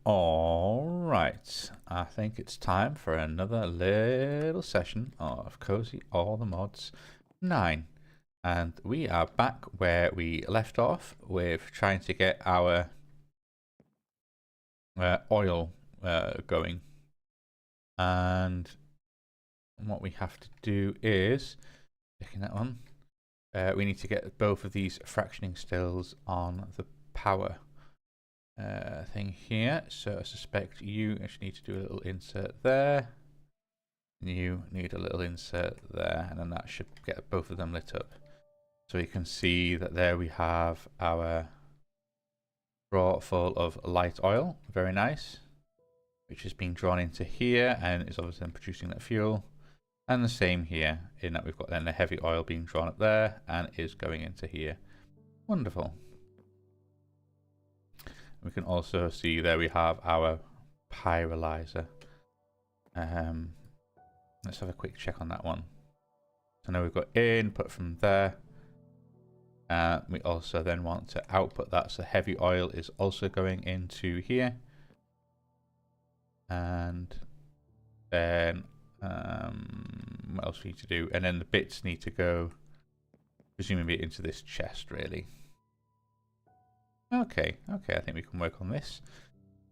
All right, I think it's time for another little session of Cozy All the Mods 9. And we are back where we left off with trying to get our oil going. And what we have to do is, checking that one, we need to get both of these fractioning stills on the power thing here. So I suspect you actually need to do a little insert there. You need a little insert there, and then that should get both of them lit up. So you can see that there we have our drawer full of light oil, very nice, which is being drawn into here and is obviously then producing that fuel. And the same here, in that we've got then the heavy oil being drawn up there and is going into here. Wonderful. We can also see there we have our pyrolyzer. Let's have a quick check on that one. So now we've got input from there. We also then want to output that, so heavy oil is also going into here. And then what else we need to do? And then the bits need to go presumably into this chest, really. Okay, I think we can work on this.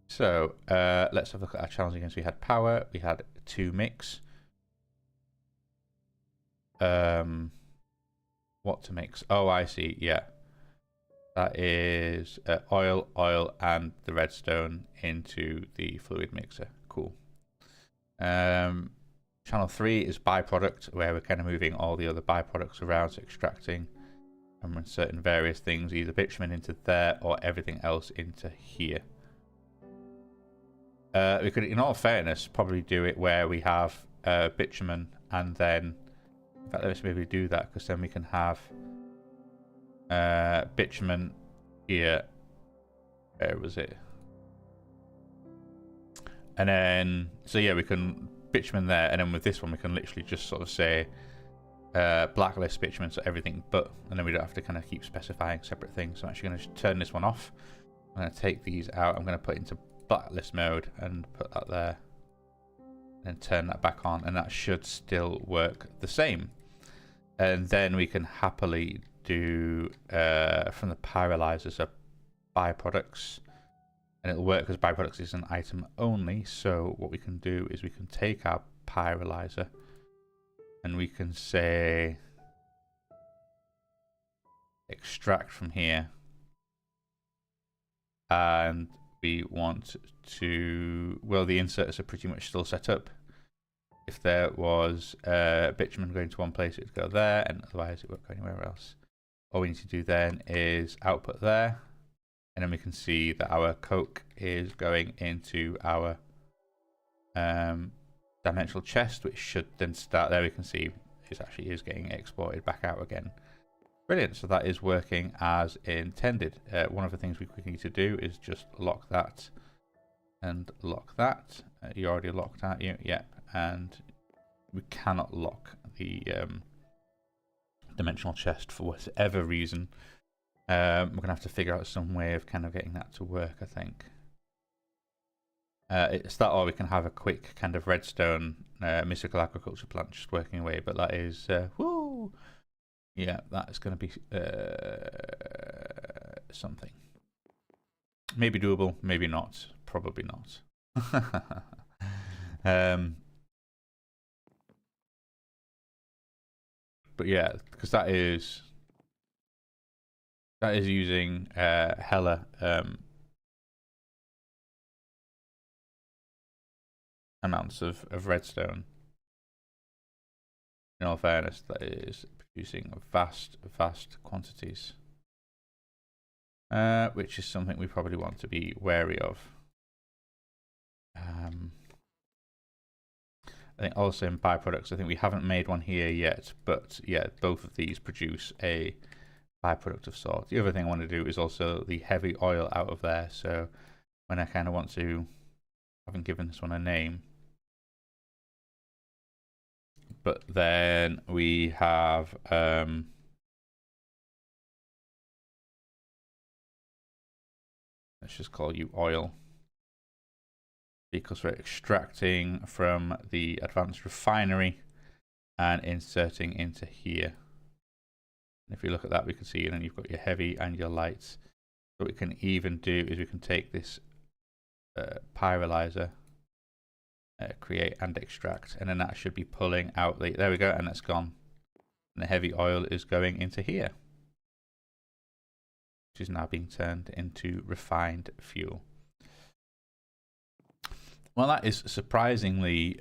So let's have a look at our challenge again. So we had power, we had 2 mix. What to mix? Oh, I see. Yeah, that is oil, and the redstone into the fluid mixer. Cool. Channel 3 is byproduct, where we're kind of moving all the other byproducts around, so extracting and inserting various things, either bitumen into there or everything else into here. We could, in all fairness, probably do it where we have bitumen and then, in fact, let's maybe do that, because then we can have bitumen here. Where was it? And then, so yeah, we can bitumen there, and then with this one we can literally just sort of say blacklist bitumen, so everything but, and then we don't have to kind of keep specifying separate things. So I'm actually going to turn this one off. I'm going to take these out. I'm going to put it into blacklist mode and put that there, and turn that back on, and that should still work the same. And then we can happily do from the pyrolyzer, so byproducts, and it'll work because byproducts is an item only. So what we can do is we can take our pyrolyzer and we can say extract from here, and we want to, well, the inserts are pretty much still set up. If there was bitumen going to one place, it would go there, and otherwise it won't go anywhere else. All we need to do then is output there, and then we can see that our coke is going into our dimensional chest, which should then start there. We can see it actually is getting exported back out again. Brilliant. So that is working as intended. One of the things we quickly need to do is just lock that and lock that. You already locked that, yep. And we cannot lock the dimensional chest for whatever reason. We're gonna have to figure out some way of kind of getting that to work, I think. It's that, or we can have a quick kind of redstone mystical agriculture plant just working away, but that is woo, yeah, that is going to be something. Maybe doable, maybe not, probably not. But yeah, because that is using hella amounts of redstone. In all fairness, that is producing vast quantities, which is something we probably want to be wary of. I think also in byproducts, I think we haven't made one here yet, but yeah, both of these produce a byproduct of sort. The other thing I want to do is also the heavy oil out of there. So when I kind of want to, I haven't given this one a name, but then we have let's just call you oil. because we're extracting from the advanced refinery and inserting into here. And if you look at that, we can see, you know, you've got your heavy and your lights. What we can even do is we can take this pyrolyzer, create and extract, and then that should be pulling out the, there we go, and that's gone. And the heavy oil is going into here, which is now being turned into refined fuel. Well, that is surprisingly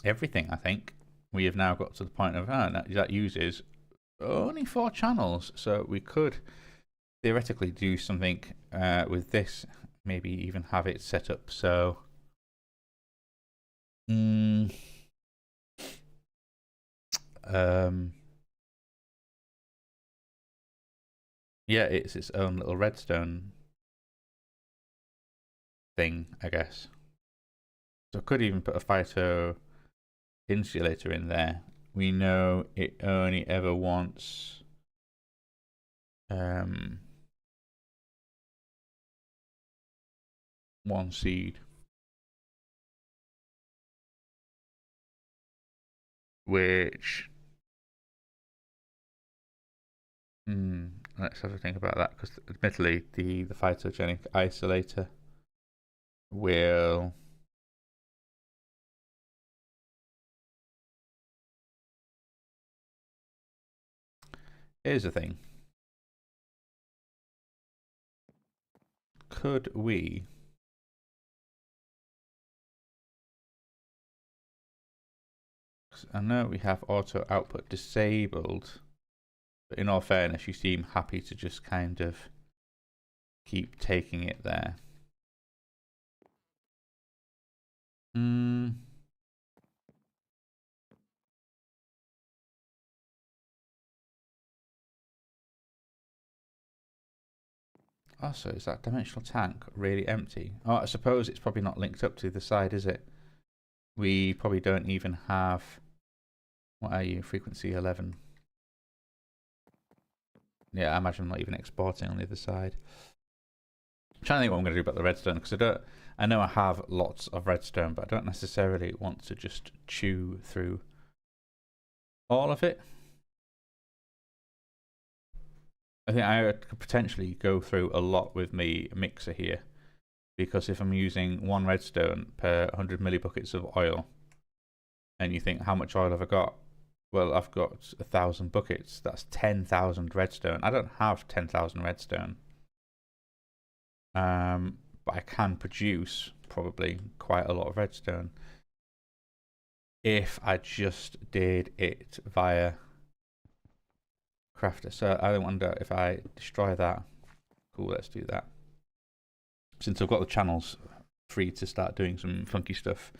everything, I think. We have now got to the point of, that uses only 4 channels, so we could theoretically do something with this, maybe even have it set up so yeah, it's its own little redstone thing, I guess. So I could even put a phyto insulator in there. We know it only ever wants one seed, which let's have a think about that, because admittedly the phytogenic isolator will here's the thing. Could we I know we have auto output disabled, but in all fairness, you seem happy to just kind of keep taking it there. Also, is that dimensional tank really empty? Oh, I suppose it's probably not linked up to the side, is it? We probably don't even have... What are you? Frequency 11. Yeah, I imagine I'm not even exporting on the other side. I'm trying to think what I'm going to do about the redstone, because I know I have lots of redstone, but I don't necessarily want to just chew through all of it. I think I could potentially go through a lot with my mixer here, because if I'm using 1 redstone per 100 millibuckets of oil, and you think, how much oil have I got? Well, I've got 1,000 buckets. That's 10,000 redstone. I don't have 10,000 redstone. But I can produce probably quite a lot of redstone if I just did it via crafter. So I wonder if I destroy that. Cool, let's do that. Since I've got the channels free to start doing some funky stuff.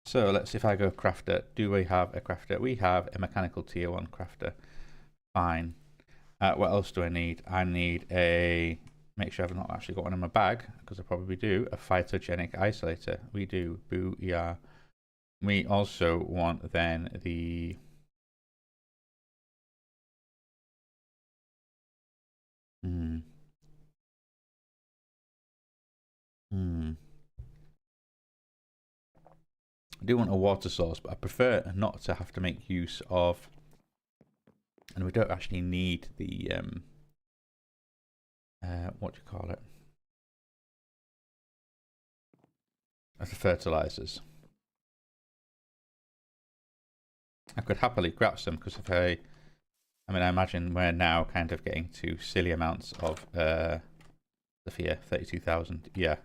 So let's see if I go crafter. Do we have a crafter? We have a mechanical tier 1 crafter. Fine. What else do I need? I need a... Make sure I've not actually got one in my bag, because I probably do. A phytogenic isolator. We do. Boo, yeah. We also want then the... I do want a water source, but I prefer not to have to make use of... And we don't actually need the... what do you call it? The fertilizers. I could happily grab some, because if I mean, I imagine we're now kind of getting to silly amounts of Sophia, 32,000. Yeah.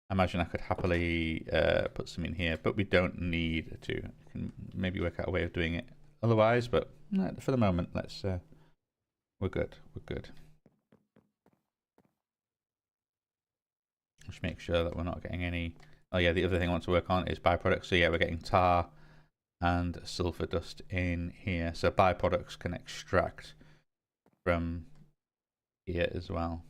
I imagine I could happily put some in here, but we don't need to. We can maybe work out a way of doing it otherwise, but for the moment, let's... we're good. We're good. Just make sure that we're not getting any... Oh yeah, the other thing I want to work on is byproducts. So yeah, we're getting tar and sulfur dust in here. So byproducts can extract from here as well.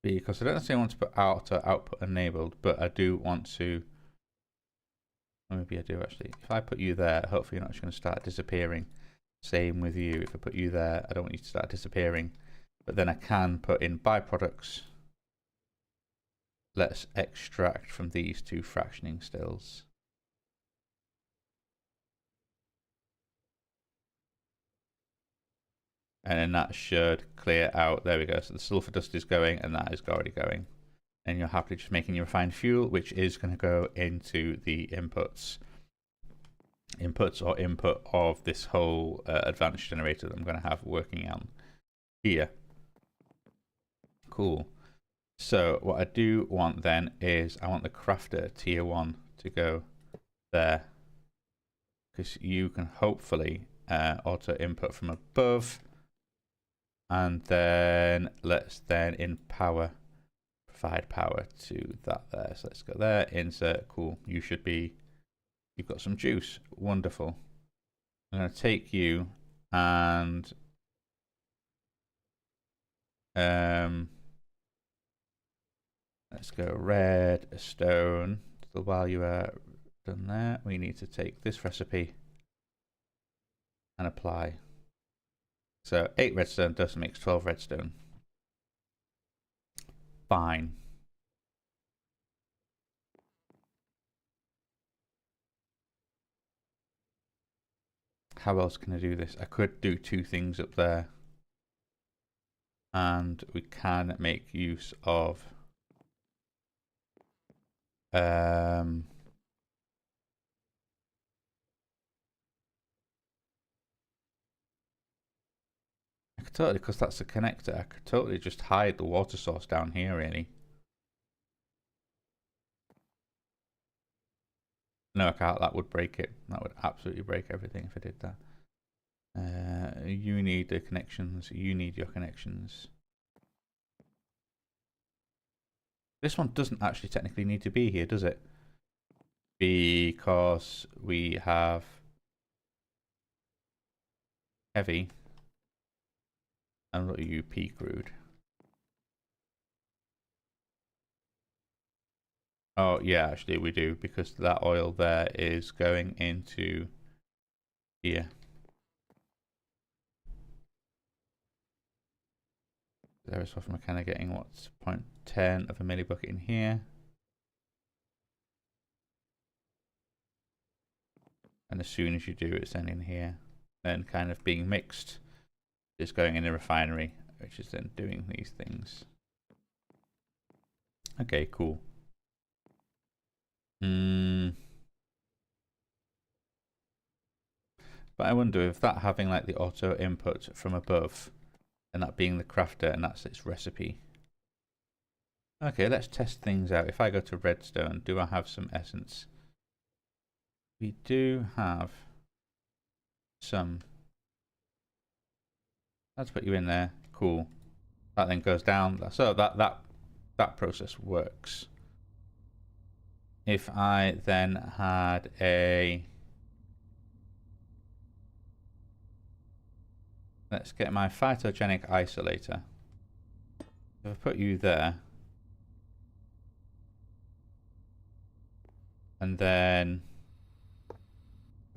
Because I don't necessarily want to put output enabled, but I do want to Maybe I do actually. If I put you there, hopefully you're not just going to start disappearing. Same with you. If I put you there, I don't want you to start disappearing. But then I can put in byproducts. Let's extract from these 2 fractioning stills. And then that should clear out. There we go. So the sulfur dust is going, and that is already going. And you're happily just making your refined fuel, which is going to go into the inputs or input of this whole advanced generator that I'm going to have working on here. Cool. So what I do want then is I want the crafter tier 1 to go there, because you can hopefully auto input from above, and then let's then in power provide power to that there. So let's go there, insert. Cool. You should be, you've got some juice. Wonderful. I'm going to take you and let's go red stone. So while you are done there, we need to take this recipe and apply. So 8 redstone dust makes 12 redstone. Fine. How else can I do this? I could do 2 things up there. And we can make use of I could totally, because that's a connector, I could totally just hide the water source down here, really. No, I can't. That would break it. That would absolutely break everything if I did that. You need the connections. You need your connections. This one doesn't actually technically need to be here, does it? Because we have heavy and what are you, P crude? Oh yeah, actually we do, because that oil there is going into here. There is often kind of getting what's 0.10 of a millibucket in here. And as soon as you do, it's then in here. Then kind of being mixed. It's going in a refinery, which is then doing these things. Okay, cool. But I wonder if that having like the auto input from above, and that being the crafter, and that's its recipe. Okay, let's test things out. If I go to redstone, do I have some essence? We do have some. Let's put you in there. Cool. That then goes down. So that process works. If I then had a, let's get my phytogenic isolator. If I put you there, and then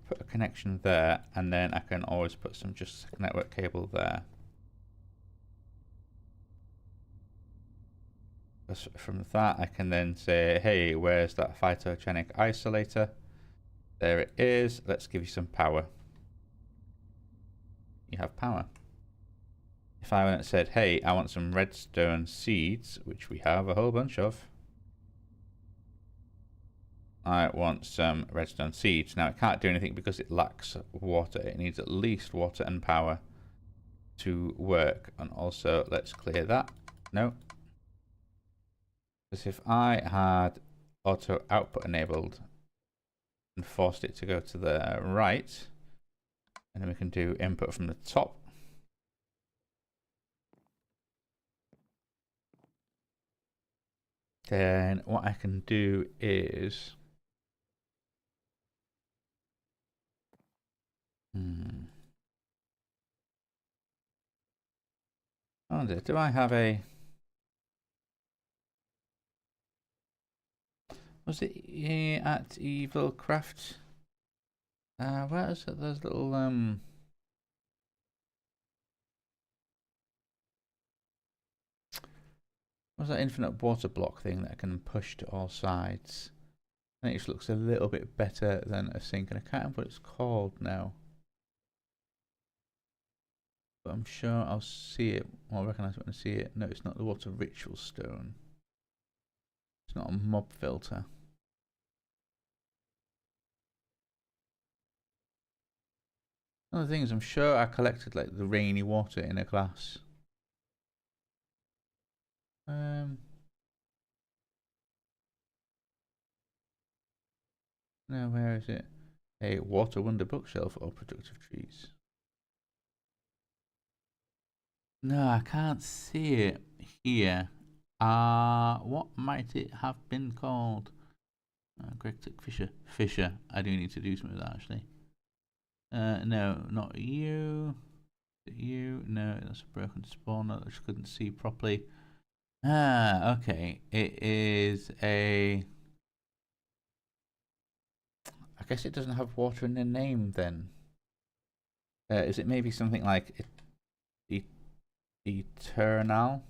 put a connection there, and then I can always put some just network cable there. From that, I can then say, hey, where's that phytogenic isolator? There it is. Let's give you some power. You have power. If I went and said, hey, I want some redstone seeds, which we have a whole bunch of. I want some redstone seeds. Now, it can't do anything because it lacks water. It needs at least water and power to work. And also, let's clear that. No. Because if I had auto output enabled and forced it to go to the right, and then we can do input from the top. Then what I can do is oh, do I have a, Was it here at Evil Craft? Where is it? Those little what's that infinite water block thing that I can push to all sides? I think it just looks a little bit better than a sink, and I can't remember what it's called now. But I'm sure I'll see it. I'll recognise it when I see it. No, it's not the water ritual stone. It's not a mob filter. One of the things, I'm sure I collected like the rainy water in a glass. No, where is it? A water wonder bookshelf or productive trees? No, I can't see it here. What might it have been called? Greg took Fisher. Fisher. I do need to do something with that actually. No, not you. You. No, that's a broken spawner that I couldn't see properly. Okay. It is a. I guess it doesn't have water in the name then. Is it maybe something like Eternal?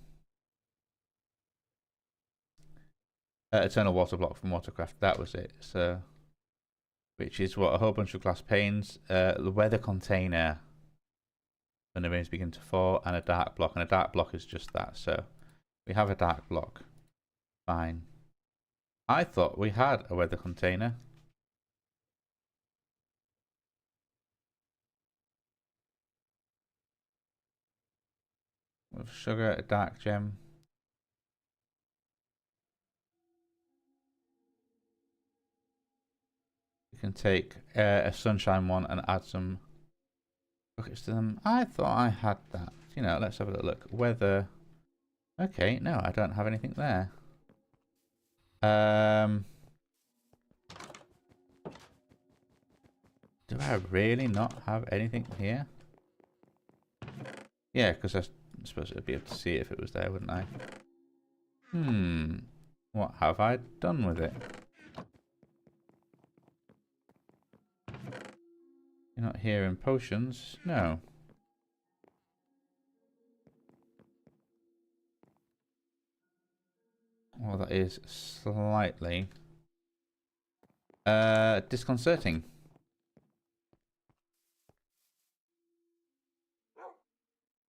Eternal water block from HarvestCraft. That was it. So, which is what a whole bunch of glass panes, the weather container when the rains begin to fall, and a dark block. And a dark block is just that. So we have a dark block. Fine. I thought we had a weather container. With sugar, a dark gem. You can take a sunshine one and add some buckets to them. I thought I had that. You know, let's have a little look. Weather. Okay, no, I don't have anything there. Do I really not have anything here? Yeah, because I suppose I'd be able to see it if it was there, wouldn't I? What have I done with it? You're not here in potions? No. Well, that is slightly disconcerting.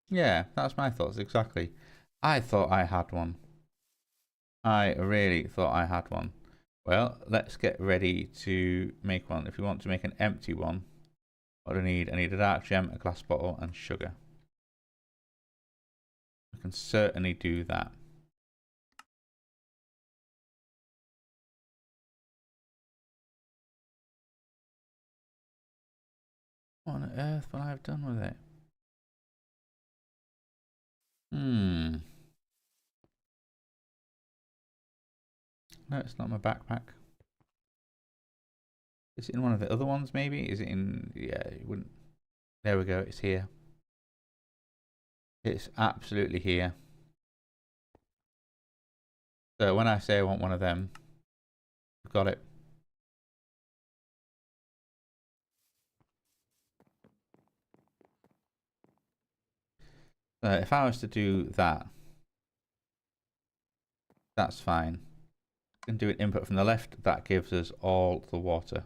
Yeah, that's my thoughts exactly. I thought I had one. I really thought I had one. Well, let's get ready to make one. If we want to make an empty one, what do I need? I need a dark gem, a glass bottle, and sugar. We can certainly do that. What on earth will I have done with it? No, it's not my backpack. Is it in one of the other ones, maybe? Is it in... Yeah, it wouldn't... There we go, it's here. It's absolutely here. So when I say I want one of them, I've got it. So if I was to do that, that's fine. I can do an input from the left. That gives us all the water.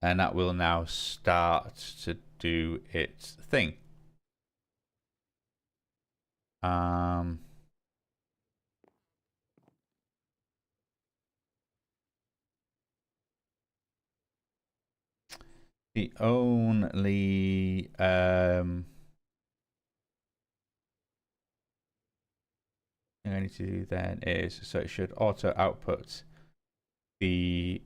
And that will now start to do its thing. The only thing I need to do then is, so it should auto output the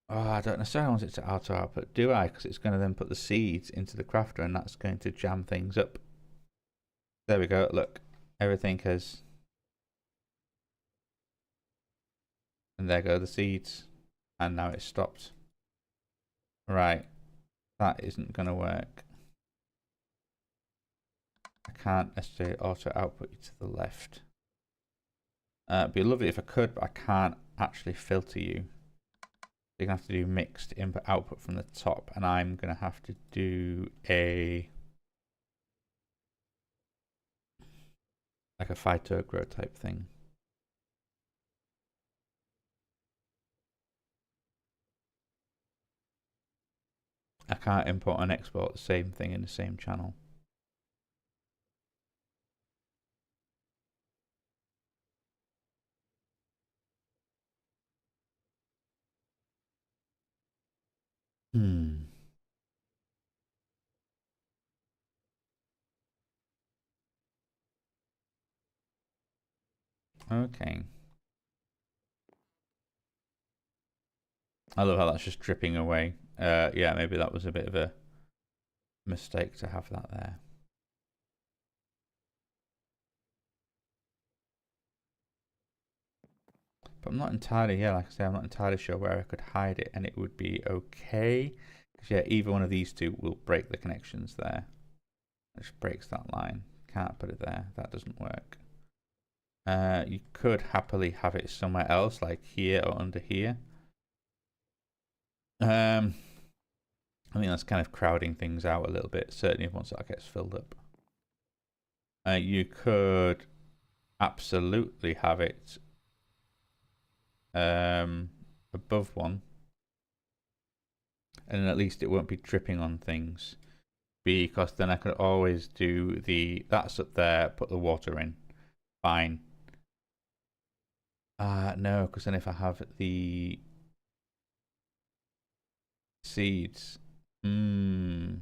I don't necessarily want it to auto output, do I? Because it's going to then put the seeds into the crafter, and that's going to jam things up. There we go. Look, everything has, and there go the seeds, and now it's stopped. Right, that isn't going to work. I can't necessarily auto output you to the left. It'd be lovely if I could, but I can't actually filter you. You're going to have to do mixed input output from the top, and I'm going to have to do like a phytogro type thing. I can't import and export the same thing in the same channel. Okay. I love how that's just dripping away. Yeah, maybe that was a bit of a mistake to have that there. But I'm not entirely, yeah, like I say, I'm not entirely sure where I could hide it and it would be okay. Because yeah, either one of these two will break the connections there. It just breaks that line. Can't put it there. That doesn't work. You could happily have it somewhere else, like here or under here. I think that's kind of crowding things out a little bit, certainly once that gets filled up. You could absolutely have it above one, and then at least it won't be dripping on things, because then I could always do that's up there, put the water in, fine. No, because then if I have the seeds, I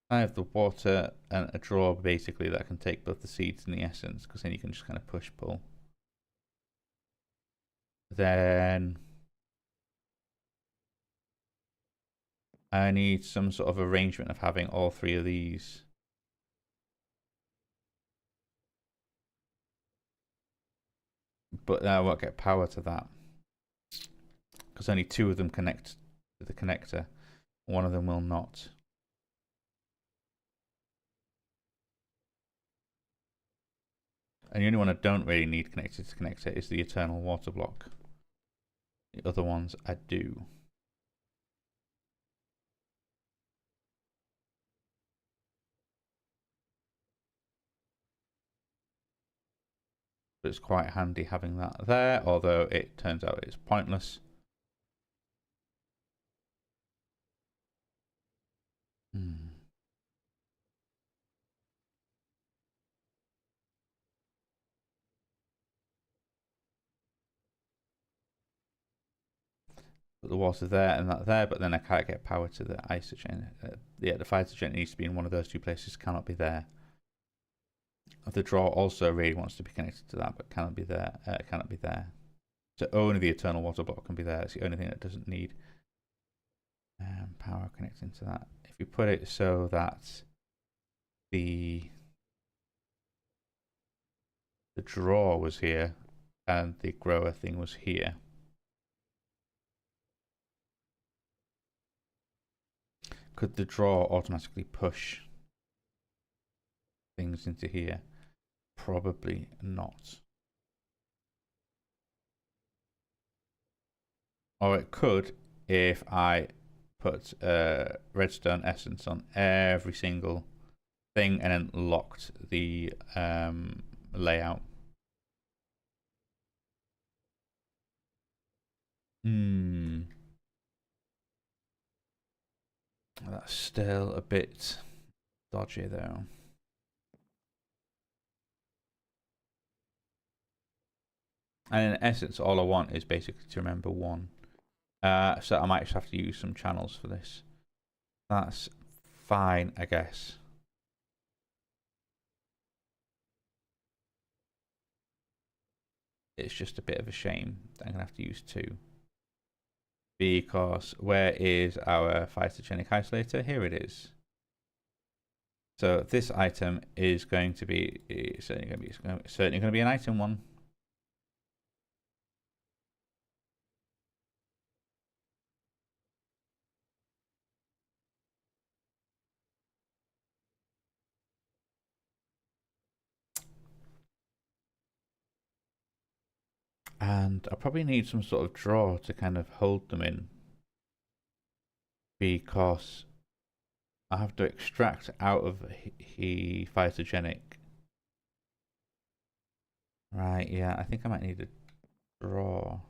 have the water and a drawer basically that can take both the seeds and the essence, because then you can just kind of push pull. Then I need some sort of arrangement of having all three of these. But I won't get power to that, because only two of them connect to the connector. One of them will not. And the only one I don't really need connected to connector is the eternal water block. The other ones I do. But it's quite handy having that there, although it turns out it's pointless. Put the water there and that there, but then I can't get power to the isogen. Yeah, the phytogen needs to be in one of those two places, cannot be there. The drawer also really wants to be connected to that, but cannot be there. Cannot be there. So only the eternal water block can be there. It's the only thing that doesn't need power connecting to that. If you put it so that the drawer was here and the grower thing was here, could the drawer automatically push things into here? Probably not. Or it could if I put redstone essence on every single thing and then locked the layout. That's still a bit dodgy though. And in essence, all I want is basically to remember one. So I might just have to use some channels for this. That's fine, I guess. It's just a bit of a shame that I'm going to have to use two. Because where is our phytogenic isolator? Here it is. So this item is going to be certainly going to be an item one. And I probably need some sort of drawer to kind of hold them in, because I have to extract out of he phytogenic. Right, yeah, I think I might need a drawer.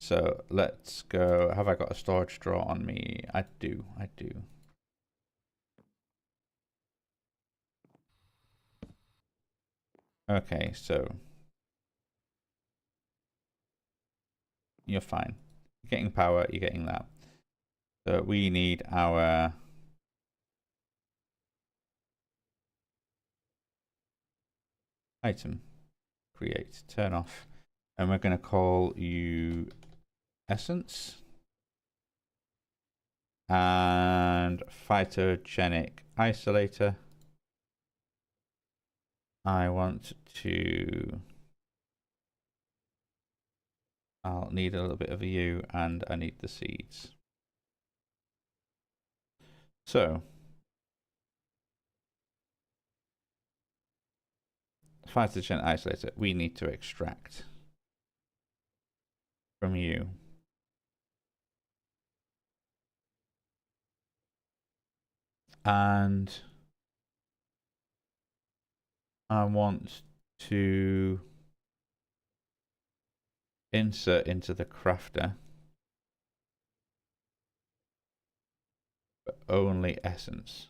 So let's go. Have I got a storage drawer on me? I do. Okay, so you're fine. You're getting power, you're getting that. So we need our item, create, turn off, and we're going to call you essence and phytogenic isolator. I want to, I'll need a little bit of you, and I need the seeds. So phytogenic isolator, we need to extract from you. And I want to insert into the crafter, but only essence.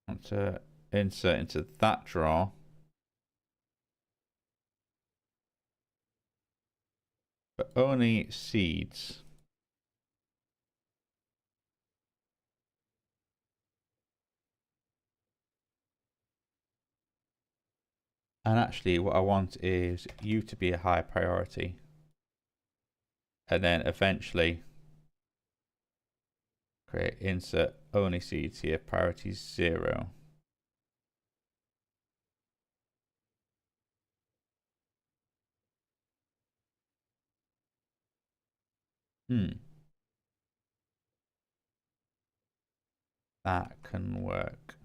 I want to insert into that drawer, but only seeds. And actually what I want is you to be a high priority. And then eventually create insert only seeds here, priority 0. That can work.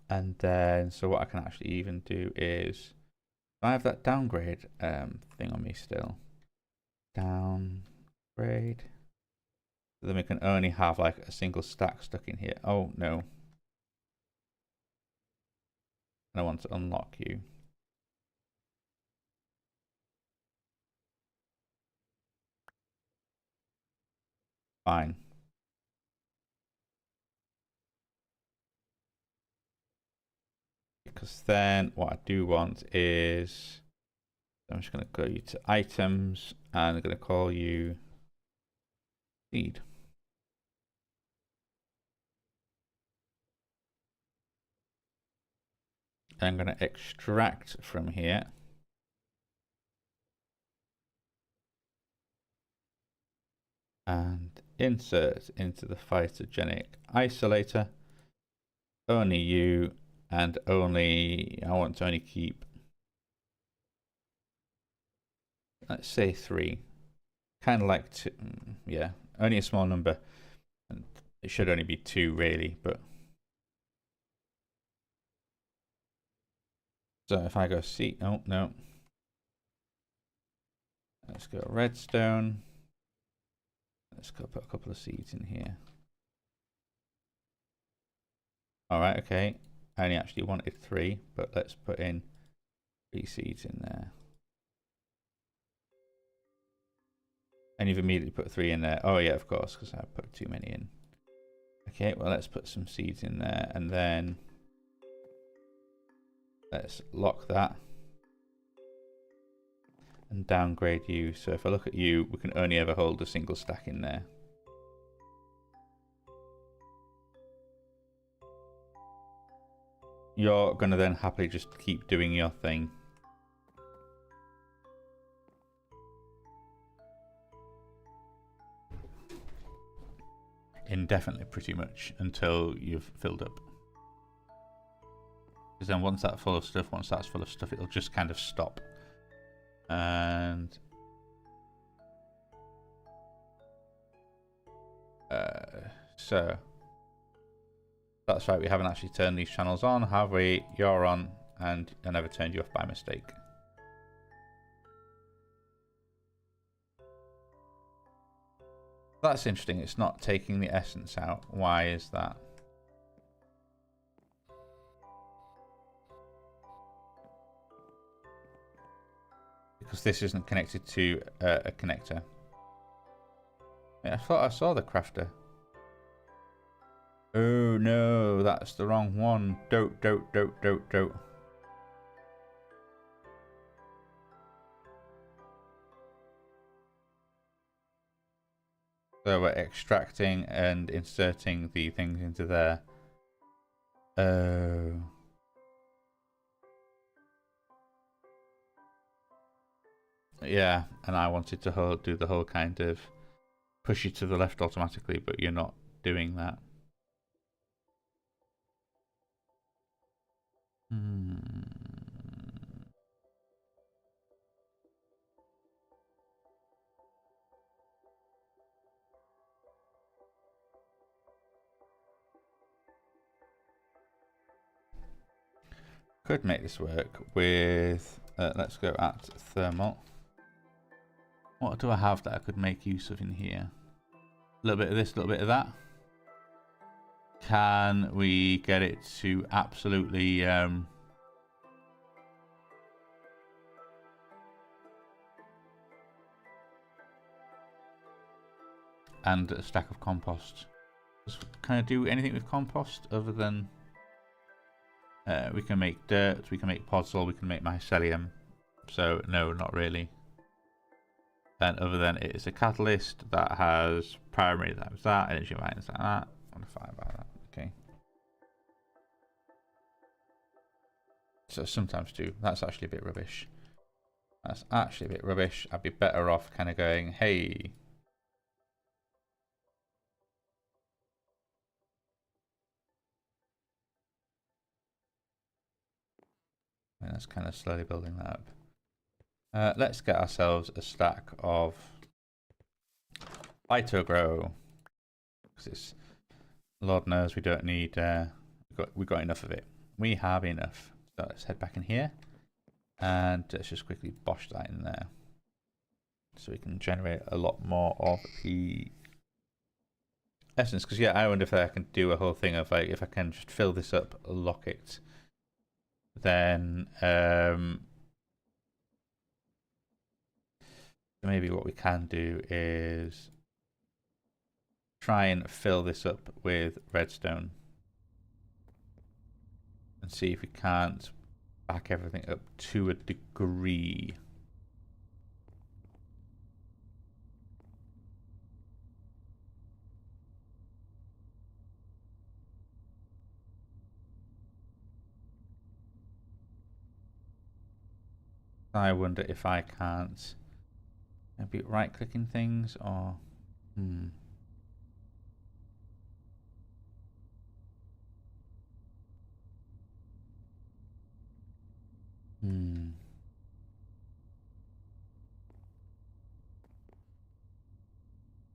And then, so what I can actually even do is, I have that downgrade thing on me still. Downgrade. So then we can only have like a single stack stuck in here. Oh no. And I want to unlock you. Fine. Because then what I do want is, I'm just going to go to items and I'm going to call you seed. And I'm going to extract from here. And insert into the phytogenic isolator. Only you, and only, I want to only keep, let's say 3. Kind of like 2, yeah, only a small number. And it should only be 2 really, but. So if I go see, oh no. Let's go redstone. Let's go put a couple of seeds in here. All right, okay. I only actually wanted 3, but let's put in 3 seeds in there. And you've immediately put 3 in there. Oh yeah, of course, because I put too many in. Okay, well let's put some seeds in there, and then let's lock that and downgrade you. So if I look at you, we can only ever hold a single stack in there. You're going to then happily just keep doing your thing. Indefinitely, pretty much, until you've filled up. Because then once that's full of stuff, it'll just kind of stop. And So that's right, we haven't actually turned these channels on, have we? You're on, and I never turned you off by mistake. That's interesting, it's not taking the essence out. Why is that? Because this isn't connected to a connector. Yeah, I thought I saw the crafter. Oh no, that's the wrong one. Don't. So we're extracting and inserting the things into there. Oh. Yeah, and I wanted to do the whole kind of push you to the left automatically, but you're not doing that. Could make this work with, let's go at thermal. What do I have that I could make use of in here? A little bit of this, a little bit of that. Can we get it to absolutely and a stack of compost? Can I do anything with compost other than we can make dirt, we can make podzol, we can make mycelium. So no, not really. And other than it is a catalyst that has primary times that, energy minus that. I want to find about that. Okay. So sometimes too. That's actually a bit rubbish. That's actually a bit rubbish. I'd be better off kind of going, hey. And that's kind of slowly building that up. Let's get ourselves a stack of Phytogrow. Because it's, Lord knows we don't need, we got enough of it. We have enough. So let's head back in here. And let's just quickly bosh that in there. So we can generate a lot more of the essence. Because yeah, I wonder if I can do a whole thing of like, if I can just fill this up, lock it, then maybe what we can do is try and fill this up with redstone and see if we can't back everything up to a degree. I wonder if I can't maybe right clicking things or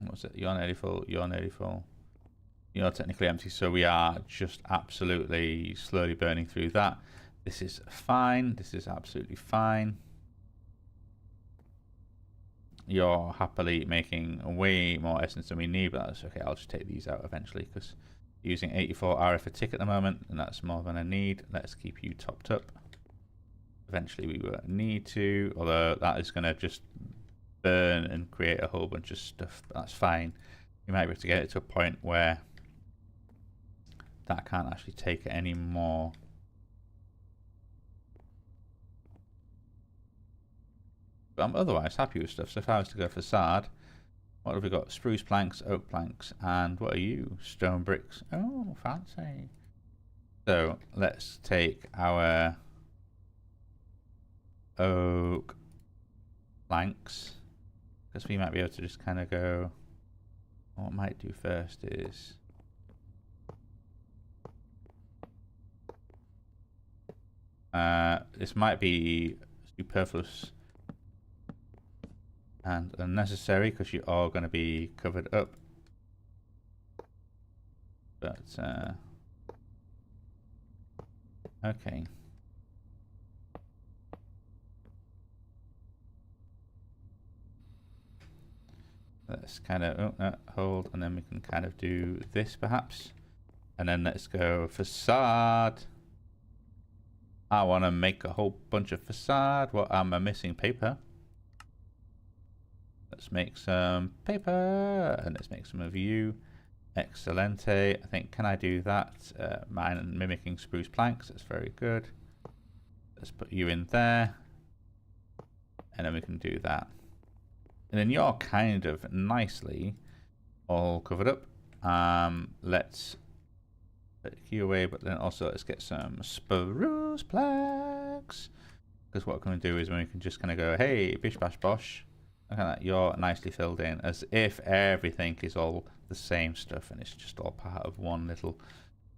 what's it? You're nearly full, you're nearly full. You're technically empty, so we are just absolutely slowly burning through that. This is fine, this is absolutely fine. You're happily making way more essence than we need, but that's okay. I'll just take these out eventually because using 84 RF a tick at the moment, and that's more than I need. Let's keep you topped up. Eventually we will need to, although that is going to just burn and create a whole bunch of stuff, but that's fine. We might be able to get it to a point where that can't actually take it anymore. But I'm otherwise happy with stuff. So if I was to go facade, what have we got? Spruce planks, oak planks, and what are you? Stone bricks. Oh, fancy. So let's take our oak planks, because we might be able to just kind of go, what I might do first is this might be superfluous and unnecessary because you're all going to be covered up. But okay. Let's kind of hold, and then we can kind of do this perhaps. And then let's go facade. I want to make a whole bunch of facade. What am I missing? Paper. Let's make some paper, and let's make some of you. Excelente. I think, can I do that? Mine mimicking spruce planks. That's very good. Let's put you in there. And then we can do that. And then you're kind of nicely all covered up. Let's put you away, but then also let's get some spruce planks. Because what can we do is we can just kind of go, hey, bish bash bosh. Look at that, you're nicely filled in, as if everything is all the same stuff and it's just all part of one little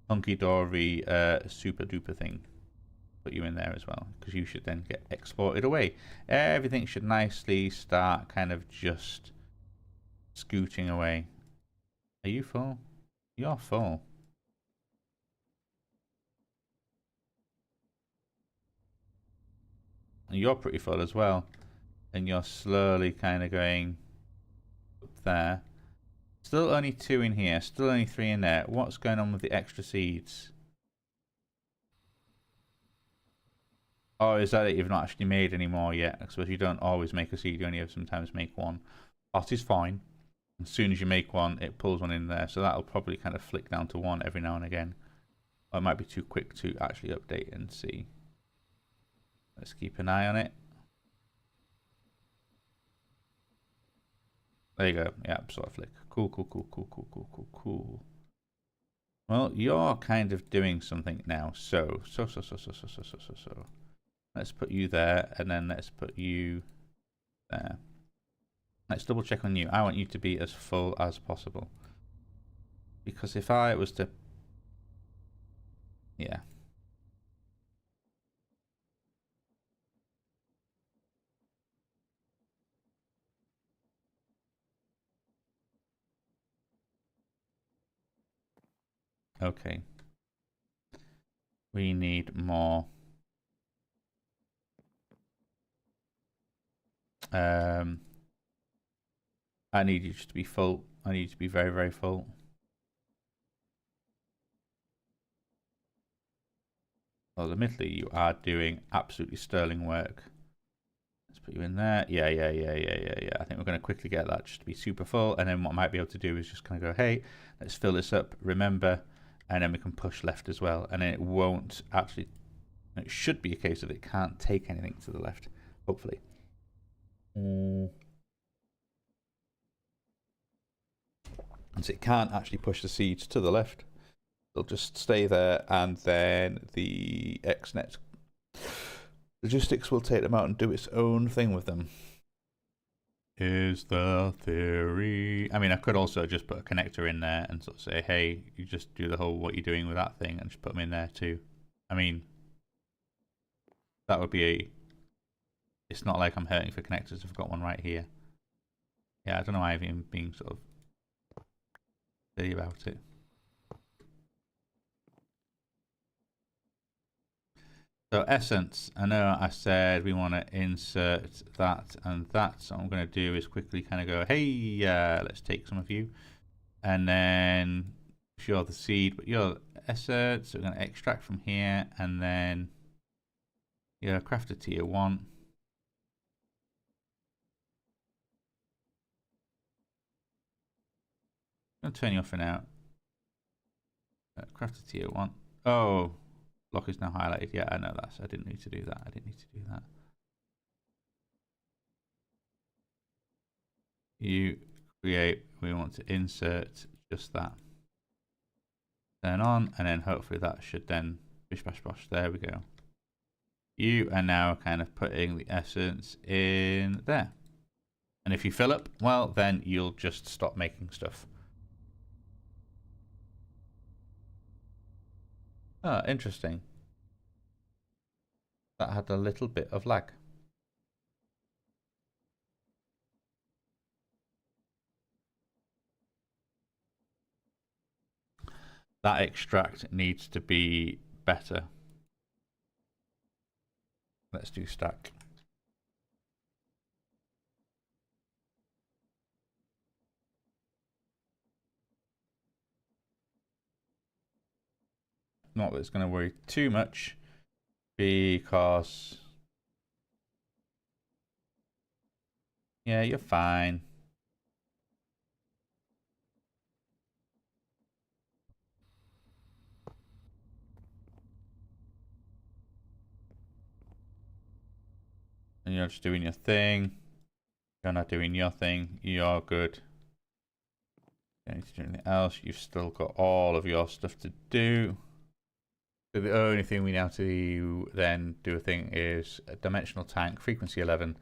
hunky-dory super duper thing. Put you in there as well, because you should then get exported away. Everything should nicely start kind of just scooting away. Are you full? You're full. And you're pretty full as well. And you're slowly kind of going up there. Still only 2 in here. Still only 3 in there. What's going on with the extra seeds? Oh, is that it? You've not actually made any more yet? I suppose you don't always make a seed. You only have sometimes make one. That is fine. As soon as you make one, it pulls one in there. So that'll probably kind of flick down to 1 every now and again. Or it might be too quick to actually update and see. Let's keep an eye on it. There you go. Yeah, sort of flick. Cool, cool, cool, cool, cool, cool, cool, cool. Well, you're kind of doing something now. So. Let's put you there, and then let's put you there. Let's double check on you. I want you to be as full as possible. Because if I was to... Yeah. Okay. We need more. I need you to be full. I need you to be very, very full. Well, admittedly, you are doing absolutely sterling work. Let's put you in there. Yeah. I think we're going to quickly get that just to be super full. And then what I might be able to do is just kind of go, hey, let's fill this up. Remember. And then we can push left as well. And then it won't actually... It should be a case of it can't take anything to the left. Hopefully. And so it can't actually push the seeds to the left. They'll just stay there, and then the XNet logistics will take them out and do its own thing with them. Is the theory. I mean, I could also just put a connector in there and sort of say, hey, you just do the whole what you're doing with that thing and just put them in there too. I mean, that would be a... It's not like I'm hurting for connectors. I've got one right here. Yeah, I don't know why I've even been sort of silly about it. So essence, I know I said we want to insert that and that. So what I'm going to do is quickly kind of go, hey, let's take some of you. And then you're the seed, but you're essence. So we're going to extract from here, and then craft a tier 1. I'm going to turn you off for now. Craft a tier 1. Oh, block is now highlighted. Yeah, I know that. So I didn't need to do that. You create, we want to insert just that. Turn on, and then hopefully that should then bish bash bosh. There we go. You are now kind of putting the essence in there. And if you fill up, well, then you'll just stop making stuff. Oh, interesting. That had a little bit of lag. that extract needs to be better. Let's do stack. Not that it's going to worry too much, because yeah, you're fine. And you're just doing your thing. You're not doing your thing. You're good. You don't need to do anything else. You've still got all of your stuff to do. So the only thing we now to then do a thing is a dimensional tank, frequency 11,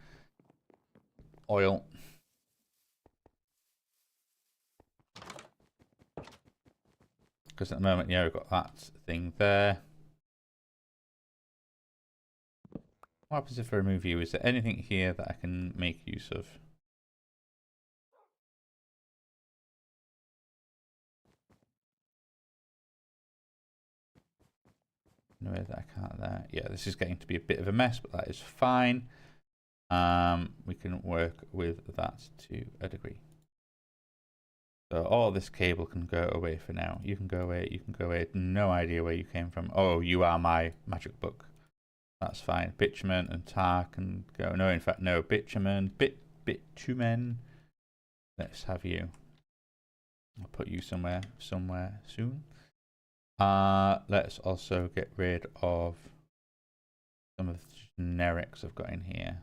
oil. Because at the moment, yeah, we've got that thing there. What happens if I remove you? Is there anything here that I can make use of? No way that I can't there. Yeah, this is getting to be a bit of a mess, but that is fine. We can work with that to a degree. So all this cable can go away for now. You can go away, you can go away. No idea where you came from. Oh, you are my magic book. That's fine. Bitumen and tar can go. No, in fact, no. Bitumen. Bitumen. Let's have you. I'll put you somewhere soon. Let's also get rid of some of the generics I've got in here.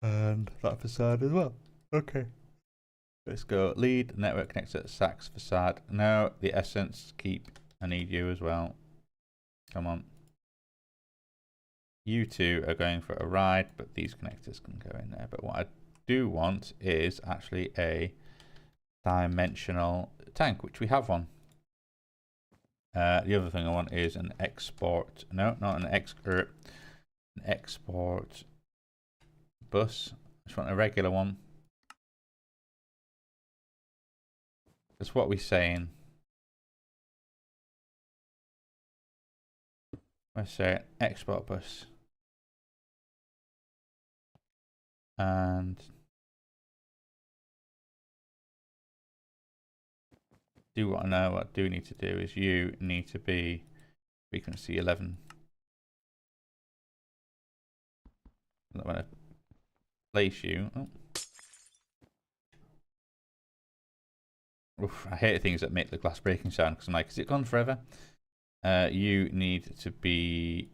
And that facade as well. Okay. Let's go lead, network connector, sax, facade. No, the essence, keep. I need you as well. Come on. You two are going for a ride, but these connectors can go in there. But what I do want is actually a dimensional tank, which we have one. The other thing I want is an export. No, not an export bus. I just want a regular one. That's what we're saying. Let's say export bus. And do what I know. What I do need to do is you need to be frequency 11. I'm going to place you. Oh. Oof, I hate things that make the glass breaking sound because I'm like, is it gone forever? You need to be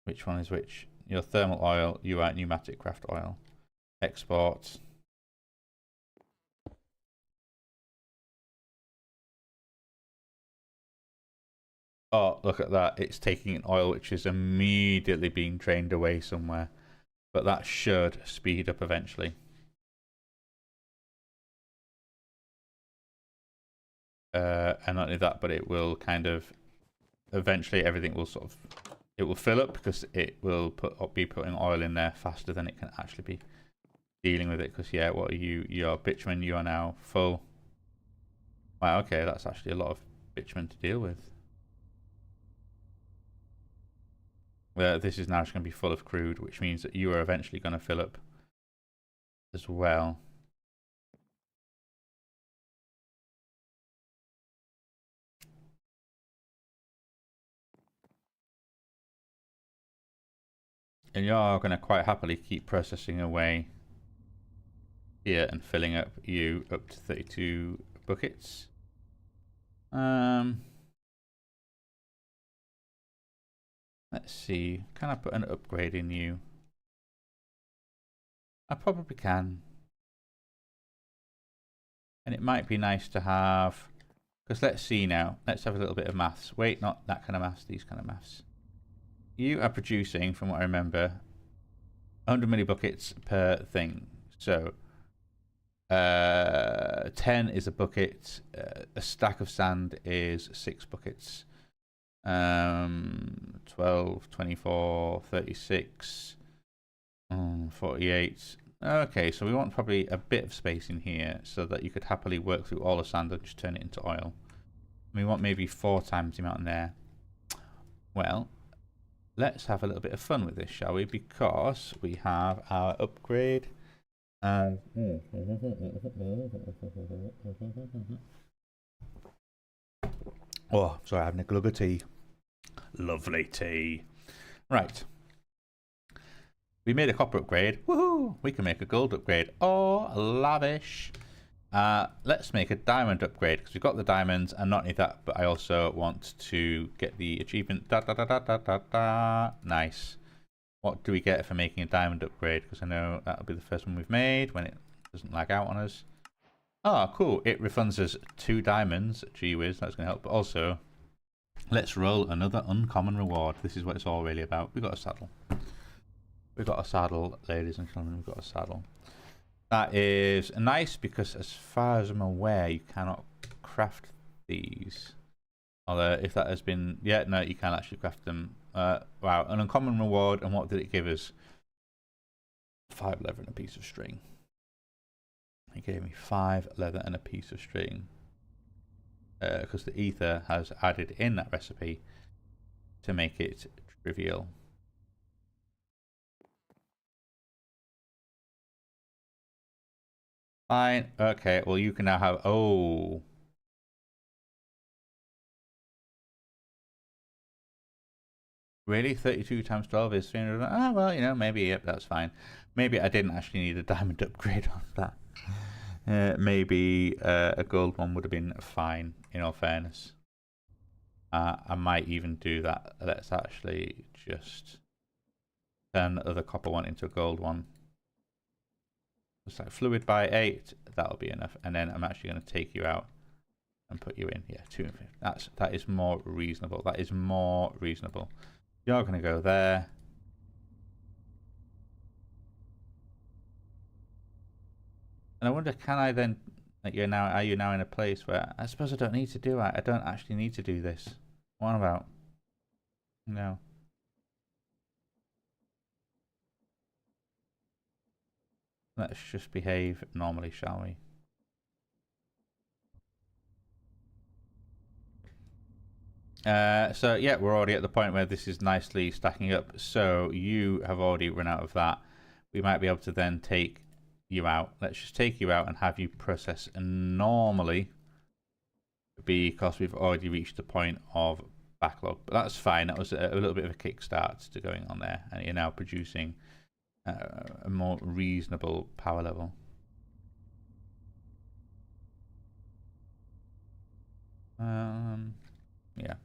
which one is which? Your thermal oil, you are pneumatic craft oil. Export. Oh, look at that. It's taking an oil which is immediately being drained away somewhere. But that should speed up eventually. And not only that, but it will kind of eventually everything will sort of it will fill up because it will be putting oil in there faster than it can actually be dealing with it. Because yeah, what are you? Your bitumen, you are now full. Wow, okay, that's actually a lot of bitumen to deal with. This is now just going to be full of crude, which means that you are eventually going to fill up as well. And you're going to quite happily keep processing away here and filling up you up to 32 buckets. Let's see. Can I put an upgrade in you? I probably can. And it might be nice to have, because let's see now. Let's have a little bit of maths. Wait, not that kind of maths, these kind of maths. You are producing, from what I remember, 100 millibuckets per thing. So 10 is a bucket. A stack of sand is 6 buckets. 12, 24, 36, 48, Okay, so we want probably a bit of space in here so that you could happily work through all the sand and just turn it into oil. We want maybe 4 times the amount in there. Well, let's have a little bit of fun with this, shall we? Because we have our upgrade. And oh, sorry, having a glug of tea. Lovely tea. Right. We made a copper upgrade. Woohoo! We can make a gold upgrade. Oh, lavish. Let's make a diamond upgrade because we've got the diamonds, and not only that, but I also want to get the achievement. Nice. What do we get for making a diamond upgrade? Because I know that'll be the first one we've made when it doesn't lag out on us. Oh, cool. It refunds us 2 diamonds. Gee whiz, that's going to help. But also, let's roll another uncommon reward. This is what it's all really about. We've got a saddle. We've got a saddle, ladies and gentlemen. We've got a saddle. That is nice because as far as I'm aware, you cannot craft these. Although if that has been... Yeah, no, you can actually craft them. Wow, an uncommon reward. And what did it give us? 5 leather and a piece of string. It gave me 5 leather and a piece of string. Because the ether has added in that recipe to make it trivial. Fine. Okay, well you can now have... Oh. Really? 32 times 12 is 300? Ah, well, you know, maybe, yep, that's fine. Maybe I didn't actually need a diamond upgrade on that. Maybe a gold one would have been fine, in all fairness. I might even do that. Let's actually just turn the other copper one into a gold one. It's like fluid by 8. That'll be enough. And then I'm actually going to take you out and put you in. Yeah, 250. That is more reasonable. That is more reasonable. You're going to go there. And I wonder, can I then... Like are you now in a place where... I suppose I don't need to do it. I don't actually need to do this. What about? No. Let's just behave normally, shall we? So yeah, we're already at the point where this is nicely stacking up. So you have already run out of that. We might be able to then take you out. Let's just take you out and have you process normally, because we've already reached the point of backlog. But that's fine. That was a little bit of a kickstart to going on there, and you're now producing a more reasonable power level. Yeah.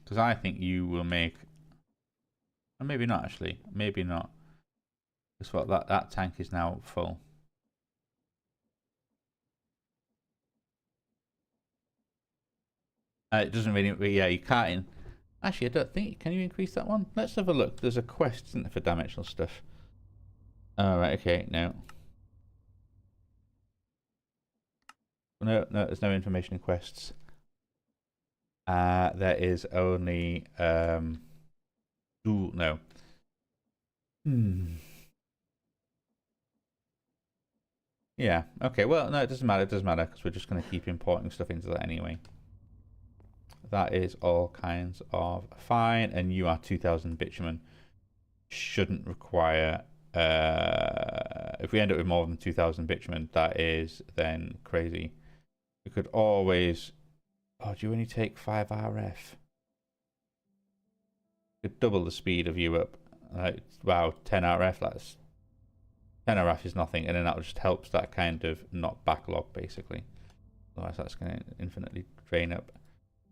Because I think you will make... Or maybe not, actually. Maybe not. Guess what? That tank is now full. It doesn't really... Yeah, you can't... Actually, I don't think... Can you increase that one? Let's have a look. There's a quest, isn't there, for dimensional stuff? Oh, right, okay, no. No, there's no information in quests. There is only... Ooh, no. Yeah, okay, well, no, it doesn't matter, because we're just going to keep importing stuff into that anyway. That is all kinds of fine, and you are 2000 bitumen. Shouldn't require... if we end up with more than 2000 bitumen, that is then crazy. We could always... Oh, do you only take 5 RF? Could double the speed of you up. Wow, 10 RF, that's... 10 RF is nothing, and then that just helps that kind of not backlog, basically. Otherwise, that's going to infinitely drain up.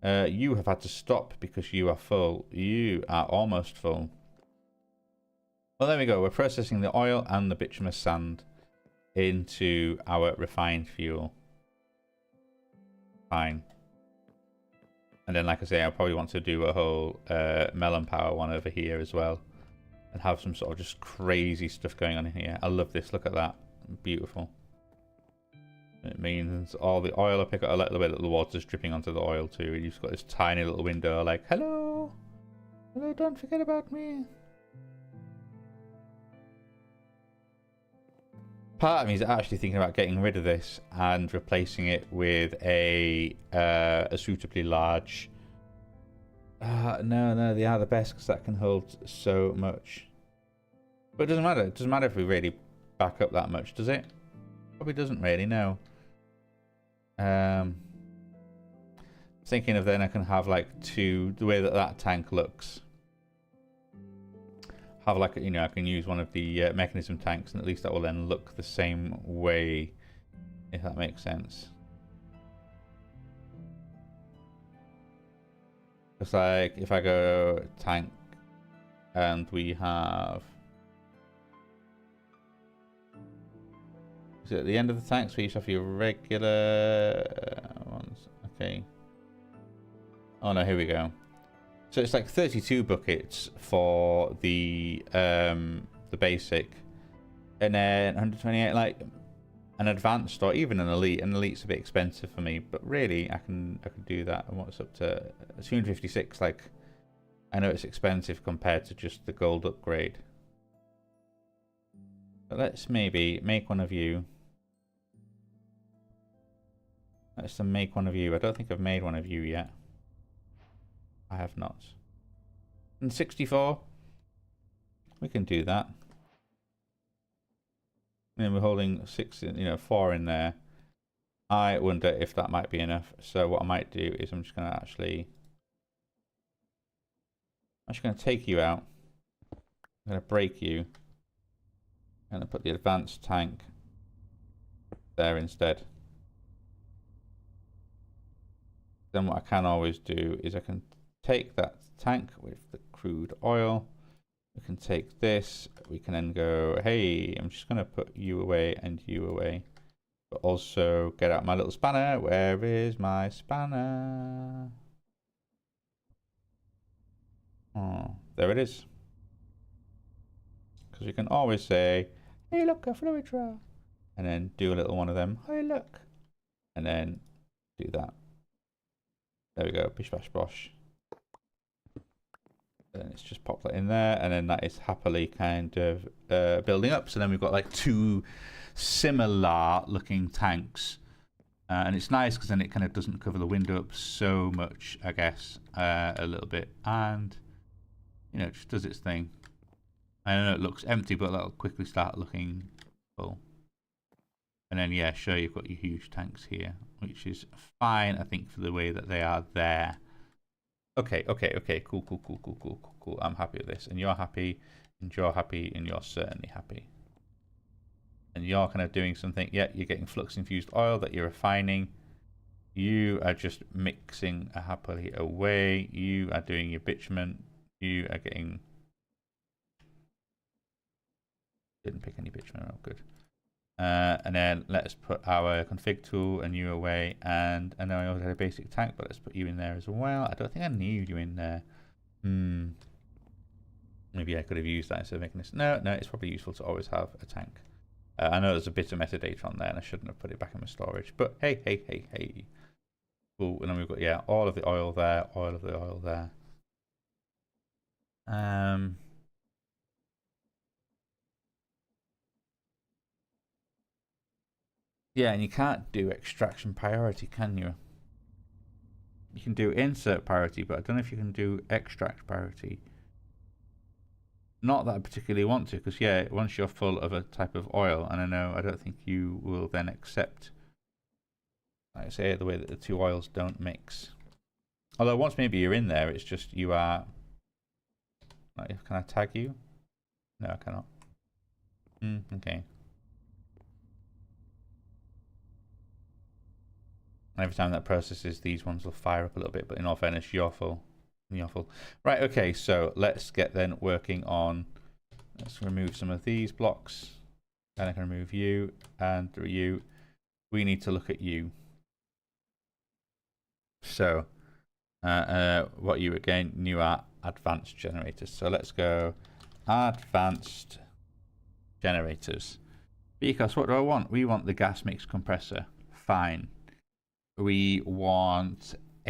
You have had to stop because you are full. You are almost full. Well, there we go. We're processing the oil and the bituminous sand into our refined fuel. Fine. And then, like I say, I probably want to do a whole melon power one over here as well. And have some sort of just crazy stuff going on in here. I love this. Look at that. Beautiful. It means all the oil, I pick up a little bit of the water's dripping onto the oil too. And you've got this tiny little window like, hello. Hello, don't forget about me. Part of me is actually thinking about getting rid of this and replacing it with a suitably large. No, they are the best because that can hold so much. But it doesn't matter. It doesn't matter if we really back up that much, does it? Probably doesn't really, no. Thinking of then I can have like two, the way that that tank looks. Have like, you know, I can use one of the mechanism tanks and at least that will then look the same way, if that makes sense. It's like if I go tank and we have, is it at the end of the tank? So you have your regular ones. Okay. Oh no, here we go. So it's like 32 buckets for the basic, and then 128 like an advanced or even an elite. An elite's a bit expensive for me, but really I can do that. And what's up to 256? Like I know it's expensive compared to just the gold upgrade. But let's maybe make one of you. Let's make one of you. I don't think I've made one of you yet. I have not. And 64. We can do that. And then we're holding 4 in there. I wonder if that might be enough. So what I might do is I'm just going to actually take you out. I'm going to break you. And I'll put the advanced tank there instead. Then what I can always do is I can take that tank with the crude oil. We can take this. We can then go, hey, I'm just going to put you away and you away. But also get out my little spanner. Where is my spanner? Oh, there it is. Because we can always say, hey, look, a fluid draw. And then do a little one of them. Hey, look. And then do that. There we go. Bish, bash, bosh. And it's just pop that in there, and then that is happily kind of building up. So then we've got like two similar looking tanks, and it's nice because then it kind of doesn't cover the window up so much, I guess, a little bit, and you know, it just does its thing. I know it looks empty, but that'll quickly start looking full. And then yeah, sure, you've got your huge tanks here, which is fine, I think, for the way that they are there. Okay, cool. I'm happy with this, and you're happy, and you're happy, and you're certainly happy. And you're kind of doing something. Yeah, you're getting flux infused oil that you're refining. You are just mixing happily away. You are doing your bitumen. You are getting. Didn't pick any bitumen. Oh, good. And then let's put our config tool and you away. And I know I always had a basic tank, but let's put you in there as well. I don't think I need you in there. Maybe I could have used that instead of making this. No, it's probably useful to always have a tank. I know there's a bit of metadata on there and I shouldn't have put it back in my storage. But hey. Cool. And then we've got, yeah, all of the oil there, all of the oil there. Yeah, and you can't do extraction priority, can you? You can do insert priority, but I don't know if you can do extract priority. Not that I particularly want to, because yeah, once you're full of a type of oil, and I don't think you will then accept, like I say, the way that the two oils don't mix. Although once maybe you're in there, it's just you are. Like, can I tag you? No, I cannot. Okay. Every time that processes, these ones will fire up a little bit, but in all fairness, you're full. Right, okay, so let's get then working on, let's remove some of these blocks. Then I can remove you and you. We need to look at you. So, what you again, new are advanced generators. So let's go advanced generators. Because what do I want? We want the gas mix compressor. Fine. We want a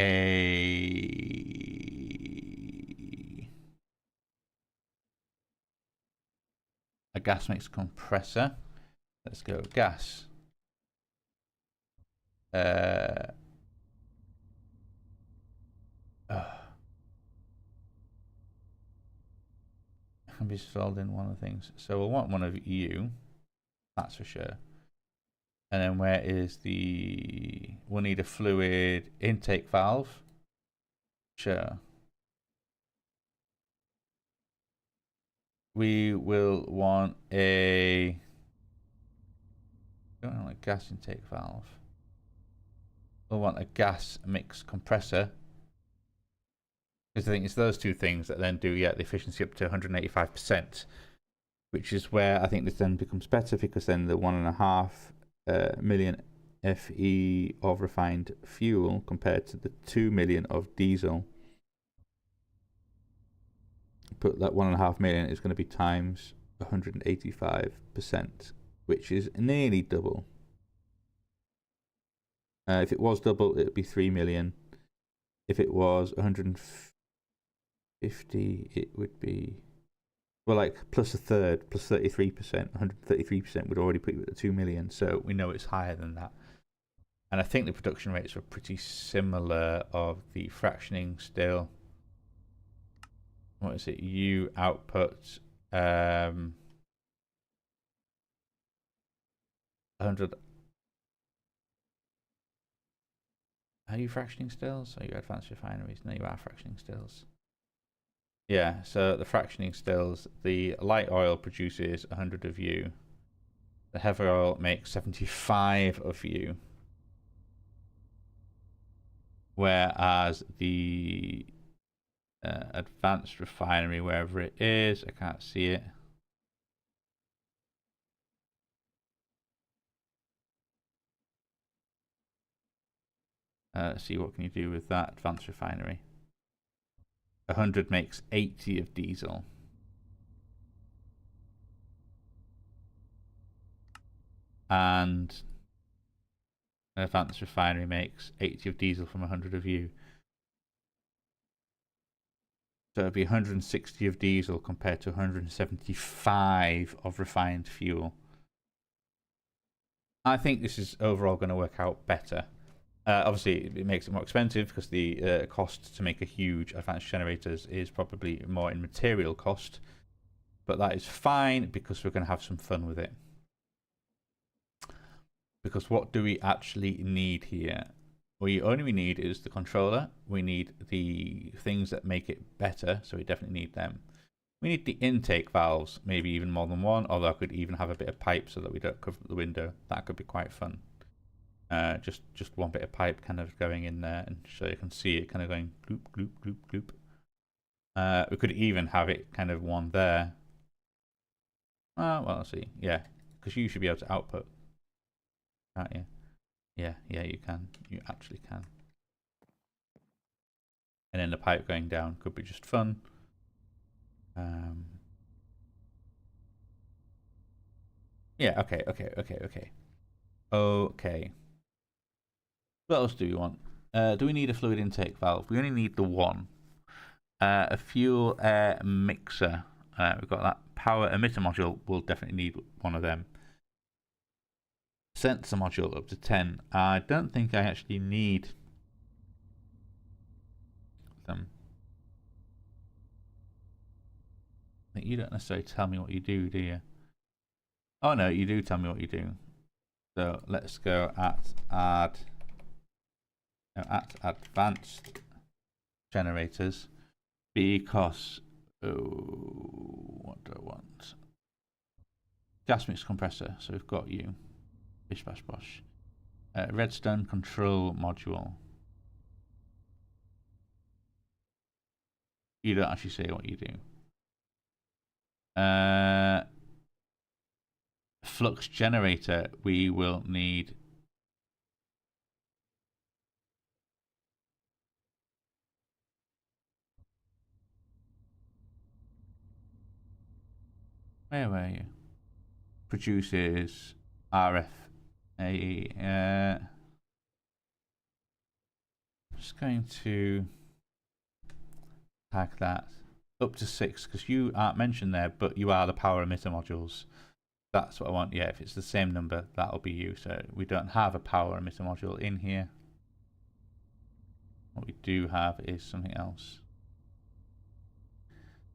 gas mix compressor. Let's go gas. Can be installed in one of the things. So we'll want one of you. That's for sure. And then where is the... We'll need a fluid intake valve. Sure. We will want a... Don't want a gas intake valve. We'll want a gas mix compressor. Because I think it's those two things that then do the efficiency up to 185%. Which is where I think this then becomes better, because then the 1.5 million FE of refined fuel compared to the 2 million of diesel. But that 1.5 million is going to be times 185%, which is nearly double. If it was double, it would be 3 million. If it was 150, it would be, well, like plus a third, plus 33%. 133% would already put you at the 2 million. So we know it's higher than that. And I think the production rates were pretty similar of the fractioning still. What is it? You output 100. Are you fractioning stills? Are you advanced refineries? No, you are fractioning stills. Yeah, so the fractioning stills, the light oil produces 100 of you. The heavy oil makes 75 of you. Whereas the advanced refinery, wherever it is, I can't see it. Let's see, what can you do with that advanced refinery? 100 makes 80 of diesel. And an advanced refinery makes 80 of diesel from 100 of you. So it'd be 160 of diesel compared to 175 of refined fuel. I think this is overall going to work out better. Obviously, it makes it more expensive because the cost to make a huge advanced generators is probably more in material cost. But that is fine because we're going to have some fun with it. Because what do we actually need here? Only we need is the controller. We need the things that make it better, so we definitely need them. We need the intake valves, maybe even more than one, although I could even have a bit of pipe so that we don't cover the window. That could be quite fun. Just one bit of pipe kind of going in there, and so you can see it kind of going gloop, gloop, gloop, gloop. We could even have it kind of one there. Well, let's see. Yeah, because you should be able to output, can't you? Yeah, you can. You actually can. And then the pipe going down could be just fun. Yeah, okay. Okay. What else do we want? Do we need a fluid intake valve? We only need the one. A fuel air mixer. We've got that power emitter module. We'll definitely need one of them. Sensor module up to 10. I don't think I actually need them. You don't necessarily tell me what you do you? Oh no, you do tell me what you do. So let's go at advanced generators, because what do I want? Gas mix compressor. So we've got you. Bish bash bosh. Redstone control module. You don't actually say what you do. Flux generator, we will need. Where were you? Produces RF. Just going to tag that up to 6 because you aren't mentioned there, but you are the power emitter modules. That's what I want. Yeah, if it's the same number, that'll be you. So we don't have a power emitter module in here. What we do have is something else.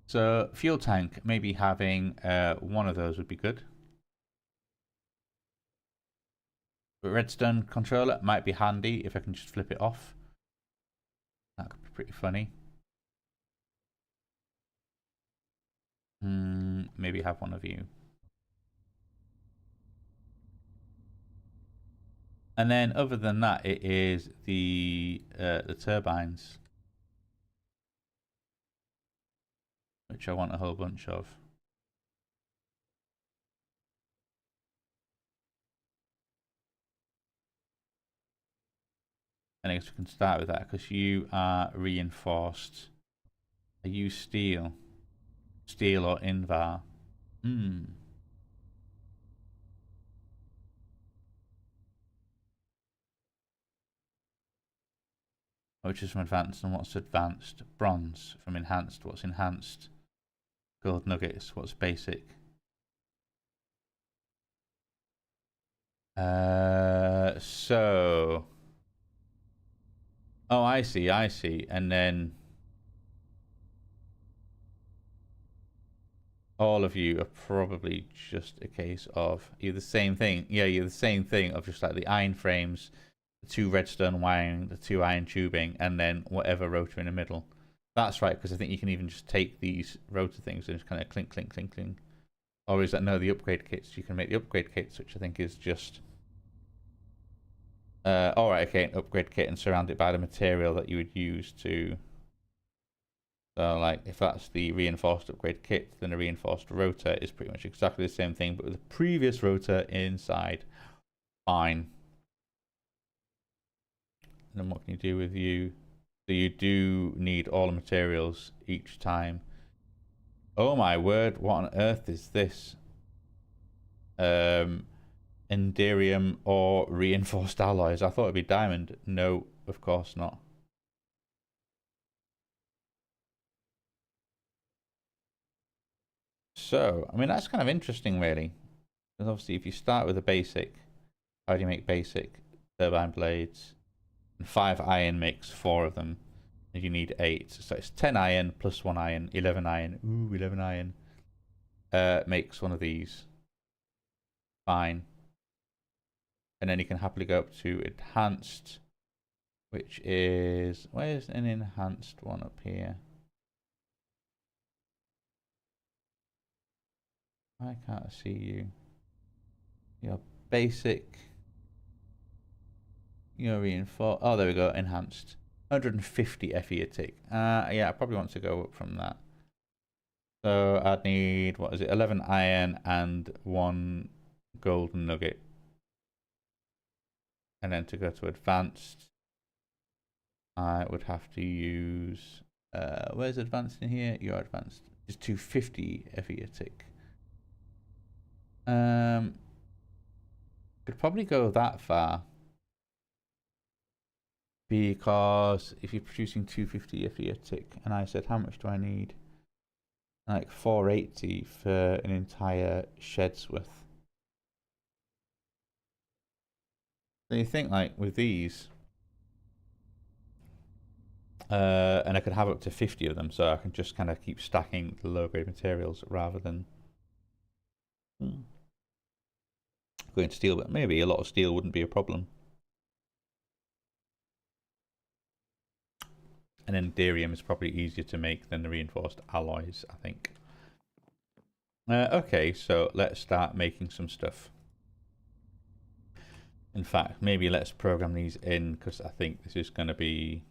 So fuel tank, maybe having one of those would be good. But redstone controller might be handy if I can just flip it off. That could be pretty funny. Maybe have one of you. And then other than that, it is the turbines, which I want a whole bunch of. And I guess we can start with that because you are reinforced. Are you steel? Steel or Invar? Which is from advanced, and what's advanced? Bronze. From enhanced, what's enhanced? Gold nuggets, what's basic? So... Oh, I see. And then... all of you are probably just a case of you're the same thing. Yeah, you're the same thing of just like the iron frames, the 2 redstone wiring, the 2 iron tubing, and then whatever rotor in the middle. That's right, because I think you can even just take these rotor things and just kind of clink, clink, clink, clink. Or is that no, the upgrade kits? You can make the upgrade kits, which I think is just... alright, okay, an upgrade kit and surround it by the material that you would use to... So, like, if that's the reinforced upgrade kit, then a reinforced rotor is pretty much exactly the same thing, but with the previous rotor inside. Fine. And then what can you do with you? So you do need all the materials each time. Oh my word, what on earth is this? Enderium or reinforced alloys. I thought it'd be diamond. No, of course not. So, I mean, that's kind of interesting, really. Because obviously, if you start with a basic, how do you make basic? Turbine blades. And 5 iron makes 4 of them. And you need 8. So it's 10 iron plus 1 iron, 11 iron. Ooh, 11 iron. Makes one of these. Fine. And then you can happily go up to enhanced, which is... where's an enhanced one up here? Why can't I see you? Your basic... your reinforced... oh, there we go, enhanced. 150 FE a tick. Yeah, I probably want to go up from that. So I'd need, what is it, 11 iron and 1 golden nugget. And then to go to advanced, I would have to use... where's advanced in here? You're advanced. It's 250 FE a tick. Could probably go that far. Because if you're producing 250 FE a tick, and I said, how much do I need? Like 480 for an entire shed's worth. So you think, like, with these, and I could have up to 50 of them, so I can just kind of keep stacking the low-grade materials rather than going to steel. But maybe a lot of steel wouldn't be a problem. And then Enderium is probably easier to make than the reinforced alloys, I think. Okay, so let's start making some stuff. In fact, maybe let's program these in, because I think this is going to be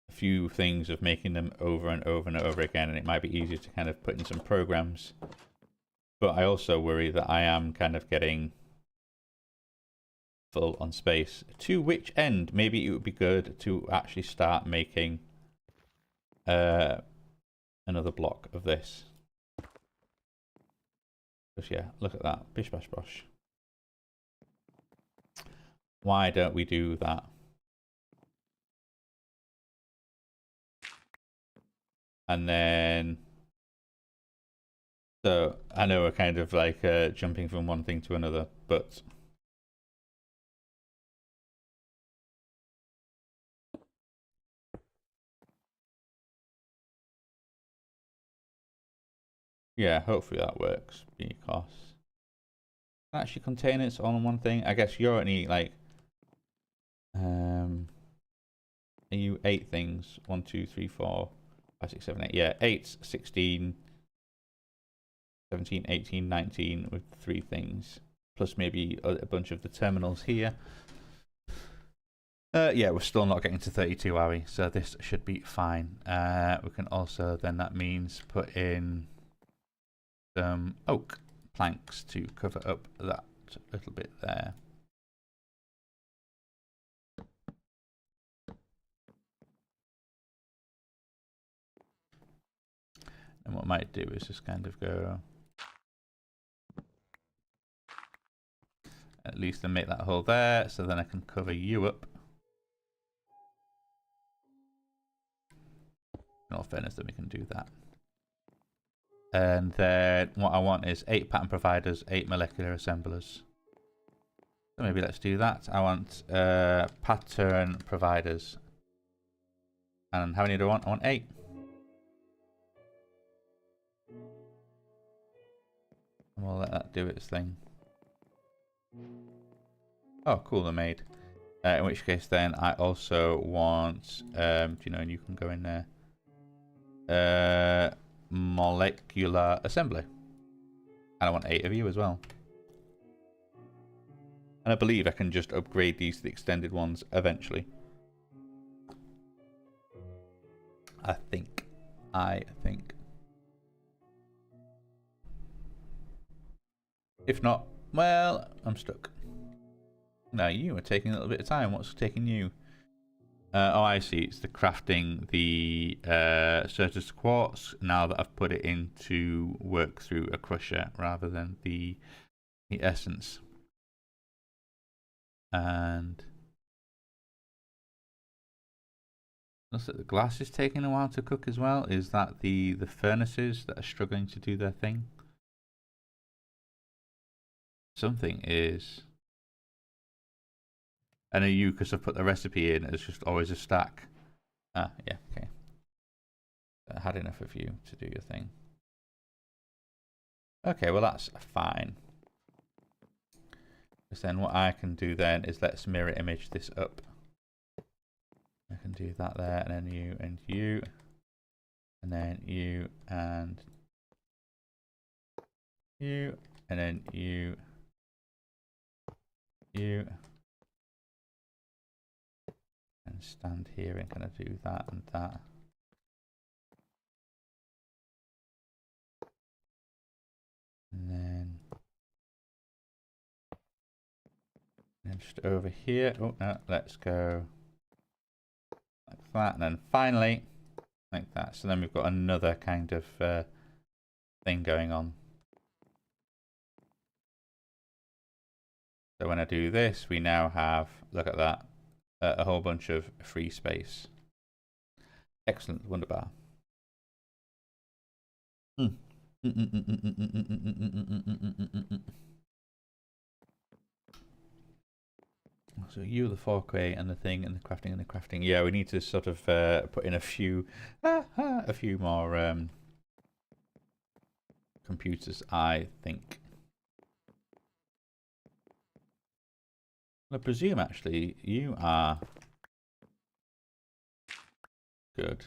a few things of making them over and over and over again, and it might be easier to kind of put in some programs. But I also worry that I am kind of getting full on space. To which end, maybe it would be good to actually start making another block of this. Because yeah, look at that. Bish bash bosh. Why don't we do that? And then So I know we're kind of like jumping from one thing to another, but yeah, hopefully that works because actually contain it all in one thing. I guess you're only like are you 8 things? 1, 2, 3, 4, 5, 6, 7, 8. Yeah, 8, 16, 17, 18, 19 with 3 things. Plus maybe a bunch of the terminals here. Yeah, we're still not getting to 32, are we? So this should be fine. We can also, then that means put in some oak planks to cover up that little bit there. And what I might do is just kind of go, at least then make that hole there, so then I can cover you up. In all fairness, then we can do that. And then what I want is 8 pattern providers, 8 molecular assemblers. So maybe let's do that. I want pattern providers. And how many do I want? I want 8. And we'll let that do its thing. Oh, cool, they're made. In which case then I also want, do you know, and you can go in there, molecular assembly. And I want 8 of you as well. And I believe I can just upgrade these to the extended ones eventually. I think. If not, well, I'm stuck. Now you are taking a little bit of time. What's taking you? Oh, I see. It's the crafting the Certus quartz now that I've put it into work through a crusher rather than the essence. And looks like the glass is taking a while to cook as well. Is that the furnaces that are struggling to do their thing? Something is. I know you, because I've put the recipe in, it's just always a stack. Ah, yeah, okay. I had enough of you to do your thing. Okay, well that's fine. Because then what I can do then is let's mirror image this up. I can do that there, and then you and you, and then you and you, and then you, you, and stand here and kind of do that and that. And then just over here. Oh no, let's go like that, and then finally like that. So then we've got another kind of thing going on. So when I do this, we now have, look at that, a whole bunch of free space. Excellent, wonderbar. So you, the 4K, and the thing, and the crafting, and the crafting. Yeah, we need to sort of put in a few more computers, I think. I presume actually you are good.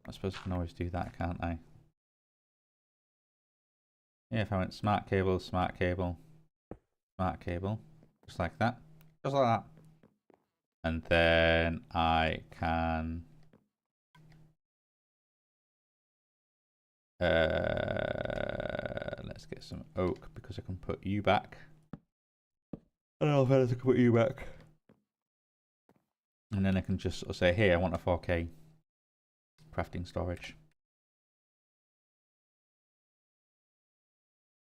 I suppose I can always do that, can't I? Yeah, if I went smart cable, smart cable, smart cable, just like that, just like that. And then I can let's get some oak because I can put you back. I don't know if I can put you back. And then I can just sort of say, hey, I want a 4K crafting storage.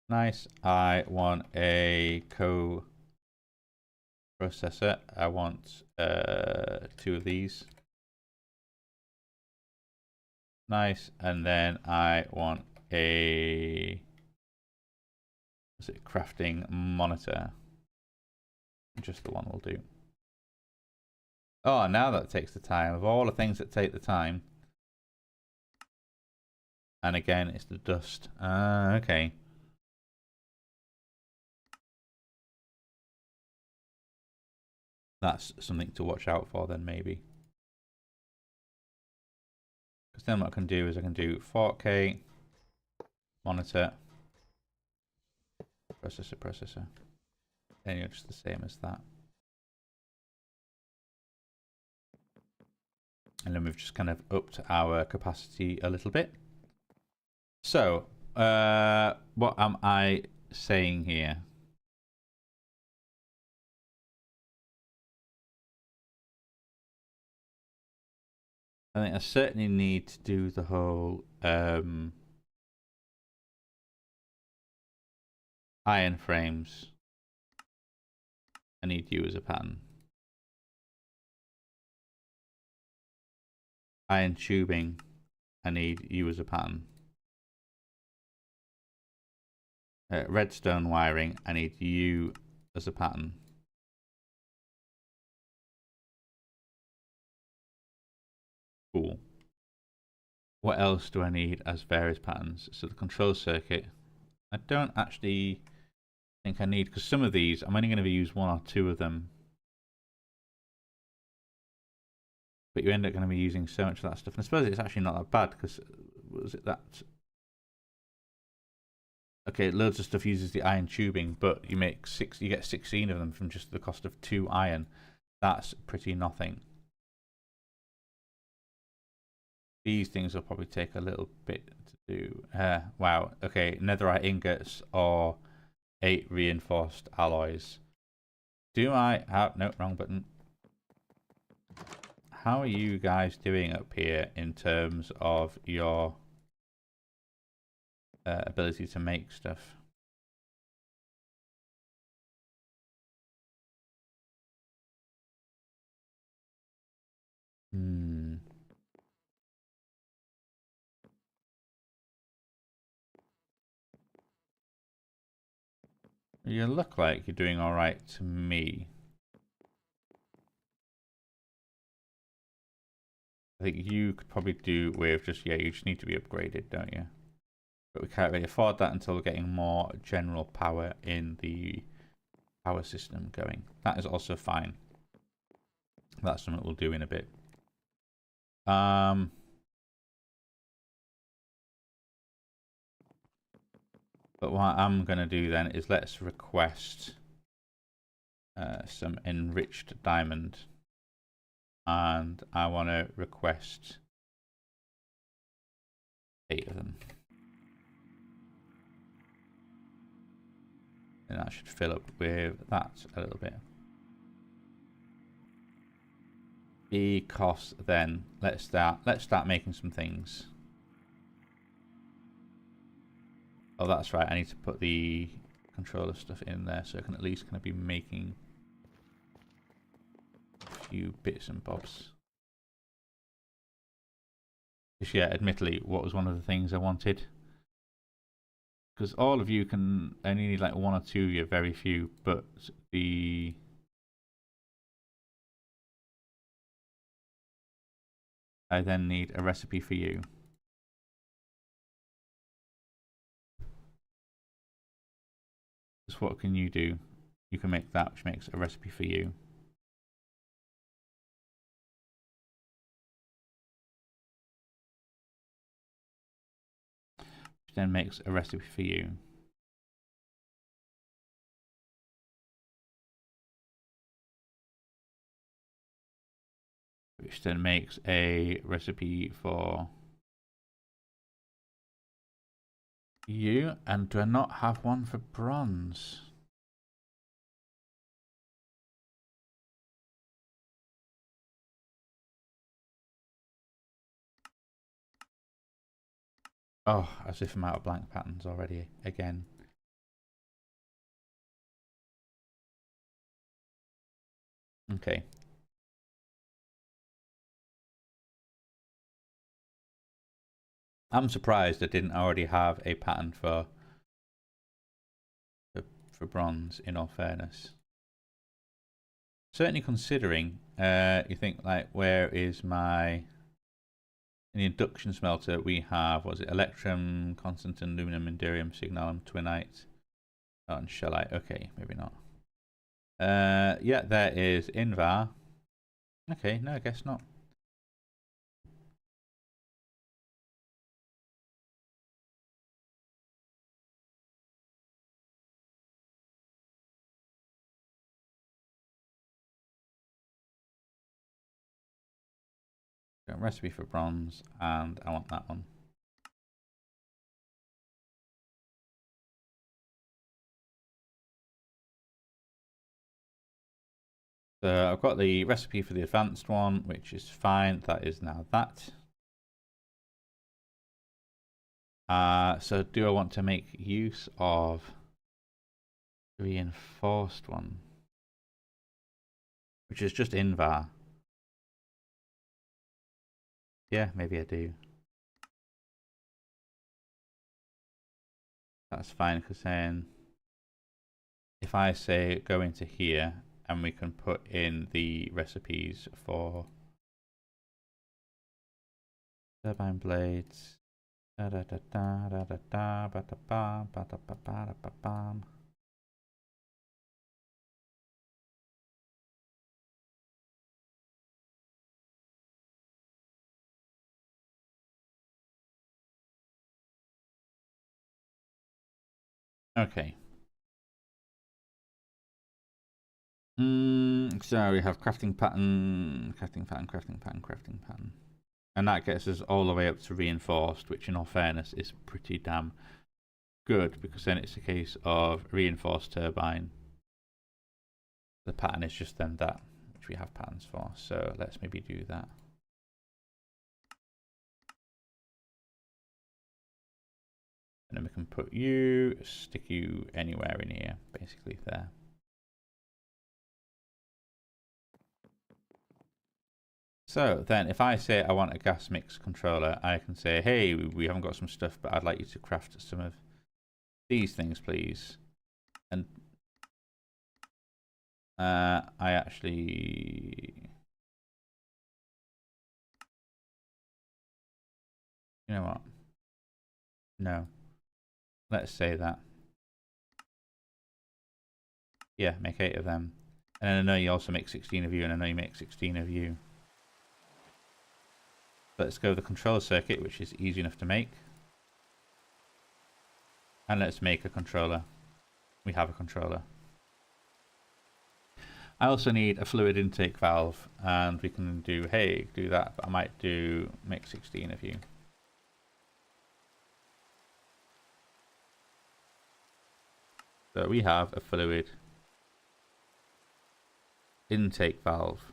Nice. I want a co-processor. I want 2 of these. Nice. And then I want a crafting monitor. Just the one will do. Oh, now that takes the time. Of all the things that take the time. And again, it's the dust. Okay. That's something to watch out for then, maybe. Because then what I can do is I can do 4K monitor processor. Then you're just the same as that. And then we've just kind of upped our capacity a little bit. So, what am I saying here? I think I certainly need to do the whole iron frames. I need you as a pattern. Iron tubing. I need you as a pattern. Redstone wiring. I need you as a pattern. Cool. What else do I need as various patterns? So the control circuit. I don't actually think I need, because some of these, I'm only going to use 1 or 2 of them. But you end up going to be using so much of that stuff. And I suppose it's actually not that bad, because, was it that? Okay, loads of stuff uses the iron tubing, but you get 16 of them from just the cost of 2 iron. That's pretty nothing. These things will probably take a little bit to do. Wow. Okay, netherite ingots or 8 reinforced alloys. Do I have... No, wrong button. How are you guys doing up here in terms of your ability to make stuff? You look like you're doing all right to me. I think you could probably do with just, yeah, you just need to be upgraded, don't you? But we can't really afford that until we're getting more general power in the power system going. That is also fine. That's something we'll do in a bit. But what I'm going to do then is let's request some enriched diamond. And I want to request 8 of them. And that should fill up with that a little bit. Because then let's start making some things. Oh, that's right. I need to put the controller stuff in there so I can at least kind of be making a few bits and bobs. Because yeah, admittedly, what was one of the things I wanted? Because all of you can only need like 1 or 2 of you, very few, but the I then need a recipe for you. So what can you do? You can make that, which makes a recipe for you. Which then makes a recipe for you. Which then makes a recipe for you. And do I not have one for bronze? Oh, as if I'm out of blank patterns already again. Okay. I'm surprised I didn't already have a pattern for bronze, in all fairness. Certainly considering, you think like, where is my... In the induction smelter we have, what was it, electrum, constantin, aluminum, inderium, signalum, twinite, oh, and shellite. Okay, maybe not. Yeah, there is Invar. Okay, no, I guess not. Got a recipe for bronze, and I want that one. So I've got the recipe for the advanced one, which is fine. That is now that. So do I want to make use of the reinforced one, which is just Invar? Yeah, maybe I do. That's fine, because then if I say go into here and we can put in the recipes for turbine blades. Da da da da da da da ba da ba ba da ba ba da ba bam. Okay. So we have crafting pattern, crafting pattern, crafting pattern, crafting pattern. And that gets us all the way up to reinforced, which in all fairness is pretty damn good, because then it's a case of reinforced turbine. The pattern is just then that, which we have patterns for. So let's maybe do that. And then we can put you, stick you anywhere in here, basically there. So then if I say I want a gas mix controller, I can say, hey, we haven't got some stuff, but I'd like you to craft some of these things, please. And I actually... You know what? No. Let's say that. Yeah, make 8 of them. And then I know you also make 16 of you, and I know you make 16 of you. Let's go the control circuit, which is easy enough to make. And let's make a controller. We have a controller. I also need a fluid intake valve, and we can do, hey, do that, but I might do make 16 of you. So we have a fluid intake valve.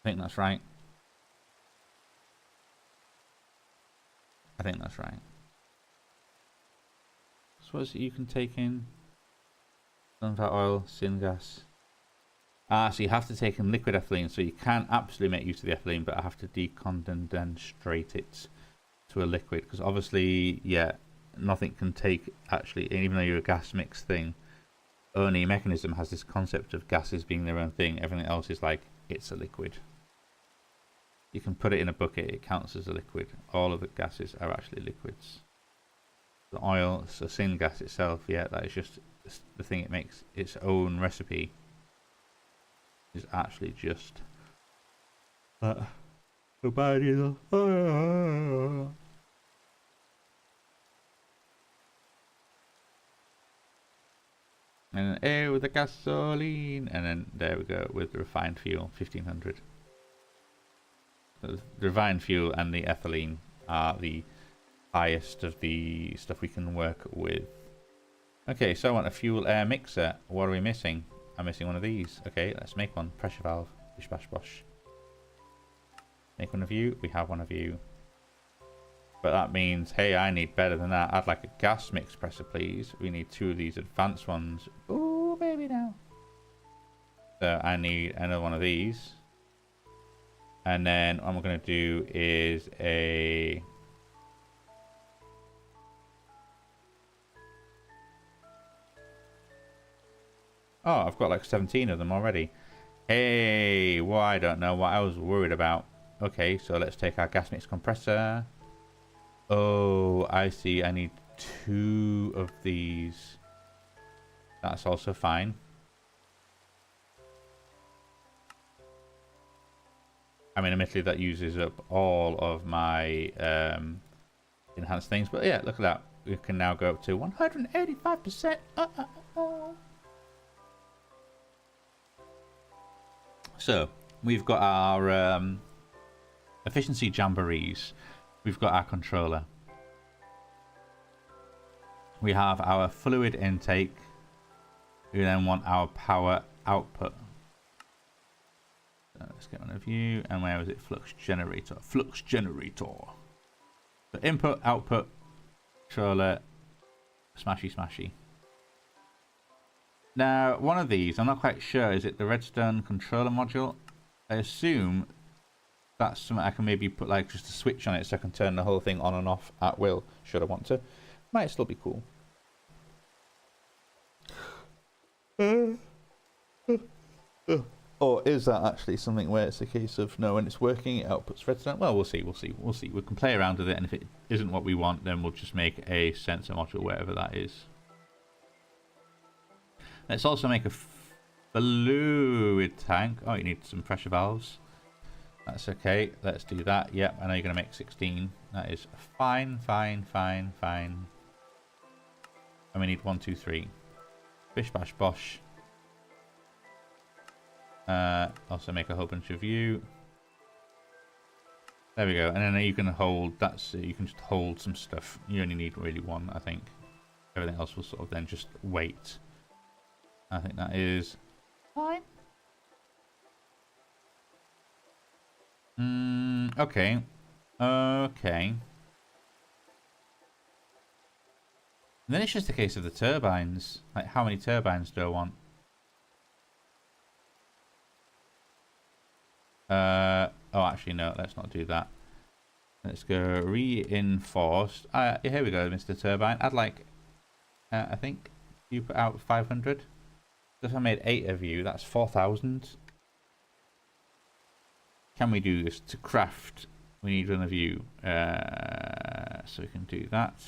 I think that's right. I think that's right. So what is it you can take in? Sunflower oil, syngas. So you have to take in liquid ethylene, so you can absolutely make use of the ethylene, but I have to decondenstrate it to a liquid, because obviously, yeah, nothing can take, actually, even though you're a gas mix thing, only mechanism has this concept of gases being their own thing. Everything else is like, it's a liquid. You can put it in a bucket, it counts as a liquid. All of the gases are actually liquids. The oil, so syngas itself, yeah, that is just the thing it makes its own recipe. Is actually just the body. And then air with the gasoline, and then there we go with the refined fuel, 1500. So the refined fuel and the ethylene are the highest of the stuff we can work with. Okay, so I want a fuel air mixer. What are we missing? I'm missing one of these. Okay, let's make one. Pressure valve. Bish bash bosh. Make one of you. We have one of you. But that means, hey, I need better than that. I'd like a gas mix presser, please. We need 2 of these advanced ones. Ooh, baby now. So I need another one of these. And then what I'm going to do is a... Oh, I've got like 17 of them already. Hey, well, I don't know what I was worried about. Okay, so let's take our gas mix compressor. Oh, I see. I need 2 of these. That's also fine. I mean, admittedly, that uses up all of my enhanced things. But yeah, look at that. We can now go up to 185%. So, we've got our efficiency jamborees. We've got our controller. We have our fluid intake. We then want our power output. So let's get one of you. And where was it? Flux generator. Flux generator. So input, output, controller, smashy, smashy. Now, one of these, I'm not quite sure. Is it the redstone controller module? I assume that's something I can maybe put like just a switch on it so I can turn the whole thing on and off at will, should I want to. Might still be cool. Or is that actually something where it's a case of no, when it's working, it outputs redstone? Well, we'll see. We can play around with it, and if it isn't what we want, then we'll just make a sensor module, wherever that is. Let's also make a fluid tank. Oh, you need some pressure valves. That's okay. Let's do that. Yep, I know you're going to make 16. That is fine. And we need 1, 2, 3. Bish, bash, bosh. Also make a whole bunch of you. There we go. And then you can hold. You can just hold some stuff. You only need really 1, I think. Everything else will sort of then just wait. I think that is fine. Okay. Okay. And then it's just a case of the turbines. Like, how many turbines do I want? Oh, actually, no. Let's not do that. Let's go reinforced. Here we go, Mr. Turbine. I'd like, I think you put out 500. If I made 8 of you, that's 4,000. Can we do this to craft? We need 1 of you. So we can do that.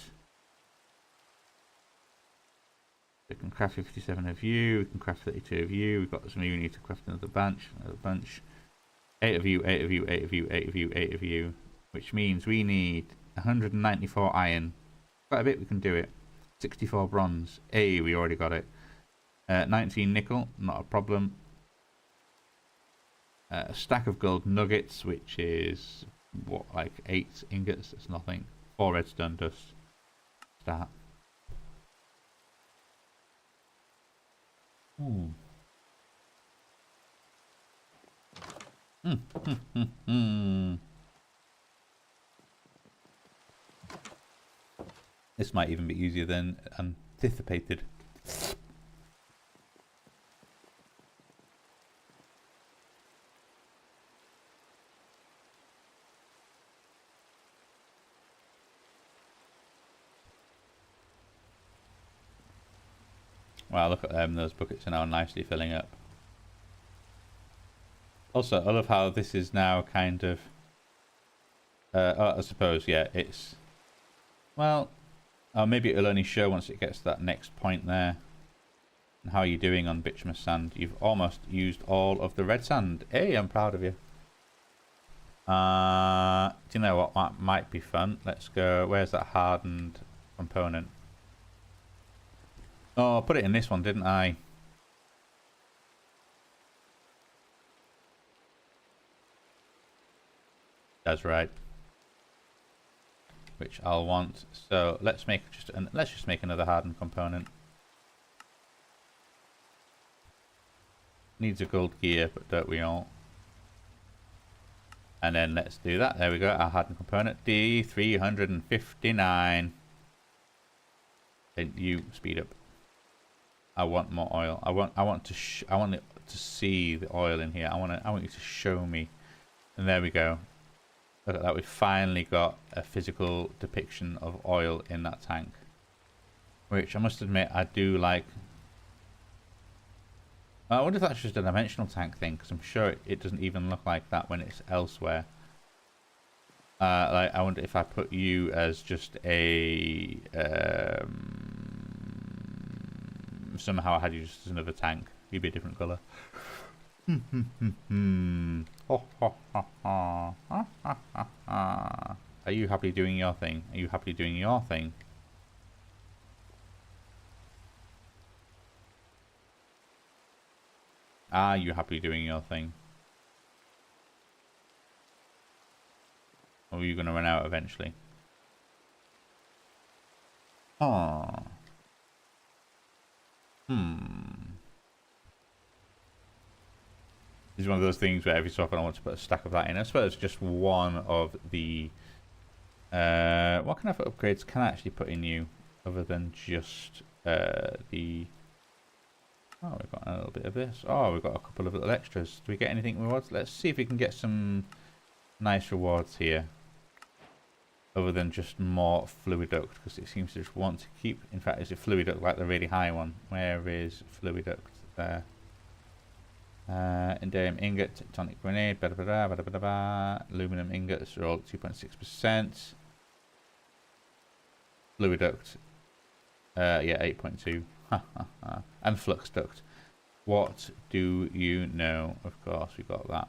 We can craft 57 of you. We can craft 32 of you. We've got some of you. We need to craft another bunch. 8 of you, 8 of you, 8 of you, 8 of you, 8 of you. Which means we need 194 iron. Quite a bit, we can do it. 64 bronze. Hey, we already got it. 19 nickel, not a problem. A stack of gold nuggets, which is what, like 8 ingots. That's nothing. 4 redstone dust. Start. This might even be easier than anticipated. Wow, look at them. Those buckets are now nicely filling up. Also, I love how this is now kind of... I suppose, yeah, it's... Well, maybe it'll only show once it gets to that next point there. And how are you doing on bituminous sand? You've almost used all of the red sand. Hey, I'm proud of you. Do you know what? That might be fun. Let's go... Where's that hardened component? Oh, I put it in this one, didn't I? That's right. Which I'll want. So let's make just make another hardened component. Needs a gold gear, but don't we all? And then let's do that. There we go. Our hardened component D359. Then you speed up. I want more oil. I want it to see the oil in here. I want you to show me And there we go. Look at that. We finally got a physical depiction of oil in that tank. Which I must admit I do like. I wonder if that's just a dimensional tank thing, because I'm sure it doesn't even look like that when it's elsewhere. Like, I wonder if I put you as just a somehow I had you just as another tank, you'd be a different colour. Are you happy doing your thing? Are you happy doing your thing? Are you happy doing your thing? Or are you going to run out eventually? Oh. This is one of those things where every so often I want to put a stack of that in. I suppose it's just one of the... what kind of upgrades can I actually put in you other than just the... Oh, we've got a little bit of this. Oh, we've got a couple of little extras. Do we get anything rewards? Let's see if we can get some nice rewards here. Other than just more Fluiduct, because it seems to just want to keep... In fact, is it Fluiduct like the really high one? Where is Fluiduct? There. Indium ingot, tectonic grenade, aluminum ingots are all 2.6%. Fluiduct, yeah, 8.2. And flux duct. What do you know? Of course, we got that.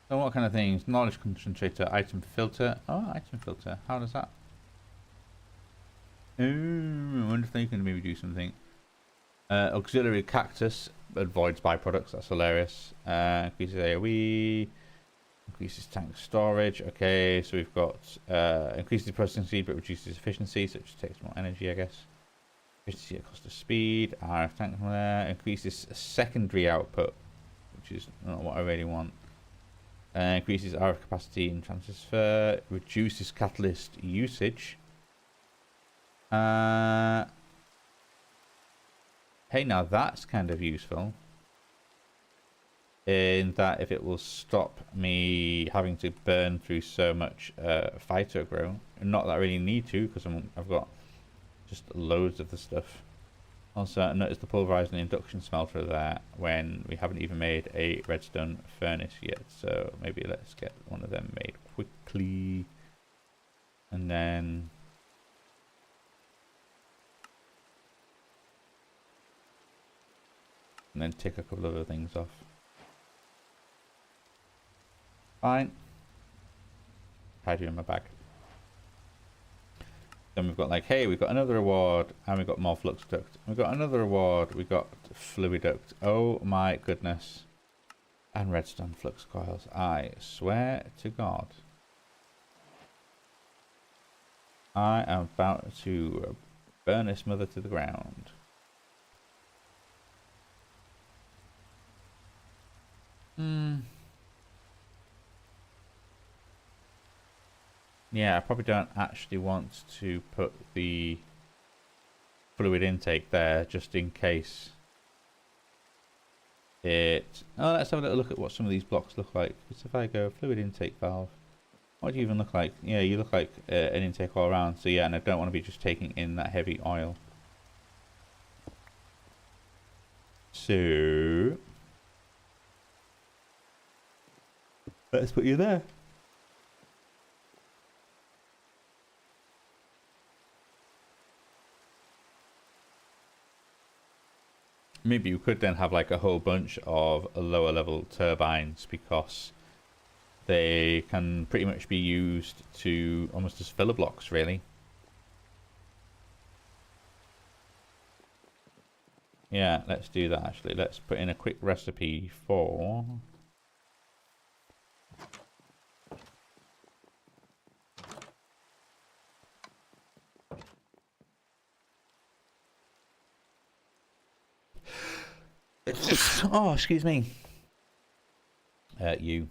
So what kind of things? Knowledge concentrator, item filter. Oh, item filter. How does that? Oh, I wonder if they can maybe do something. Auxiliary cactus avoids byproducts. That's hilarious. Increases AoE. Increases tank storage. Okay, so we've got increases processing speed but reduces efficiency, so it just takes more energy, I guess. Efficiency at cost of speed. RF tank from there. Increases secondary output, which is not what I really want. Increases RF capacity and transfer. Reduces catalyst usage. Hey, now that's kind of useful. In that if it will stop me having to burn through so much phytogrow. Not that I really need to, because I've got just loads of the stuff. Also, I noticed the pulverized and induction smelter there when we haven't even made a redstone furnace yet. So maybe let's get one of them made quickly. And then... tick a couple of other things off. Fine. Hide you in my bag. Then we've got like, hey, we've got another award, and we've got more flux duct. We've got another award, we've got fluiduct. Oh my goodness. And redstone flux coils. I swear to God. I am about to burn this mother to the ground. Yeah, I probably don't actually want to put the fluid intake there, just in case it... Oh, let's have a little look at what some of these blocks look like. Because if I go fluid intake valve, what do you even look like? Yeah, you look like an intake all around. So yeah, and I don't want to be just taking in that heavy oil. So... let's put you there. Maybe you could then have like a whole bunch of lower level turbines, because they can pretty much be used to almost as filler blocks, really. Yeah, let's do that actually. Let's put in a quick recipe for... oh, excuse me. You.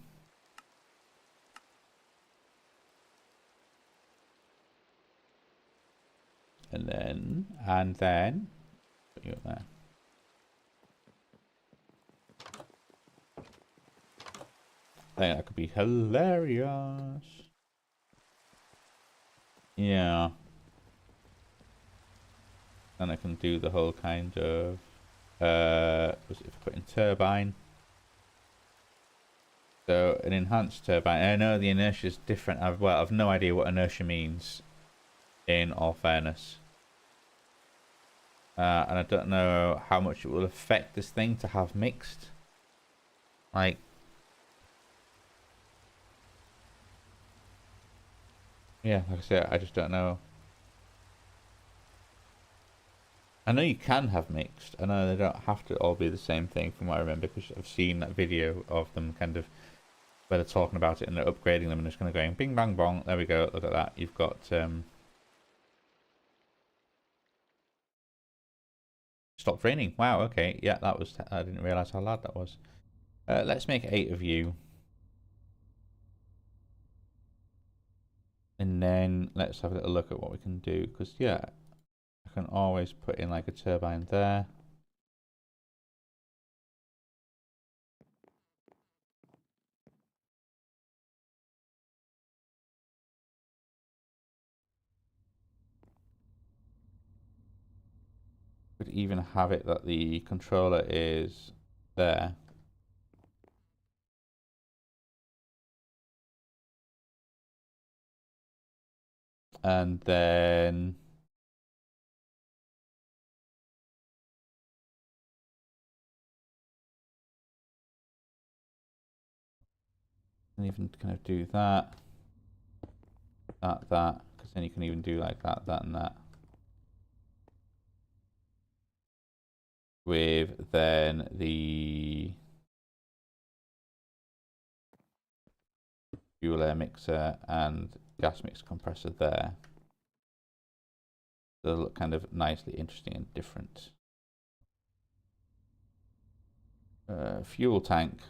And then put you up there. I think that could be hilarious. Yeah. And I can do the whole kind of was it if I put in turbine? So an enhanced turbine. I know the inertia is different. I've no idea what inertia means, in all fairness. And I don't know how much it will affect this thing to have mixed. Like, yeah, like I said, I just don't know. I know you can have mixed. I know they don't have to all be the same thing from what I remember, because I've seen that video of them kind of where they're talking about it and they're upgrading them and just kind of going bing bang bong. There we go. Look at that. You've got stopped raining. Wow. Okay. Yeah, that was. I didn't realize how loud that was. Let's make 8 of you. And then let's have a little look at what we can do. Because, yeah, I can always put in like a turbine there. Could even have it that the controller is there. And then and even kind of do that, that, because then you can even do like that, and that. With then the fuel air mixer and gas mix compressor there. They'll look kind of nicely interesting and different. Fuel tank.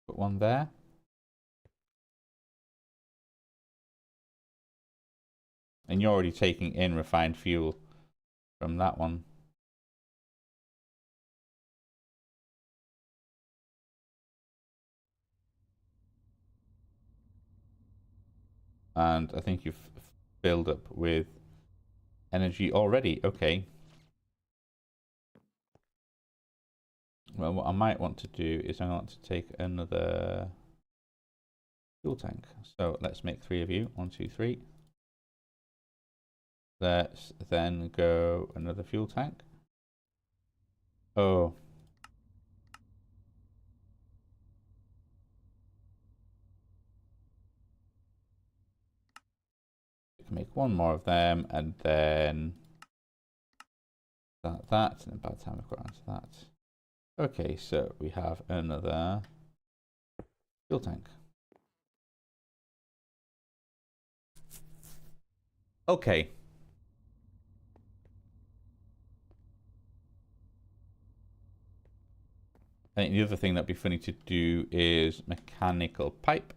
Put one there. And you're already taking in refined fuel from that one. And I think you've filled up with energy already. Okay. Well, what I might want to do is I want to take another fuel tank. So let's make 3 of you. 1, 2, 3. Let's then go another fuel tank. Oh. We can make 1 more of them and then that, and by the time we've got onto that. Okay, so we have another fuel tank. Okay. I think the other thing that'd be funny to do is mechanical pipe.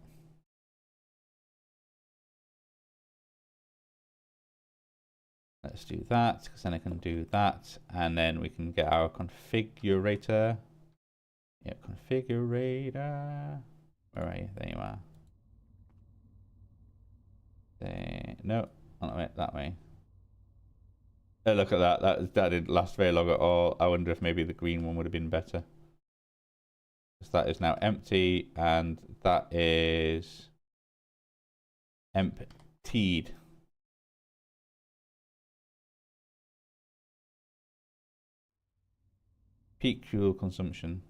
Let's do that, because then I can do that, and then we can get our configurator. Yeah, configurator. Where are you? There you are. There. No, not that way. That way. Oh, look at that. That didn't last very long at all. I wonder if maybe the green one would have been better. Because that is now empty, and that is emptied. Peak fuel consumption.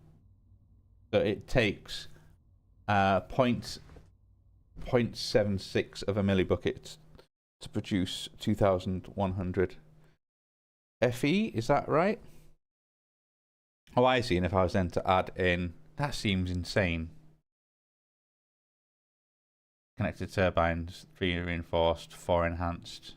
So it takes 0.76 of a millibucket to produce 2,100 FE. Is that right? Oh, I see. And if I was then to add in, that seems insane. Connected turbines, 3 reinforced, 4 enhanced.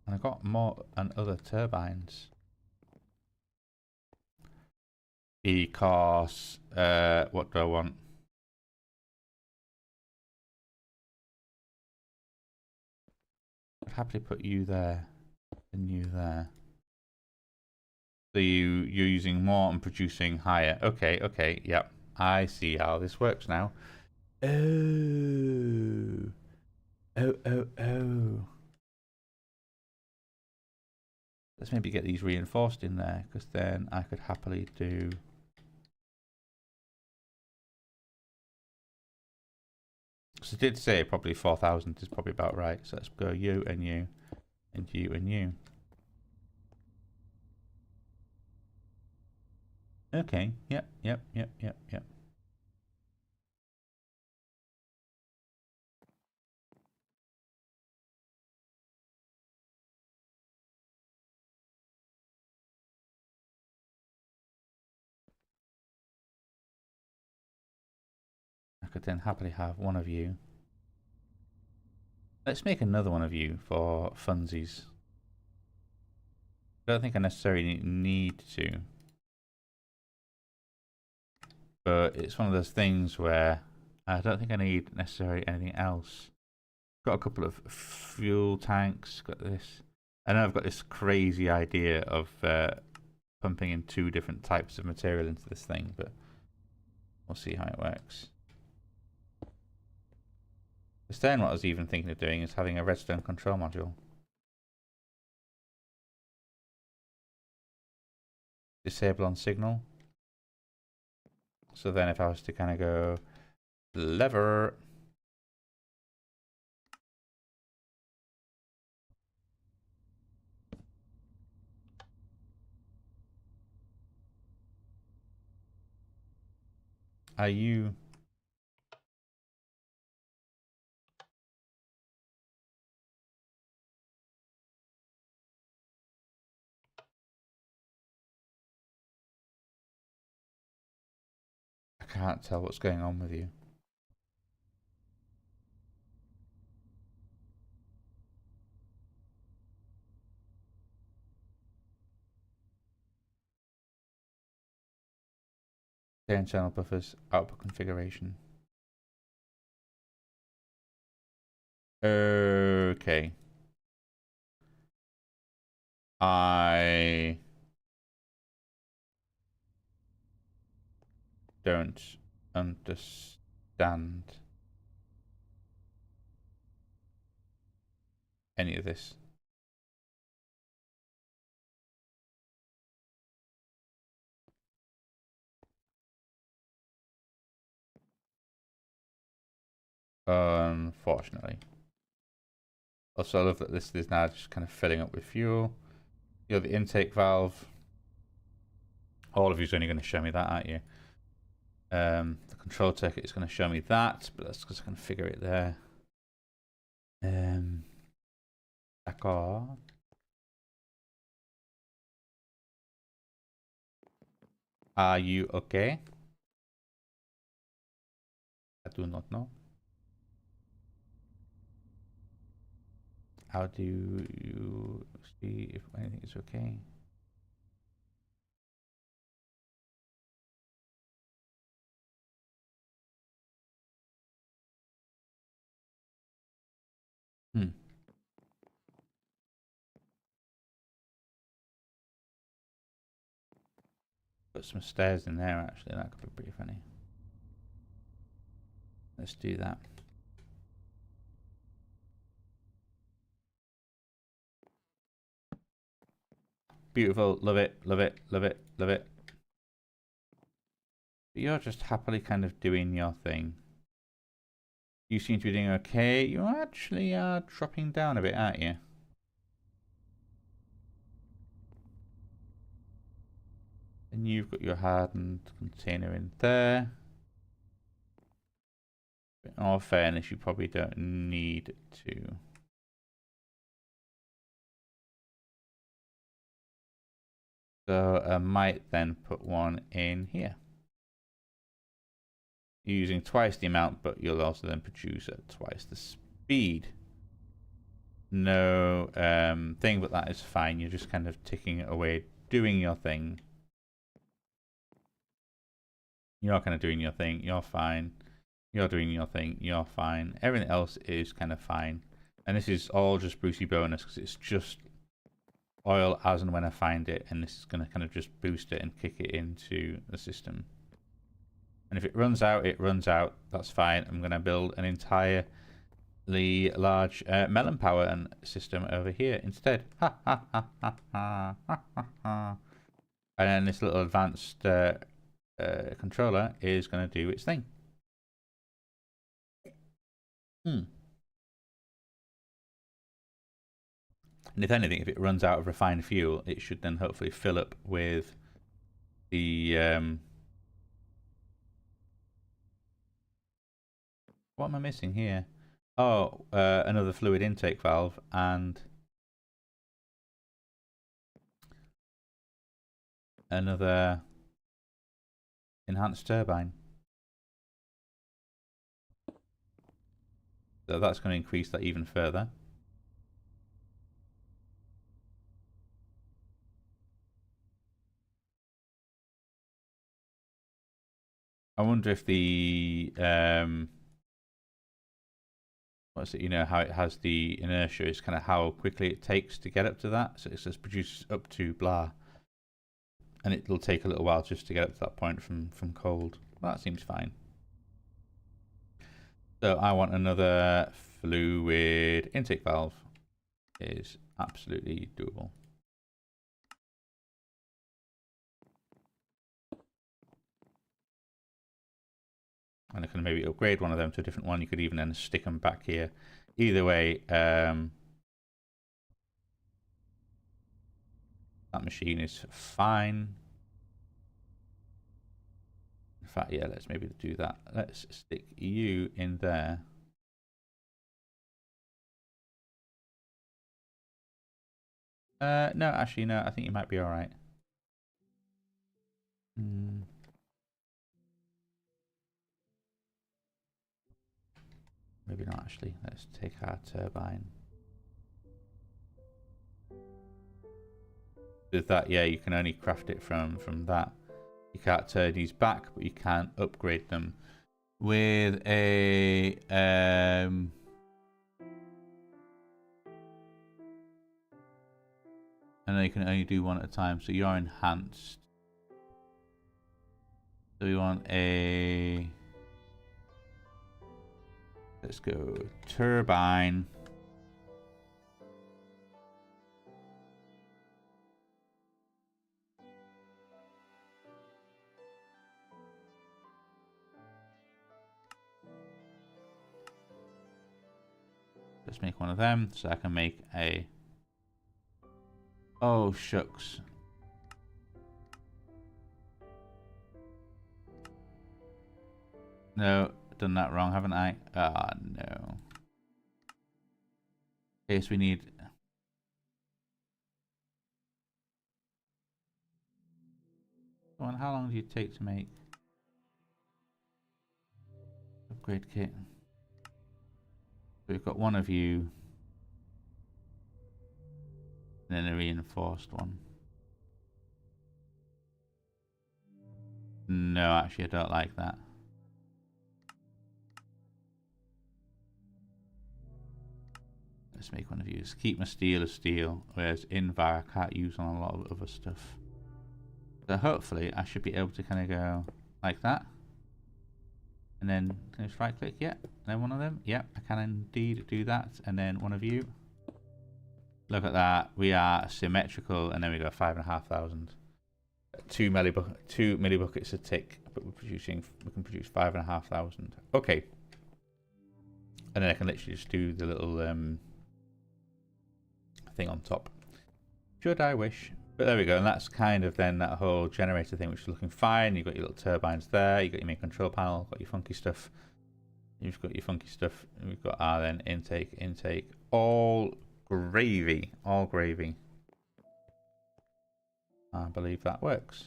And I got more and other turbines. Because, what do I want? happily put you there and you there. So you're using more and producing higher. Okay, okay, yep. I see how this works now. Oh. Oh. Let's maybe get these reinforced in there, because then I could happily do... So I did say probably 4,000 is probably about right. So let's go you and you and you and you. Okay, yep. I could then happily have one of you. Let's make another one of you for funsies. I don't think I necessarily need to. But it's one of those things where I don't think I need necessarily anything else. Got a couple of fuel tanks, got this. I know I've got this crazy idea of pumping in 2 different types of material into this thing, but we'll see how it works. Because then what I was even thinking of doing is having a redstone control module. Disable on signal. So then if I was to kind of go lever, are you... I can't tell what's going on with you. Clear channel buffers, output configuration. Okay. I don't understand any of this. Unfortunately. Also, I love that this is now just kind of filling up with fuel. You're the intake valve. All of you's only going to show me that, aren't you? The control circuit is going to show me that, but that's because I can figure it there. Macaw. Are you okay? I do not know. How do you see if anything is okay? Put some stairs in there, actually. That could be pretty funny. Let's do that. Beautiful. Love it. Love it. Love it. Love it. But you're just happily kind of doing your thing. You seem to be doing okay. You actually are dropping down a bit, aren't you? And you've got your hardened container in there. In all fairness, you probably don't need to. So I might then put one in here. You're using twice the amount, but you'll also then produce at twice the speed. No thing, but that is fine. You're just kind of ticking it away, doing your thing. You're kind of doing your thing. You're fine. You're doing your thing. You're fine. Everything else is kind of fine. And this is all just Brucey bonus because it's just oil as and when I find it, and this is going to kind of just boost it and kick it into the system. And if it runs out, it runs out. That's fine. I'm going to build an entirely large melon power and system over here instead. Ha ha ha ha ha ha ha. And then this little advanced controller is going to do its thing. And if anything, if it runs out of refined fuel, it should then hopefully fill up with the what am I missing here? Oh, another fluid intake valve and another enhanced turbine. So that's going to increase that even further. I wonder if the what's it? You know how it has the inertia is kind of how quickly it takes to get up to that. So it says produces up to blah, and it'll take a little while just to get up to that point from cold. Well, that seems fine. So I want another fluid intake valve. Is absolutely doable. And I can maybe upgrade one of them to a different one. You could even then stick them back here. Either way, that machine is fine. In fact, yeah, let's maybe do that. Let's stick you in there. No, actually, no. I think you might be all right. Maybe not, actually. Let's take our turbine. With that, yeah, you can only craft it from that. You can't turn these back, but you can upgrade them with a and then you can only do one at a time, so you're enhanced. So we want a, let's go turbine. Let's make one of them so I can make a, oh shucks. No, done that wrong, haven't I? Ah, no. Okay, so we need, come on, how long do you take to make upgrade kit? We've got one of you, and then a reinforced one. No, actually, I don't like that. Let's make one of you. Keep my steel as steel, whereas Invar I can't use on a lot of other stuff. So hopefully I should be able to kind of go like that. And then can I just right click? Yeah. And then one of them. Yep, I can indeed do that. And then one of you. Look at that. We are symmetrical. And then we go 5,500. 2 milli buckets a tick, but we can produce 5,500. Okay. And then I can literally just do the little thing on top. Should I wish? But there we go, and that's kind of then that whole generator thing, which is looking fine. You've got your little turbines there, you've got your main control panel, got your funky stuff. You've got your funky stuff, and we've got our then intake, all gravy, all gravy. I believe that works.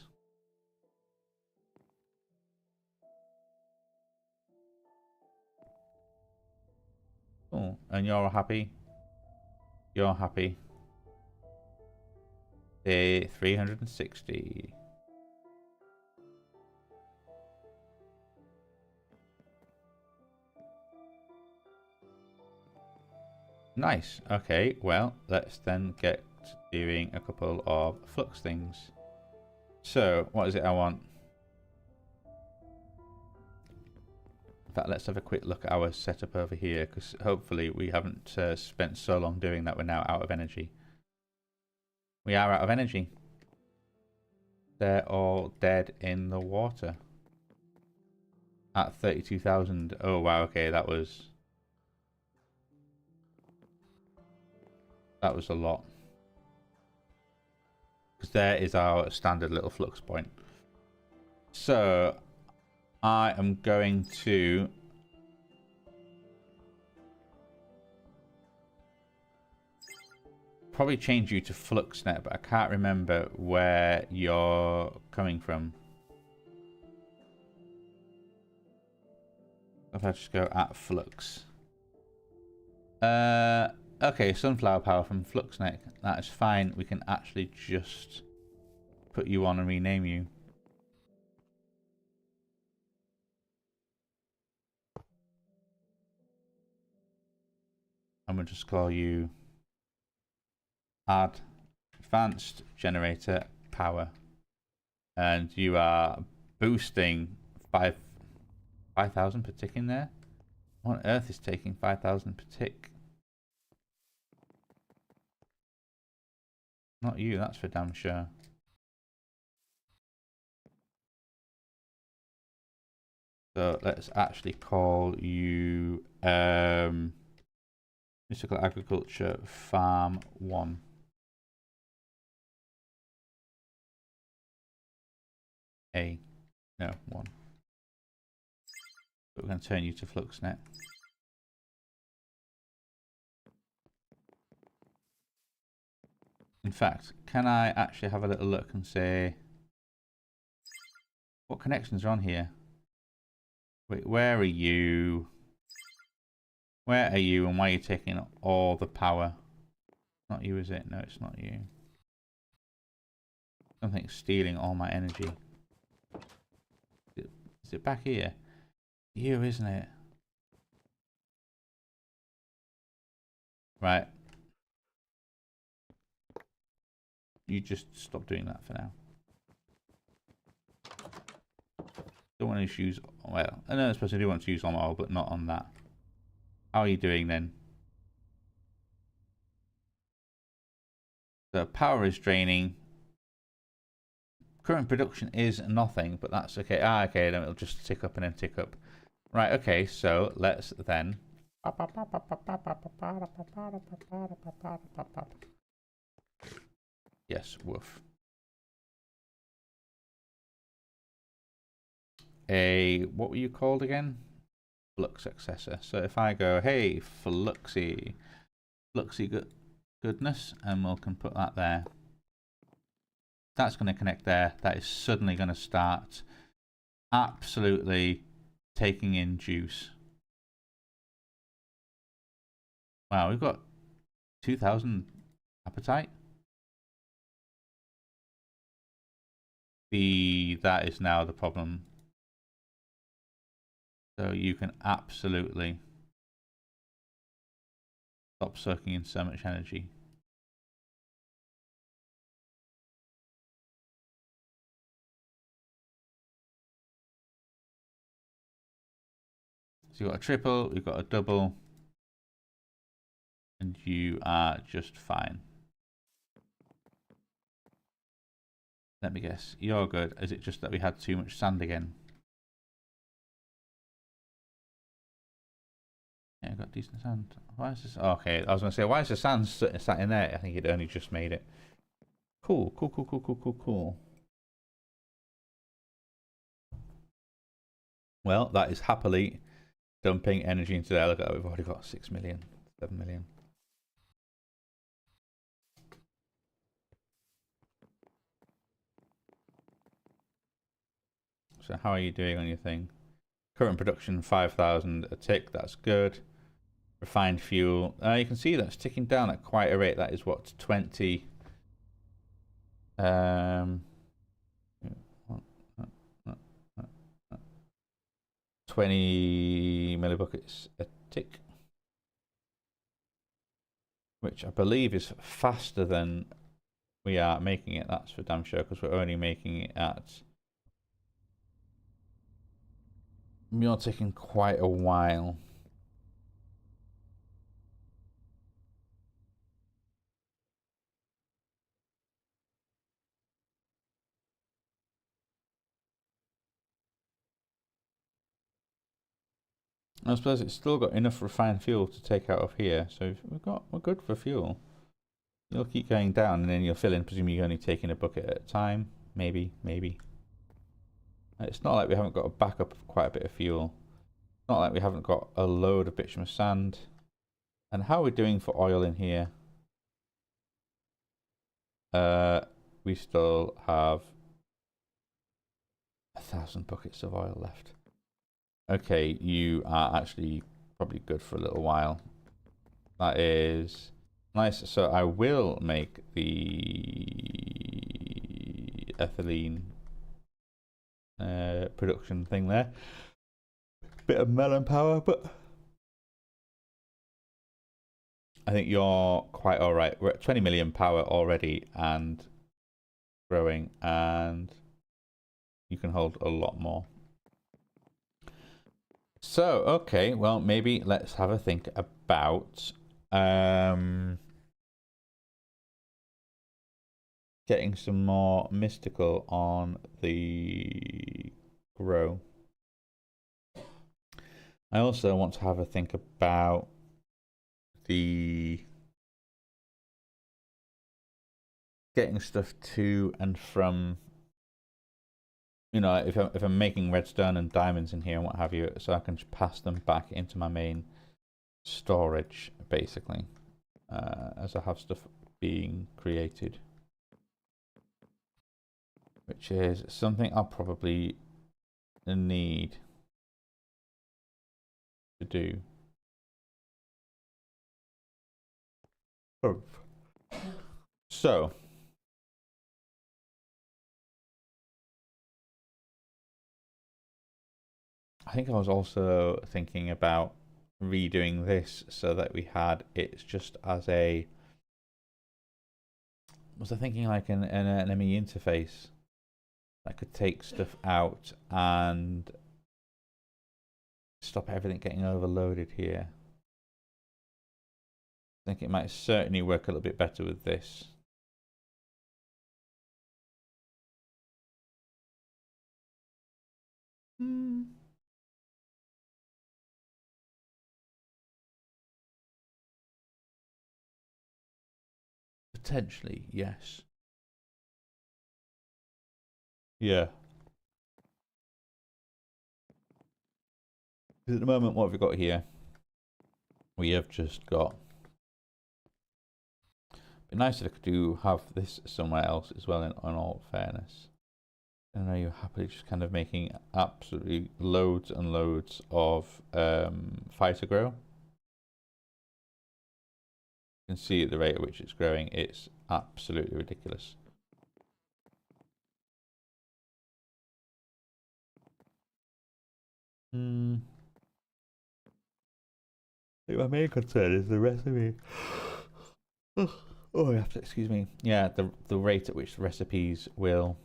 Oh, and you're happy? You're happy. Day 360. Nice. Okay, well, let's then get doing a couple of flux things. So, what is it I want? In fact, let's have a quick look at our setup over here, because hopefully we haven't spent so long doing that we're now out of energy. We are out of energy. They're all dead in the water. At 32,000. Oh, wow, okay, that was a lot. Because there is our standard little flux point. So, I am going to probably change you to FluxNet, but I can't remember where you're coming from. If I just go at Flux. Okay, sunflower power from FluxNet. That is fine. We can actually just put you on and rename you. I'm going to just call you Add Advanced Generator Power. And you are boosting 5,000 per tick in there. What on earth is taking 5,000 per tick? Not you, that's for damn sure. So let's actually call you Mystical Agriculture Farm 1. No, 1. But we're going to turn you to FluxNet. In fact, can I actually have a little look and say what connections are on here? Wait, where are you? Where are you and why are you taking all the power? Not you, is it? No, it's not you. Something's stealing all my energy. Is it back here? You, isn't it? Right. You just stop doing that for now. Don't want to use, well, I know I suppose I do want to use on oil, but not on that. How are you doing then? The power is draining. Current production is nothing, but that's okay. Ah, okay, then it'll just tick up and then tick up. Right, okay, so let's then... Yes, woof. What were you called again? Flux accessor. So if I go, hey, Fluxy goodness, and we can put that there. That's going to connect there. That is suddenly going to start absolutely taking in juice. Wow, we've got 2,000 appetite. That is now the problem. So you can absolutely stop soaking in so much energy. So you've got a triple, we've got a double, and you are just fine. Let me guess, you're good. Is it just that we had too much sand again? Yeah, I got decent sand. Why is this? Okay, I was going to say, why is the sand sat in there? I think it only just made it. Cool, cool, cool, cool, cool, cool, cool. Well, that is happily dumping energy into there. Look at that, we've already got 6 million, 7 million. So how are you doing on your thing? Current production 5,000 a tick, that's good. Refined fuel, you can see that's ticking down at quite a rate. That is what, 20 20 millibuckets a tick. which I believe is faster than we are making it. That's for damn sure, because we're only making it at... You're taking quite a while. I suppose it's still got enough refined fuel to take out of here, so we're good for fuel. You'll keep going down, and then you'll fill in. Presumably, you're only taking a bucket at a time. Maybe. It's not like we haven't got a backup of quite a bit of fuel. It's not like we haven't got a load of bituminous sand. And how are we doing for oil in here? We still have 1,000 buckets of oil left. Okay, you are actually probably good for a little while. That is nice. So I will make the ethylene production thing there. Bit of melon power, but I think you're quite all right. We're at 20 million power already and growing, and you can hold a lot more. So, okay, well, maybe let's have a think about getting some more mystical on the grow. I also want to have a think about the getting stuff to and from, you know, if I'm making redstone and diamonds in here and what have you, so I can just pass them back into my main storage, basically, as I have stuff being created, which is something I'll probably need to do. Oh. So I think I was also thinking about redoing this so that we had it just as a... Was I thinking like an enemy interface that could take stuff out and stop everything getting overloaded here? I think it might certainly work a little bit better with this. Potentially, yes. Yeah. At the moment, what have we got here? We have just got... It'd be nice if I could have this somewhere else as well, in all fairness. I know you're happily just kind of making absolutely loads and loads of fighter grow. You can see at the rate at which it's growing, it's absolutely ridiculous. I think my main concern is the recipe. Oh, I have to, excuse me. Yeah, the rate at which the recipes will...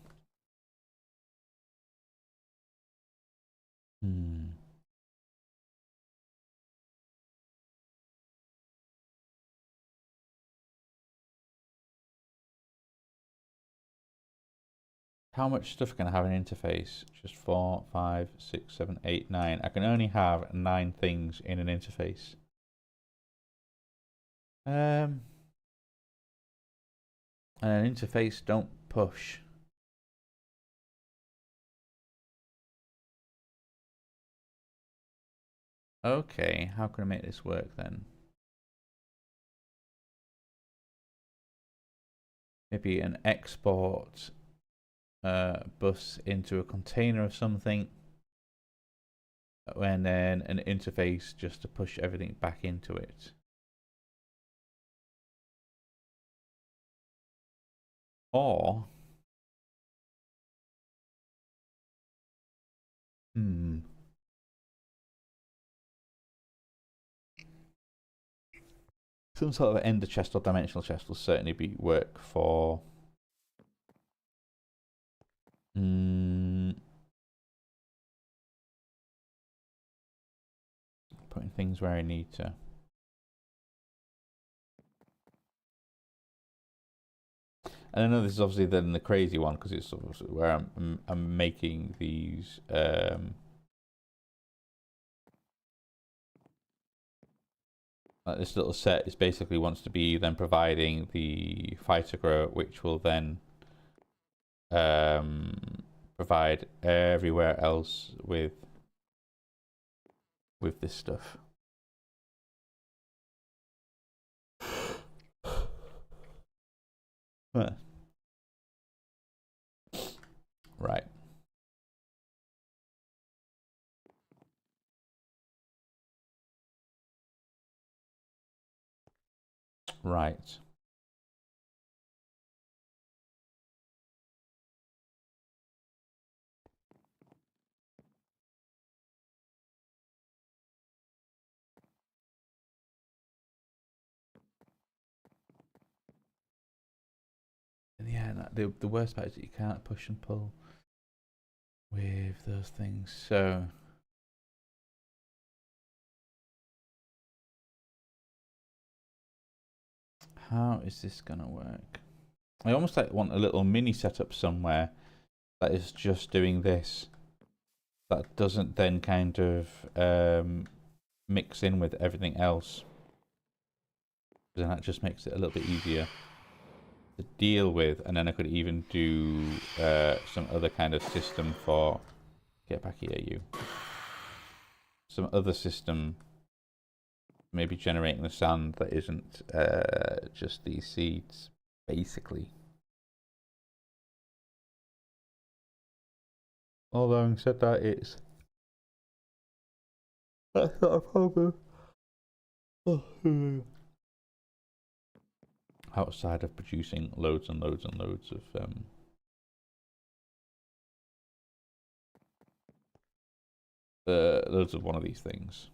How much stuff can I have in an interface? Just 4, 5, 6, 7, 8, 9. I can only have 9 things in an interface. And an interface don't push. Okay, how can I make this work then? Maybe an export bus into a container of something, and then an interface just to push everything back into it. Or some sort of ender chest or dimensional chest will certainly be work for putting things where I need to. And I know this is obviously then the crazy one because it's sort of where I'm making these like this little set is basically wants to be then providing the fighter grow, which will then provide everywhere else with this stuff. Right. Right. And yeah, the worst part is that you can't push and pull with those things. So how is this gonna work? I almost like want a little mini setup somewhere that is just doing this. That doesn't then kind of mix in with everything else. Then that just makes it a little bit easier to deal with. And then I could even do some other kind of system for... Get back here, you. Some other system, maybe generating the sand that isn't just these seeds, basically. Although having said that, that's not a problem. Outside of producing loads and loads and loads of loads of one of these things.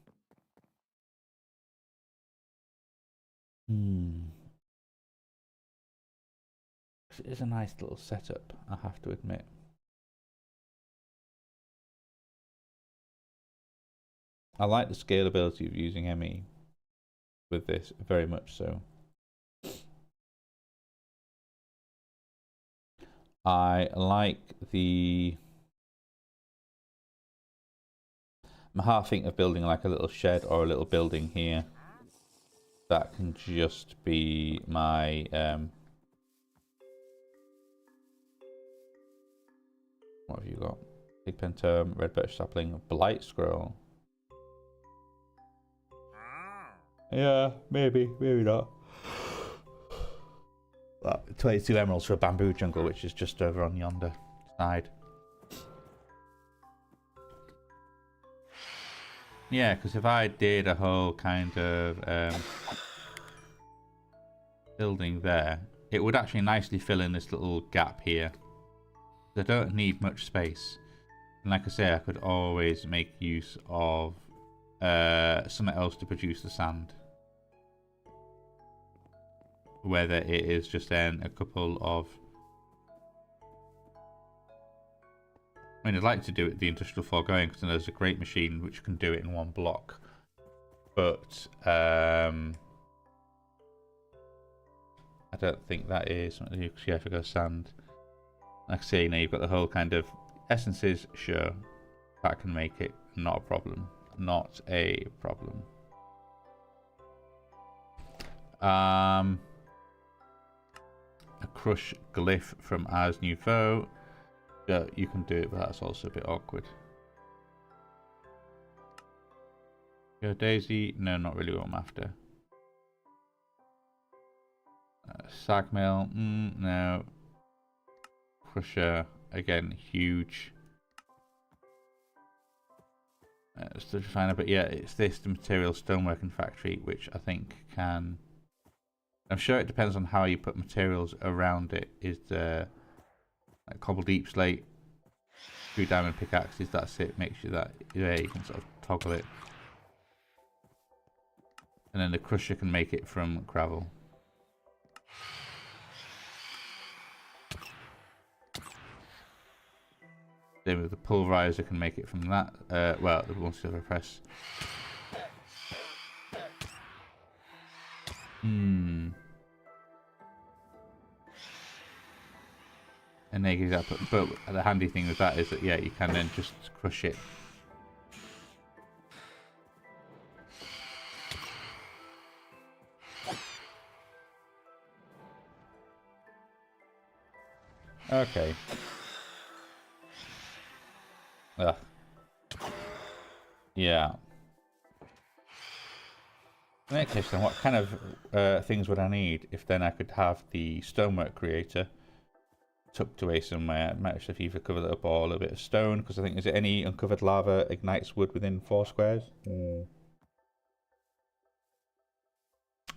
It is a nice little setup, I have to admit. I like the scalability of using ME with this, very much so. I like the... I'm half thinking of building like a little shed or a little building here that can just be my what have you got? Big pentom, red birch sapling, blight scroll. Yeah, maybe not. 22 emeralds for a bamboo jungle, which is just over on yonder side. Yeah, because if I did a whole kind of building there, it would actually nicely fill in this little gap here. I don't need much space. And like I say, I could always make use of something else to produce the sand. Whether it is just then a couple of... I mean, I'd like to do it the industrial foregoing because there's a great machine which can do it in one block. But I don't think that is something you can go sand. Like I say, you know, you've got the whole kind of essences, sure. That can make it, not a problem. Not a problem. A crush glyph from Ars Nouveau. Yeah, you can do it, but that's also a bit awkward. Go Daisy. No, not really what I'm after. Sag mill. No. Crusher. Again, huge. Still to find out, but yeah, it's this, the material stoneworking factory, which I think can... I'm sure it depends on how you put materials around it. Is the like cobble deep slate, 2 diamond pickaxes, that's it. Make sure that, yeah, you can sort of toggle it. And then the crusher can make it from gravel. Same with the pulverizer can make it from that. Well, the one silver press. And negative output. But the handy thing with that is that, yeah, you can then just crush it. Okay. Ugh. Yeah. In that case, then, what kind of things would I need if then I could have the stonework creator tucked away somewhere? I might have to either cover that up or a bit of stone, because I think, is it any uncovered lava ignites wood within 4 squares?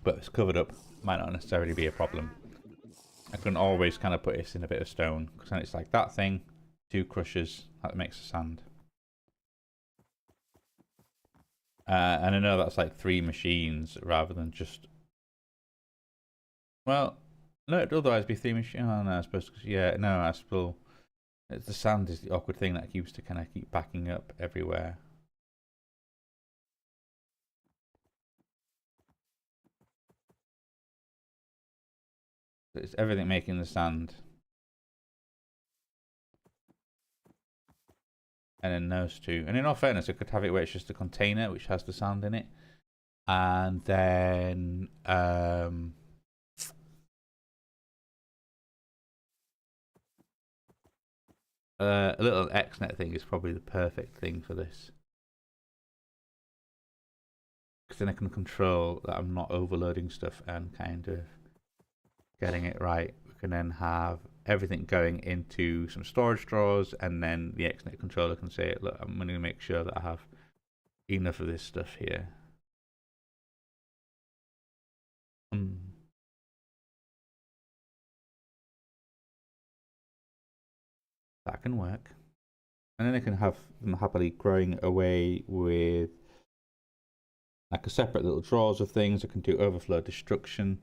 But it's covered up, might not necessarily be a problem. I can always kind of put this in a bit of stone, because then it's like that thing, 2 crushers, that makes the sand. And I know that's like 3 machines rather than just... Well, no, it'd otherwise be 3 machines. Oh, no, I suppose, yeah, no, I suppose... The sand is the awkward thing that keeps to kind of keep backing up everywhere. It's everything making the sand. And then those 2. And in all fairness, I could have it where it's just a container which has the sand in it. And then... a little XNet thing is probably the perfect thing for this. Because then I can control that I'm not overloading stuff and kind of getting it right. We can then have everything going into some storage drawers, and then the XNet controller can say, look, I'm going to make sure that I have enough of this stuff here. That can work. And then I can have them happily growing away with like a separate little drawers of things. I can do overflow destruction.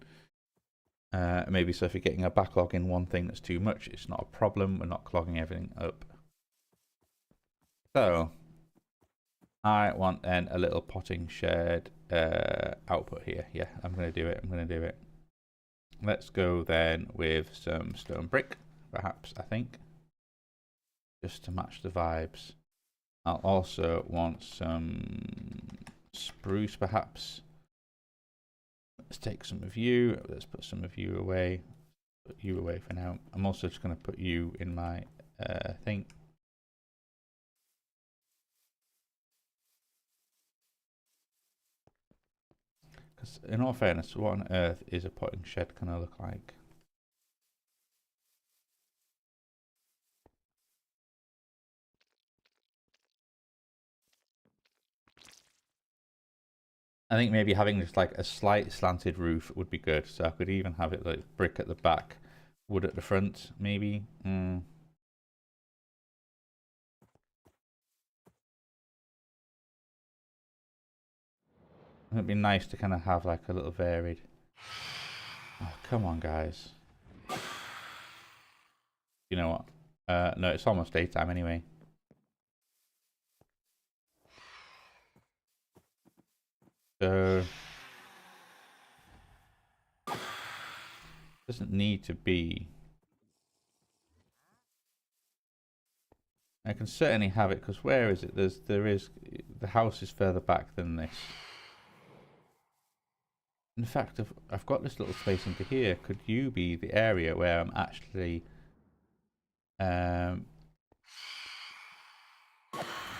Maybe so if you're getting a backlog in one thing that's too much, it's not a problem. We're not clogging everything up. So I want then a little potting shed output here. Yeah, I'm going to do it. I'm going to do it. Let's go then with some stone brick, perhaps, I think. Just to match the vibes. I'll also want some spruce, perhaps. Let's take some of you. Let's put some of you away. Put you away for now. I'm also just going to put you in my thing. Because in all fairness, what on earth is a potting shed going to look like? I think maybe having just like a slight slanted roof would be good. So I could even have it like brick at the back, wood at the front, maybe. It'd be nice to kind of have like a little varied. Oh, come on, guys. You know what? No, it's almost daytime anyway. So doesn't need to be. I can certainly have it, because where is it? The house is further back than this. In fact, I've got this little space into here. Could you be the area where I'm actually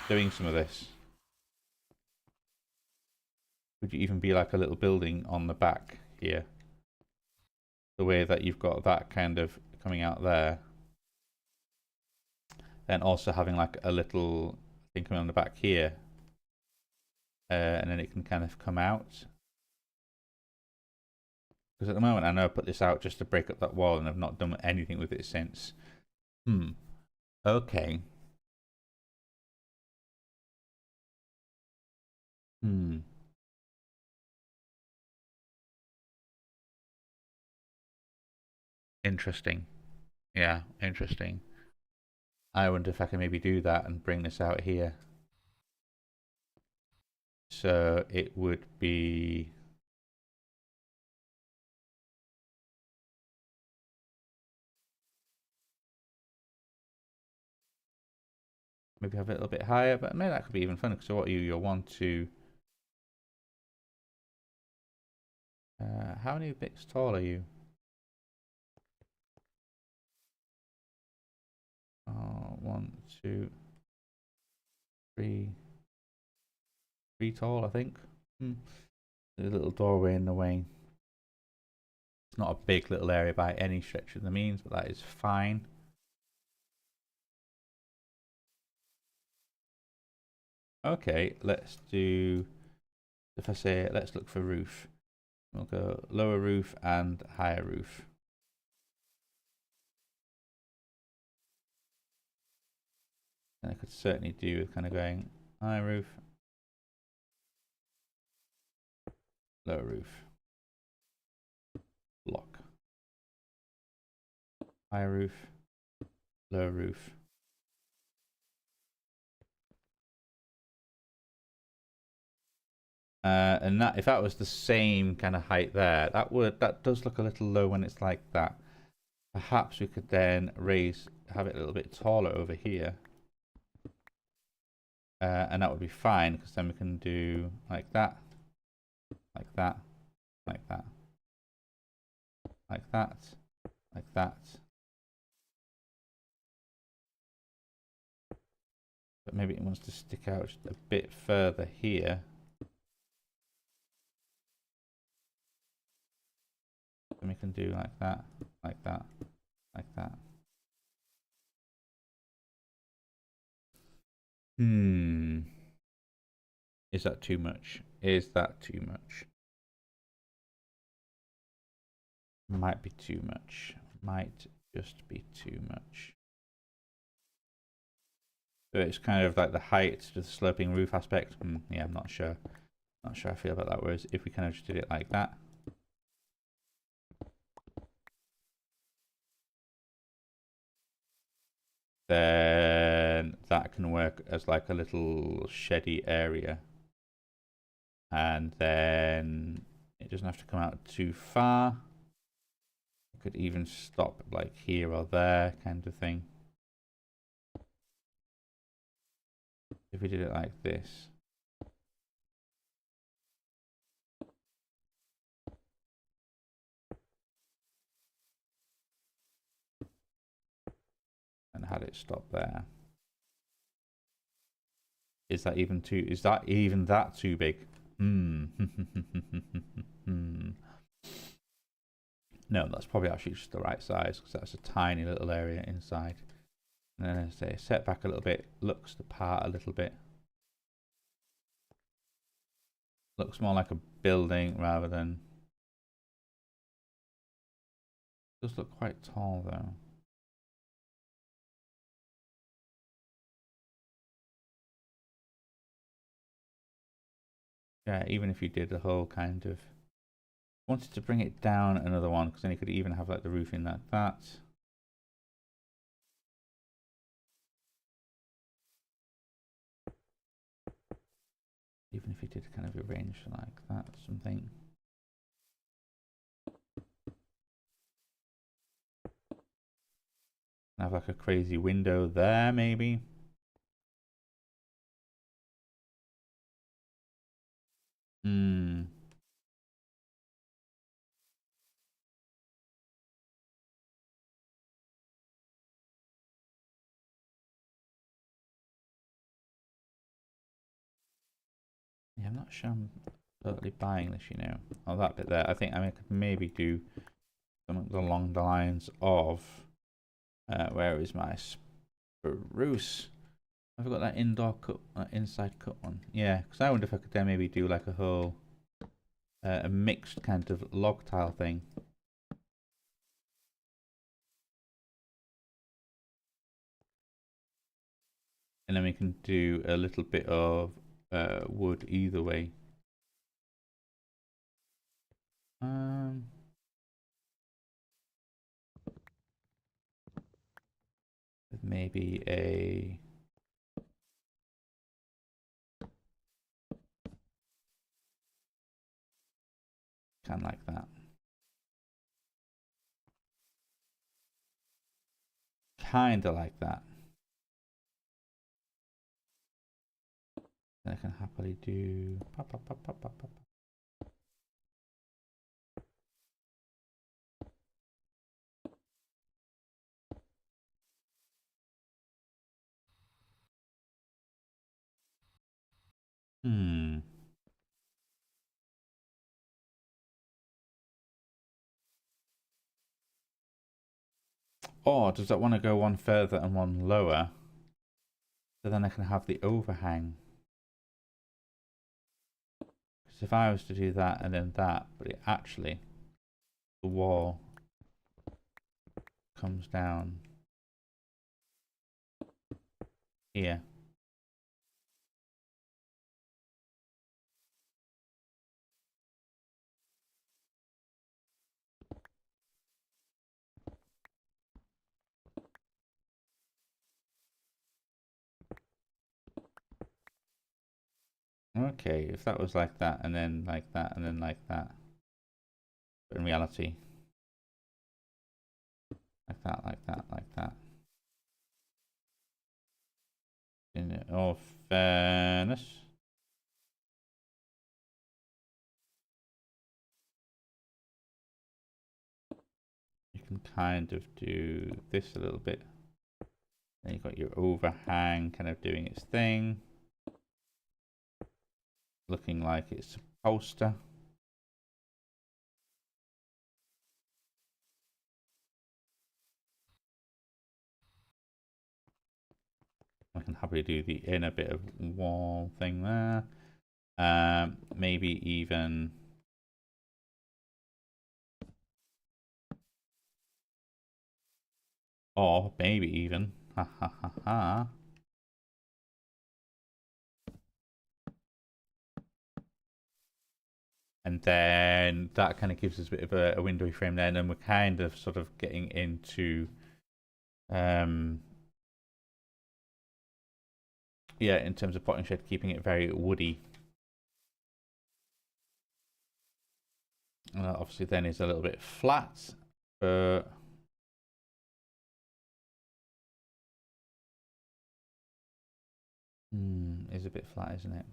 doing some of this? Would you even be like a little building on the back here? The way that you've got that kind of coming out there. And also having like a little thing coming on the back here. And then it can kind of come out. Because at the moment I know I put this out just to break up that wall, and I've not done anything with it since. Okay. Interesting. Yeah, interesting. I wonder if I can maybe do that and bring this out here. So it would be... maybe have it a little bit higher, but maybe that could be even fun. So what are you? You're 1, 2... how many bits tall are you? Oh, 1, 2, 3... 3 tall, I think. There's a little doorway in the way. It's not a big little area by any stretch of the means, but that is fine. Okay, let's do... if I say let's look for roof, we'll go lower roof and higher roof. And I could certainly do with kind of going high roof, lower roof, block, higher roof, lower roof. And that, if that was the same kind of height there, that does look a little low when it's like that. Perhaps we could then have it a little bit taller over here. And that would be fine, because then we can do like that, like that, like that, like that, like that. But maybe it wants to stick out just a bit further here. And we can do like that, like that, like that. Is that too much? Is that too much? Might be too much. Might just be too much. So it's kind of like the height to the sloping roof aspect. Yeah, I'm not sure. Not sure how I feel about that. Whereas if we kind of just did it like that. Then that can work as like a little sheddy area. And then it doesn't have to come out too far. It could even stop like here or there kind of thing. If we did it like this. And had it stop there. Is that even too big? No, that's probably actually just the right size, because that's a tiny little area inside. And then as I say, set back a little bit, looks the part a little bit. Looks more like a building rather than... does look quite tall though. Yeah, even if you did the whole kind of... wanted to bring it down another one, because then you could even have like the roofing like that. Even if you did kind of arrange like that, something. Have like a crazy window there, maybe. Yeah, I'm not sure I'm totally buying this, you know. Oh, that bit there. I think I could maybe do something along the lines of... where is my spruce? I've got that indoor cut, inside cut one. Yeah, because I wonder if I could then maybe do like a whole... a mixed kind of log tile thing. And then we can do a little bit of wood either way. maybe a kind of like that. Kind of like that. Then I can happily do pop, pop, pop, pop, pop, pop. Or does that want to go one further and one lower? So then I can have the overhang. Because if I was to do that and then that, but it actually, the wall comes down here. Okay, if that was like that and then like that and then like that. But in reality, like that, like that, like that. In all fairness, you can kind of do this a little bit. Then you've got your overhang kind of doing its thing. Looking like it's supposed to. I can happily do the inner bit of wall thing there. Maybe even or maybe even ha ha ha ha. And then that kind of gives us a bit of a windowy frame there, and then we're kind of sort of getting into yeah, in terms of potting shed, keeping it very woody. And that obviously then is a little bit flat, but is a bit flat, isn't it?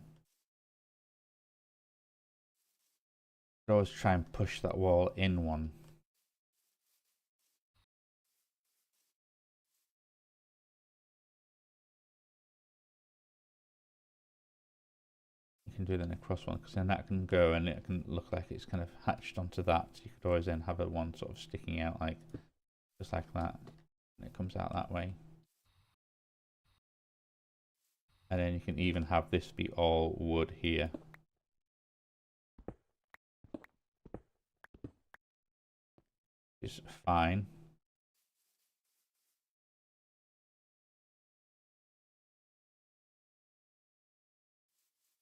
But always try and push that wall in one. You can do then across one, because then that can go and it can look like it's kind of hatched onto that. So you could always then have a one sort of sticking out like just like that, and it comes out that way. And then you can even have this be all wood here. It's fine.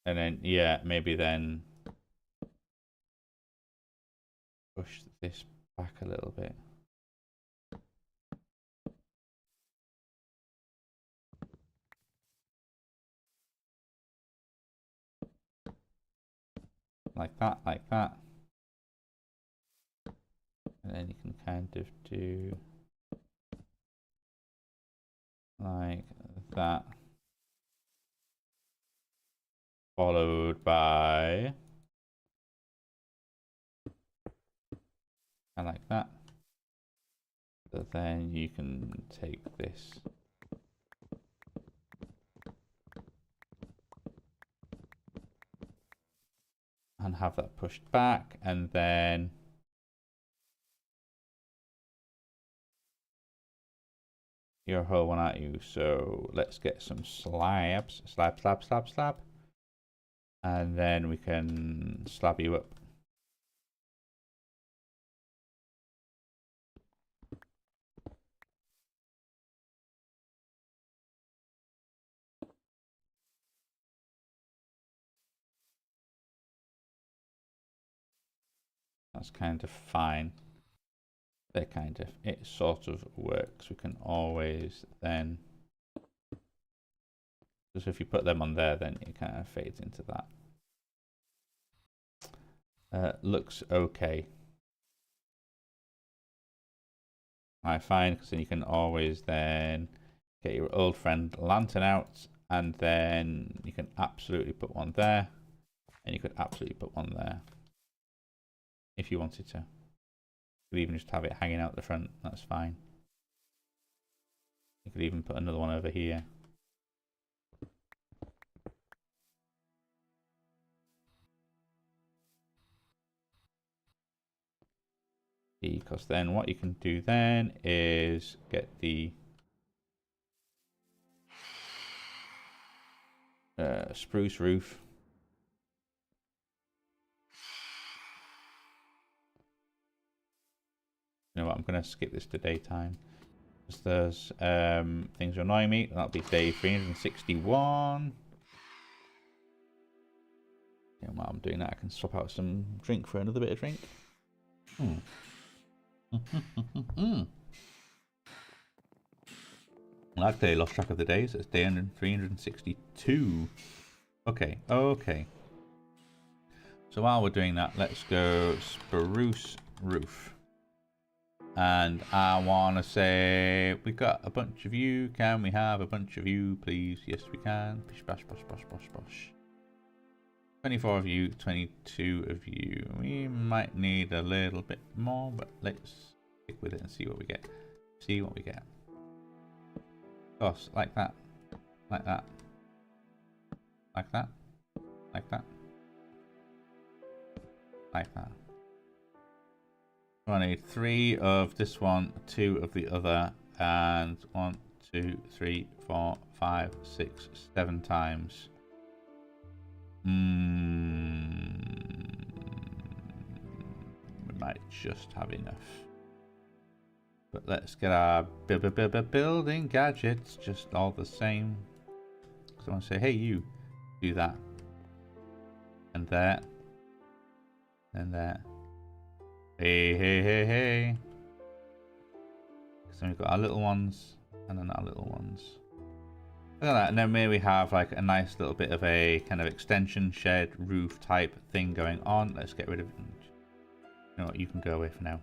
And then, yeah, maybe then push this back a little bit. Like that, like that. And then you can kind of do like that. Followed by and like that. So then you can take this and have that pushed back, and then your whole one at you. So let's get some slabs. Slab, slab, slab, slab. And then we can slab you up. That's kind of fine. They're kind of, it sort of works. We can always then Because if you put them on there, then it kind of fades into that. Looks okay. I find, because then you can always then get your old friend lantern out, and then you can absolutely put one there, and you could absolutely put one there if you wanted to. You could even just have it hanging out the front, that's fine. You could even put another one over here. Because then what you can do then is get the spruce roof. You know what, I'm going to skip this to daytime. Because there's things are annoying me. That'll be day 361. And while I'm doing that, I can swap out some drink for another bit of drink. I've clearly lost track of the days. It's day 362. Okay, okay. So while we're doing that, let's go spruce roof. And I want to say, we got a bunch of you. Can we have a bunch of you, please? Yes, we can. Bish, bash, bash, bash, bash, bash. 24 of you, 22 of you. We might need a little bit more, but let's stick with it and see what we get. See what we get. Of course, like that. Like that. Like that. Like that. Like that. I need 3 of this one, 2 of the other, and 1, 2, 3, 4, 5, 6, 7 times. We might just have enough. But let's get our building gadgets just all the same. So I want to say, hey, you, do that. And there. And there. Hey, hey, hey, hey. So we've got our little ones and then our little ones. Look at that. And then maybe we have like a nice little bit of a kind of extension shed roof type thing going on. Let's get rid of it. You know what? You can go away for now.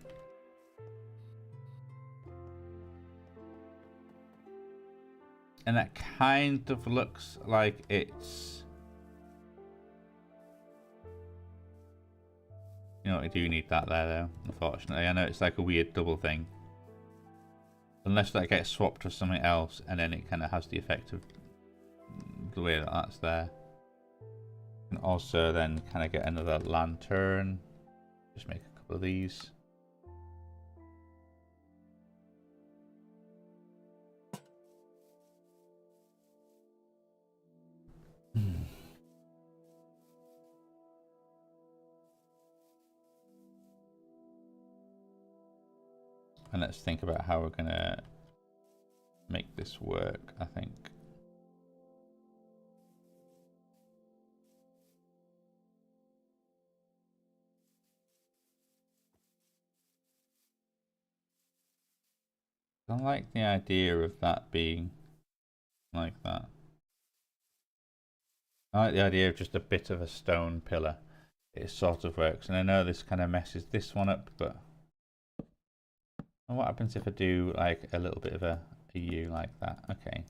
And that kind of looks like it's... You know, I do need that there though, unfortunately. I know it's like a weird double thing. Unless that gets swapped to something else and then it kind of has the effect of the way that that's there. And also then kind of get another lantern. Just make a couple of these. And let's think about how we're going to make this work, I think. I like the idea of that being like that. I like the idea of just a bit of a stone pillar. It sort of works. And I know this kind of messes this one up, but... And what happens if I do like a little bit of a U like that? Okay.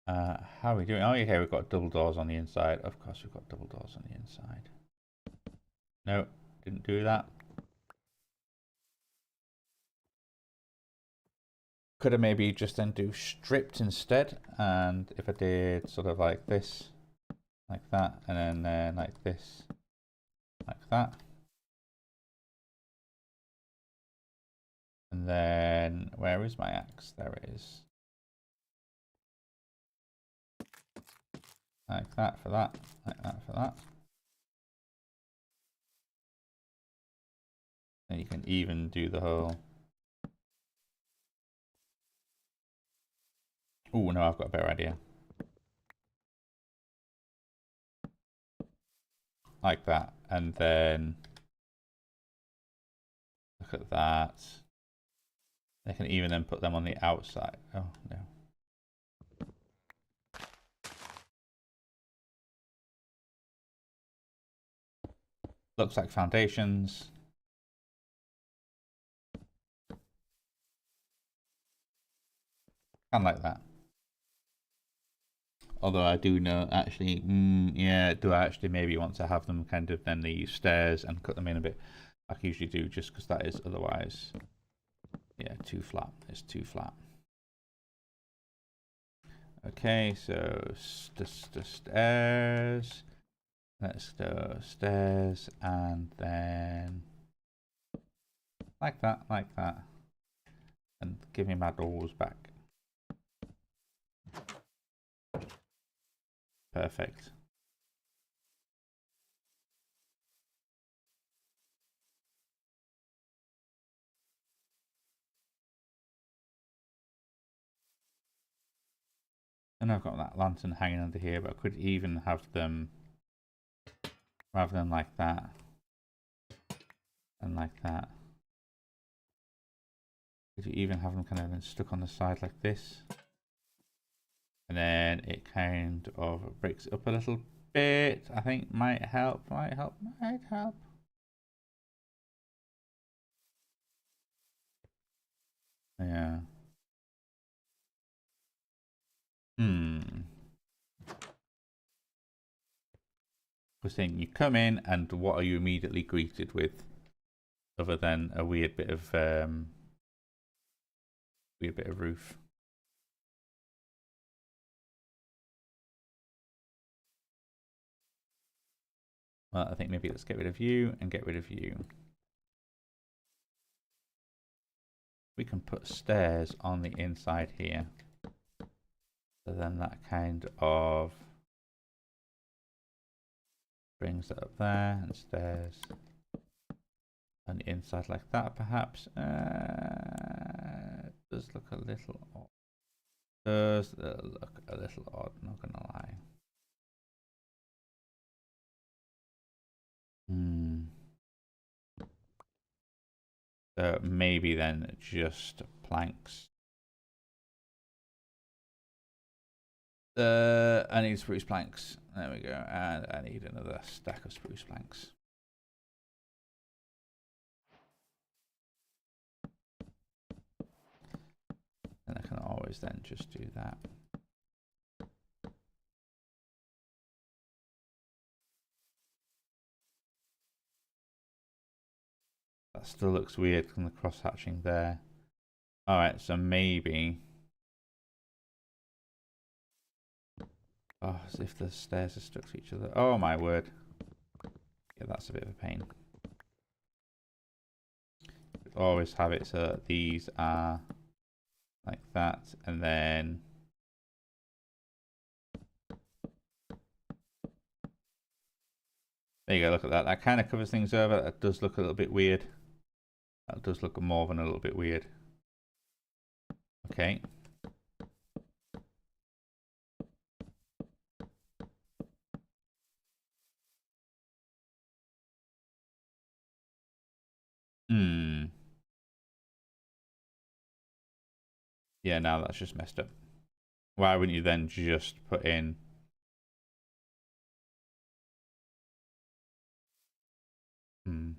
How are we doing? Oh, okay, we've got double doors on the inside. Of course, we've got double doors on the inside. No, didn't do that. Could have maybe just then do stripped instead. And if I did sort of like this, like that, and then like this, like that. And then, where is my axe? There it is. Like that for that, like that for that. And you can even do the whole... Oh no, I've got a better idea. Like that, and then look at that. They can even then put them on the outside. Oh no. Looks like foundations. Kind of like that. Although I do know, actually, yeah, do I actually maybe want to have them kind of then the stairs and cut them in a bit, like I usually do, just because that is otherwise, yeah, too flat. It's too flat. Okay, so stairs. Let's go stairs, and then like that, and give me my doors back. Perfect. And I've got that lantern hanging under here, but I could even have them rather than like that and like that. Could you even have them kind of stuck on the side like this? And then it kind of breaks it up a little bit. I think might help. Yeah. We're saying you come in, and what are you immediately greeted with, other than a weird bit of roof? Well, I think maybe let's get rid of you and get rid of you. We can put stairs on the inside here. So then that kind of brings it up there, and stairs on the inside like that, perhaps. It does look a little odd. Does look a little odd, not gonna lie. So maybe then just planks. I need spruce planks. There we go. And I need another stack of spruce planks. And I can always then just do that. That still looks weird from the cross hatching there. Alright, so maybe. Oh, as if the stairs are stuck to each other. Oh my word. Yeah, that's a bit of a pain. Always have it so that these are like that, and then there you go, look at that. That kind of covers things over. That does look a little bit weird. That does look more than a little bit weird. Okay. Yeah, now that's just messed up. Why wouldn't you then just put in... I'm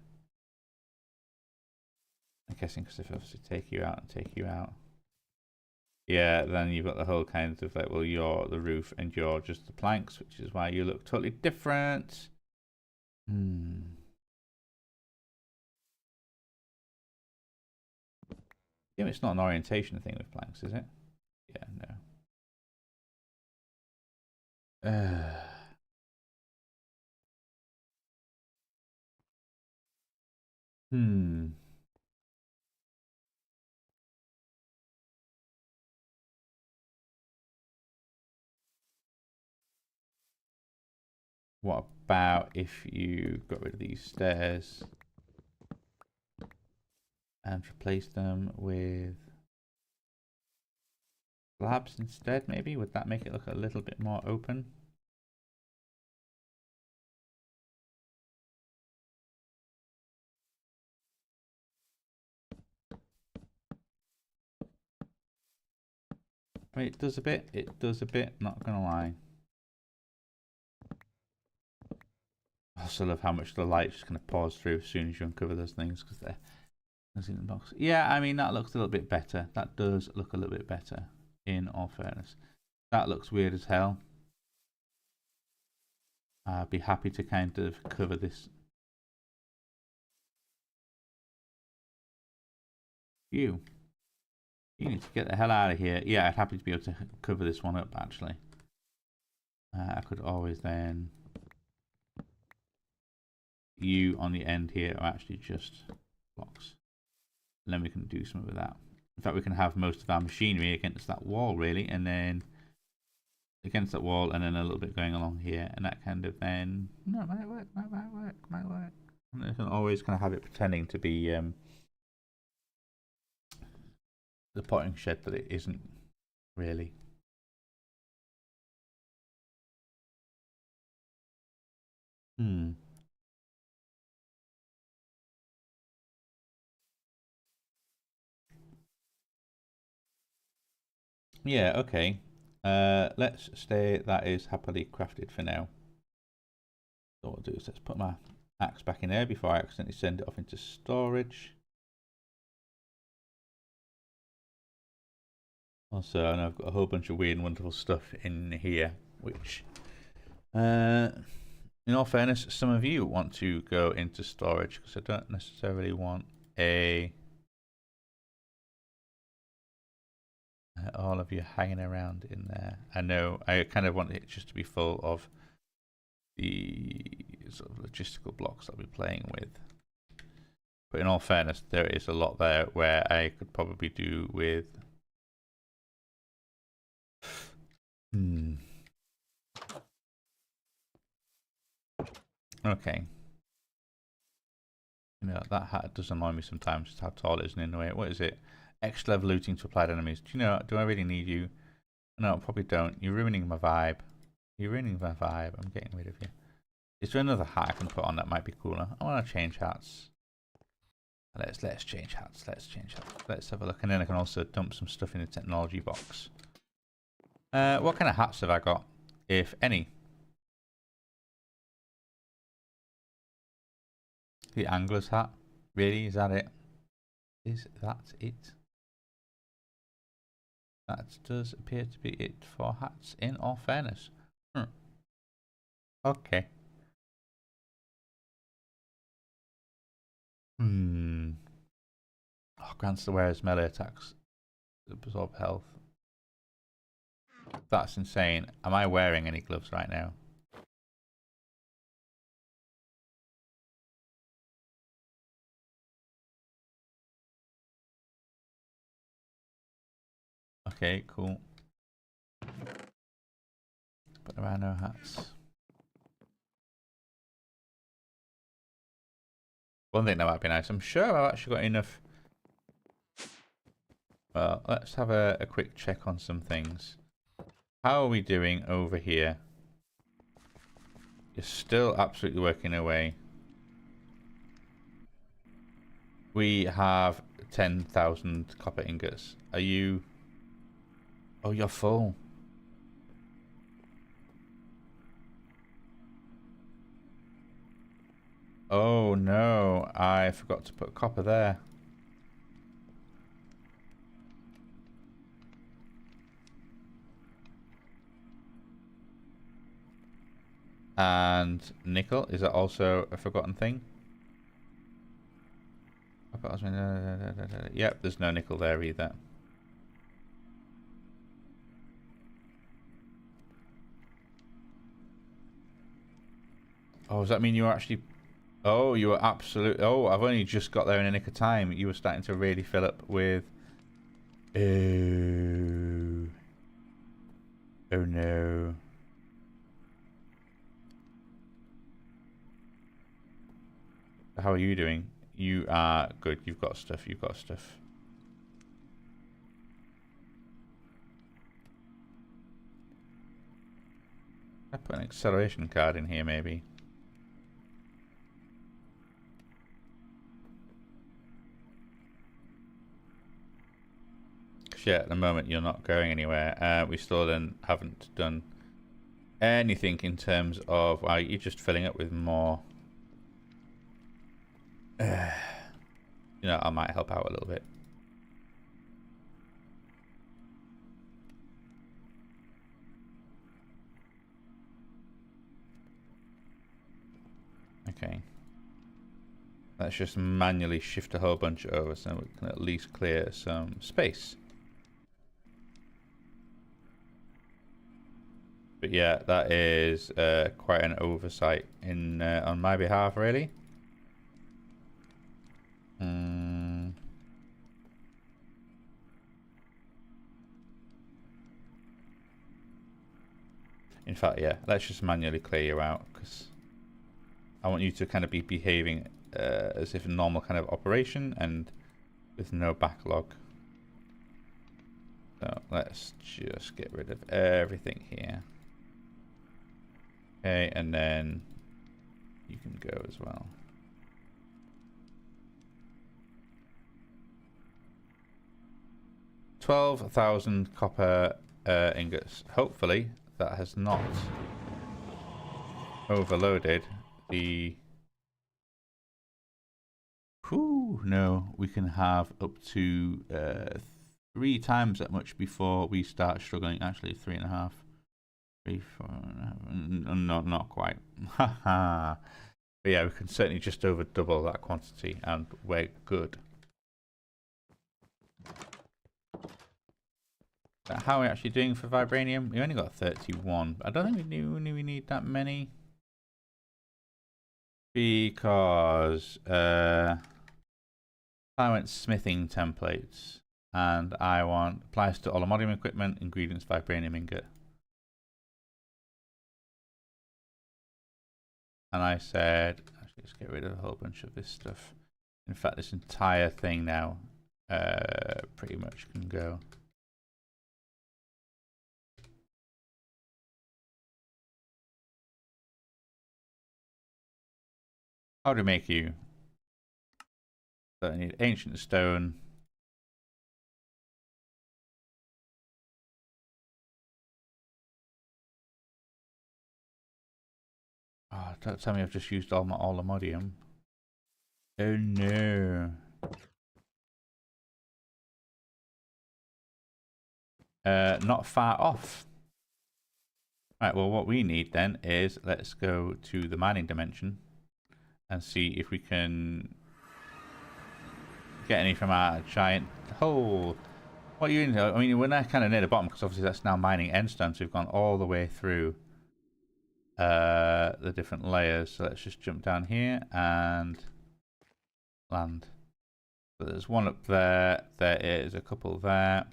guessing because if I obviously take you out and take you out. Yeah, then you've got the whole kind of like, well, you're the roof and you're just the planks, which is why you look totally different. Yeah, it's not an orientation thing with planks, is it? Yeah, no. What about if you got rid of these stairs and replace them with slabs instead, maybe? Would that make it look a little bit more open? I mean, it does a bit, not gonna lie. I also love how much the light just kind of pours through as soon as you uncover those things because they're in the box. Yeah, I mean, that looks a little bit better. That does look a little bit better, in all fairness. That looks weird as hell. I'd be happy to kind of cover this. You need to get the hell out of here. Yeah, I'd happy to be able to cover this one up, actually. I could always then... You on the end here are actually just blocks. And then we can do something with that. In fact, we can have most of our machinery against that wall, really, and then against that wall, and then a little bit going along here, and that kind of then... No, it might work. And I can always kind of have it pretending to be... the potting shed that it isn't really. Yeah, okay. Let's stay that is happily crafted for now. So what I'll do is let's put my axe back in there before I accidentally send it off into storage. Also, I know I've got a whole bunch of weird and wonderful stuff in here, which, in all fairness, some of you want to go into storage because I don't necessarily want all of you hanging around in there. I know I kind of want it just to be full of the sort of logistical blocks I'll be playing with. But in all fairness, there is a lot there where I could probably do with... Okay. You know, that hat does annoy me sometimes, just how tall it is in the way. What is it? Extra level looting to applied enemies. Do you know, do I really need you? No, I probably don't. You're ruining my vibe. You're ruining my vibe. I'm getting rid of you. Is there another hat I can put on that might be cooler? I want to change hats. Let's change hats. Let's change hats. Let's have a look. And then I can also dump some stuff in the technology box. What kind of hats have I got? If any. The angler's hat? Really? Is that it? Is that it? That does appear to be it for hats, in all fairness. Okay. Oh, grants the wearer's melee attacks. Absorb health. That's insane. Am I wearing any gloves right now? Okay, cool. But there are no hats. One thing that might be nice. I'm sure I've actually got enough. Well, let's have a quick check on some things. How are we doing over here? You're still absolutely working away. We have 10,000 copper ingots. Are you... Oh, you're full. Oh no, I forgot to put copper there. And nickel, is that also a forgotten thing? Yep, there's no nickel there either. Oh, does that mean you were actually... Oh, you were absolutely... Oh, I've only just got there in a nick of time. You were starting to really fill up with... Oh. Oh no. How are you doing? You are good. You've got stuff. You've got stuff. I put an acceleration card in here, maybe. Yeah, at the moment you're not going anywhere. We still then haven't done anything in terms of... Well, you're just filling up with more you know, I might help out a little bit. Okay. Let's just manually shift a whole bunch over so we can at least clear some space. But yeah, that is quite an oversight in on my behalf, really. In fact, yeah, let's just manually clear you out because I want you to kind of be behaving as if a normal kind of operation and with no backlog. So let's just get rid of everything here. Okay, and then you can go as well. $12,000 copper ingots. Hopefully that has not overloaded the... Whew, no, we can have up to 3 times that much before we start struggling. Actually, 3.5. 3, 4.5. No, not quite. Haha. But yeah, we can certainly just over double that quantity, and we're good. How are we actually doing for vibranium? We only got 31. I don't think we knew we need that many. Because I went smithing templates, and I want applies to aluminium equipment, ingredients, vibranium ingot. And I said, actually, let's get rid of a whole bunch of this stuff. In fact, this entire thing now pretty much can go. How to make you? So I need ancient stone. Oh, don't tell me I've just used all my aluminium. Oh no. Not far off. Right, well what we need then is, let's go to the mining dimension and see if we can get any from our giant hole. What are you in? I mean, we're now kind of near the bottom because obviously that's now mining endstone, so we've gone all the way through the different layers. So let's just jump down here and land. So there's one up there. There is a couple there.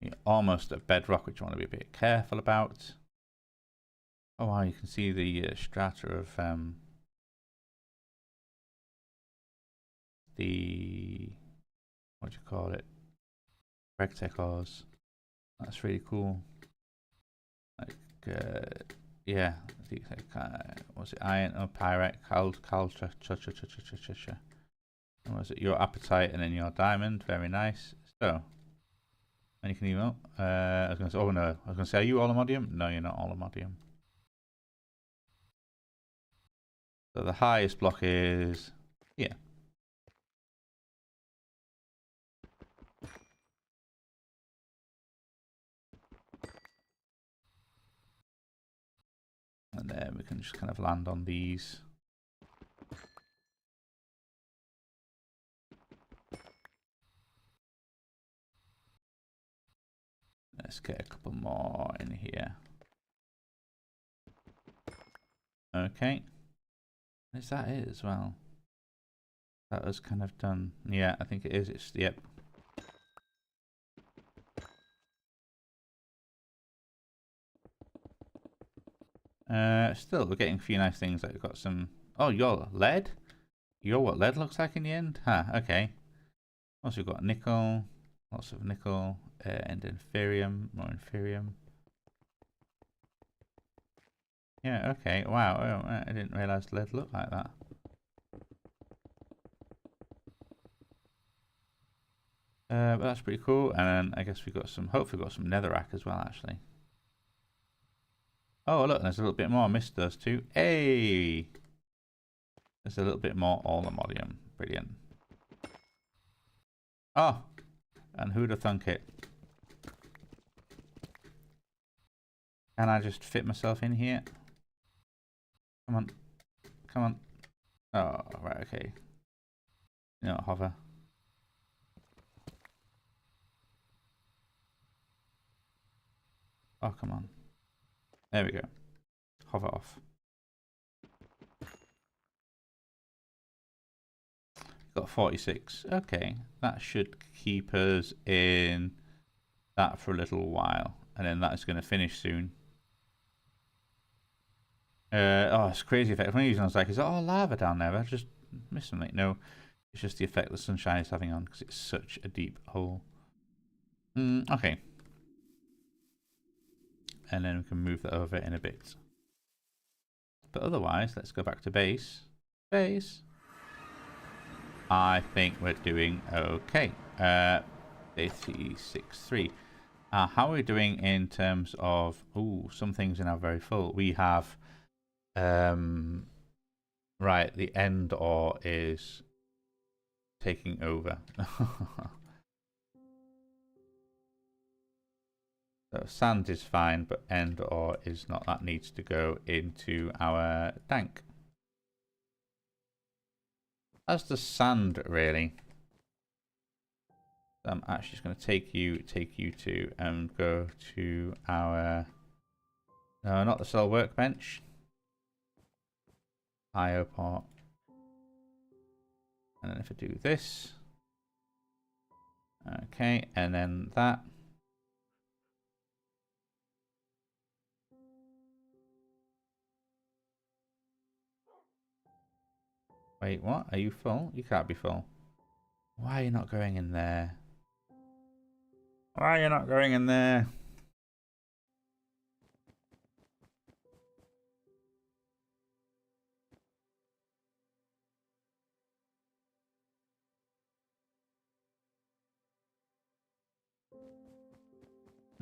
You're almost at bedrock, which you want to be a bit careful about. Oh wow, you can see the strata of the, what do you call it, rectangles. That's really cool. Like yeah, was it iron or pyrite, culture, and was it your appetite and then your diamond? Very nice. So, and you can even I was going to say, oh no, I was going to say, are you aluminium? No, you're not aluminium. So the highest block is here. And then we can just kind of land on these. Let's get a couple more in here. Okay. Is that it as well? That was kind of done. Yeah, I think it is. It's, yep. Still, we're getting a few nice things. Like we've got some. Oh, your lead. Your what lead looks like in the end? Huh. Okay. Also, we've got nickel. Lots of nickel and inferium. More inferium. Yeah. Okay. Wow. Oh, I didn't realize lead looked like that. But that's pretty cool. And then I guess we got some. Hopefully, got some netherrack as well. Actually. Oh, look, there's a little bit more. I missed those two. Hey! There's a little bit more aluminium. Brilliant. Oh, and who'd have thunk it? Can I just fit myself in here? Come on. Come on. Oh, right, okay. You know, hover. Oh, come on. There we go. Hover off. Got 46. Okay, that should keep us in that for a little while. And then that's going to finish soon. Oh, it's crazy effect. When I was like, is it all lava down there? I just missed something. No, it's just the effect the sunshine is having on because it's such a deep hole. Okay. And then we can move that over in a bit. But otherwise, let's go back to base. Base. I think we're doing okay. Day 363. How are we doing in terms of... Ooh, some things are now very full. We have... right, the end ore is taking over. So sand is fine, but end ore is not. That needs to go into our tank. As the sand, really. I'm actually just going to take you to and go to our... No, not the cell workbench. IO part. And then if I do this. Okay, and then that. Wait, what? Are you full? You can't be full. Why are you not going in there? Why are you not going in there?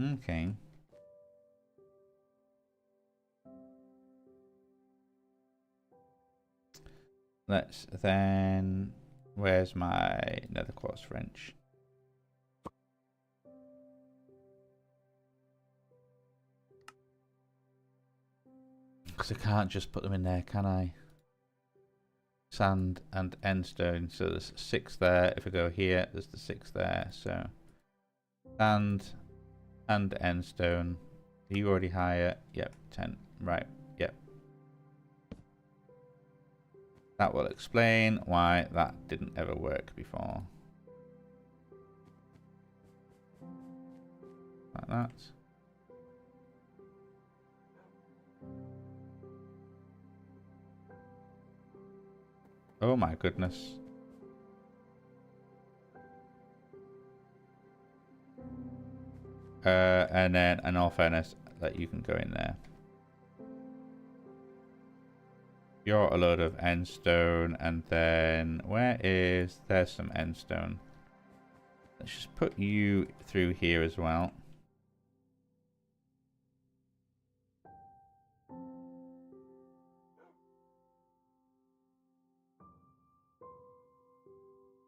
Okay. Let's then... Where's my nether quartz wrench? Because I can't just put them in there, can I? Sand and endstone. So there's 6 there. If I go here, there's the 6 there. So sand and endstone. Are you already higher? Yep, 10. Right. Yep. That will explain why that didn't ever work before. Like that. Oh my goodness. And then, in all fairness, that you can go in there. You're a load of endstone, and then where is... There's some endstone. Let's just put you through here as well.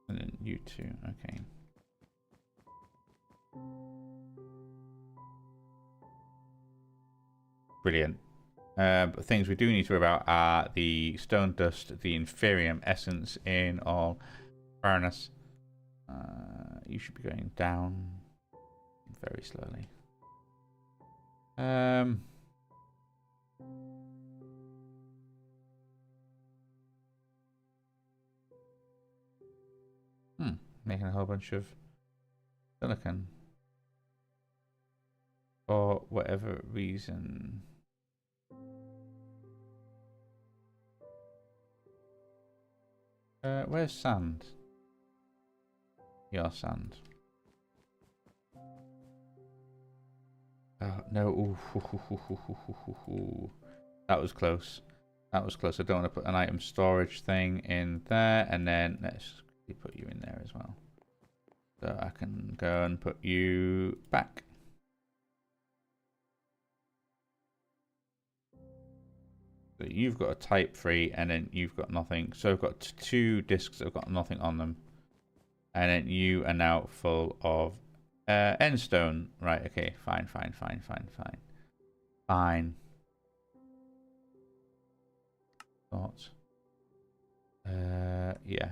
And then you two, okay. Brilliant. But things we do need to worry about are the stone dust, the inferium essence in all fairness. You should be going down very slowly. Making a whole bunch of silicon. For whatever reason. Where's sand? Your sand. Oh, no. Ooh. That was close. That was close. I don't want to put an item storage thing in there. And then let's put you in there as well. So I can go and put you back. So you've got a type 3 and then you've got nothing. So I've got 2 discs that have got nothing on them. And then you are now full of end stone. Right, okay, fine. Fine. Thoughts? Yeah.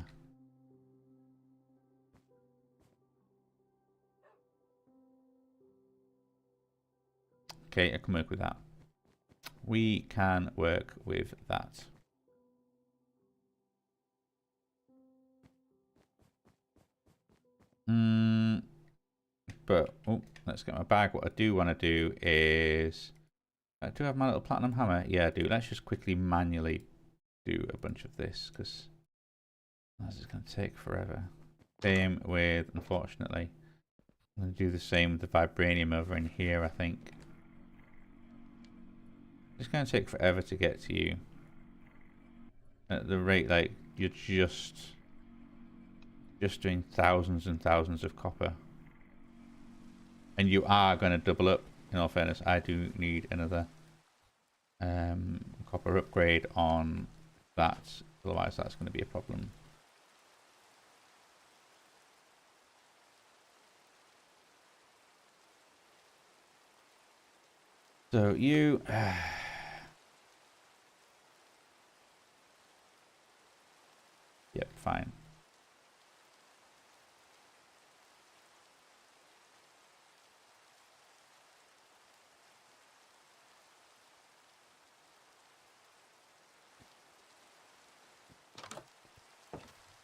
Okay, I can work with that. We can work with that. But, oh, let's get my bag. What I do want to do is... I do have my little platinum hammer. Yeah, I do. Let's just quickly manually do a bunch of this, because this is going to take forever. Same with, unfortunately, I'm going to do the same with the vibranium over in here, I think. It's going to take forever to get to you. At the rate, like, you're just doing thousands and thousands of copper. And you are going to double up, in all fairness. I do need another copper upgrade on that. Otherwise, that's going to be a problem. So you... Yep, fine.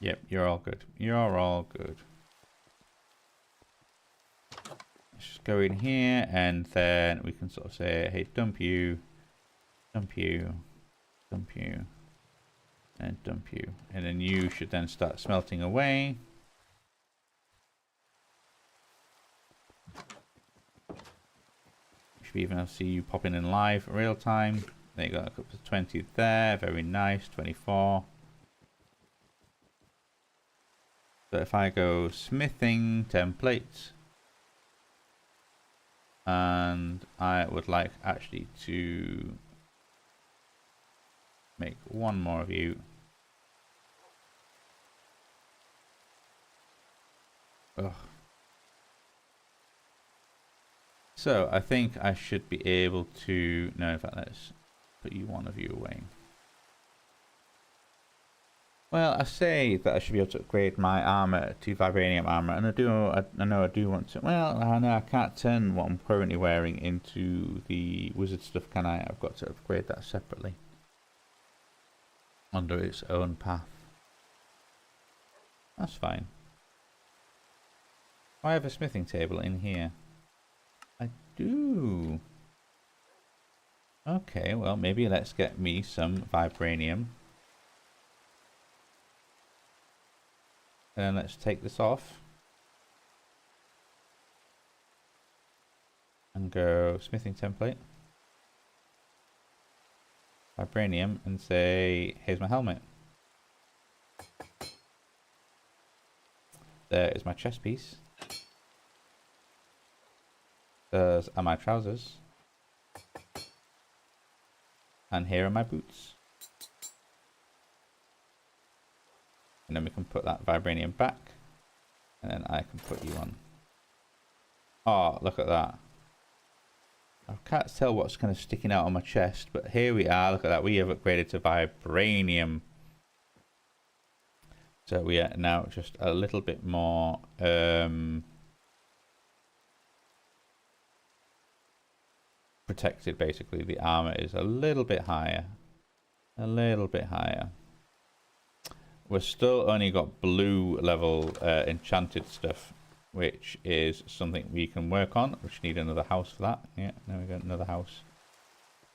Yep, you're all good. You're all good. Let's just go in here and then we can sort of say, hey, dump you, dump you, dump you, and dump you. And then you should then start smelting away. Should be even able to see you popping in live real time. There you go, up to 20 there. Very nice, 24. So if I go smithing template, and I would like actually to make one more of you. Ugh. So I think I should be able to, no, in fact, let's put you one of you away. Well, I say that I should be able to upgrade my armor to vibranium armor, and I know I do want to. Well, I know I can't turn what I'm currently wearing into the wizard stuff, can I? I've got to upgrade that separately under its own path. That's fine. I have a smithing table in here. I do. Okay, well, maybe let's get me some vibranium. And let's take this off. And go smithing template. Vibranium, and say, here's my helmet. There is my chest piece. Those are my trousers. And here are my boots. And then we can put that vibranium back. And then I can put you on. Oh, look at that. I can't tell what's kind of sticking out on my chest, but here we are. Look at that. We have upgraded to vibranium. So we are now just a little bit more protected, basically. The armor is a little bit higher. A little bit higher. We've still only got blue level enchanted stuff, which is something we can work on. We need another house for that. Yeah, there we go, another house.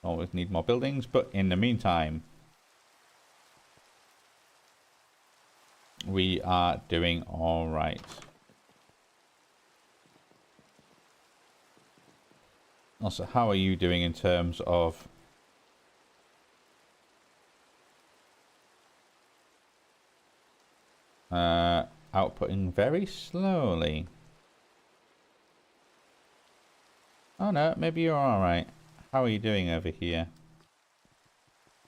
Always need more buildings, but in the meantime, we are doing all right. Also, how are you doing in terms of outputting very slowly? Oh no, maybe you're alright. How are you doing over here?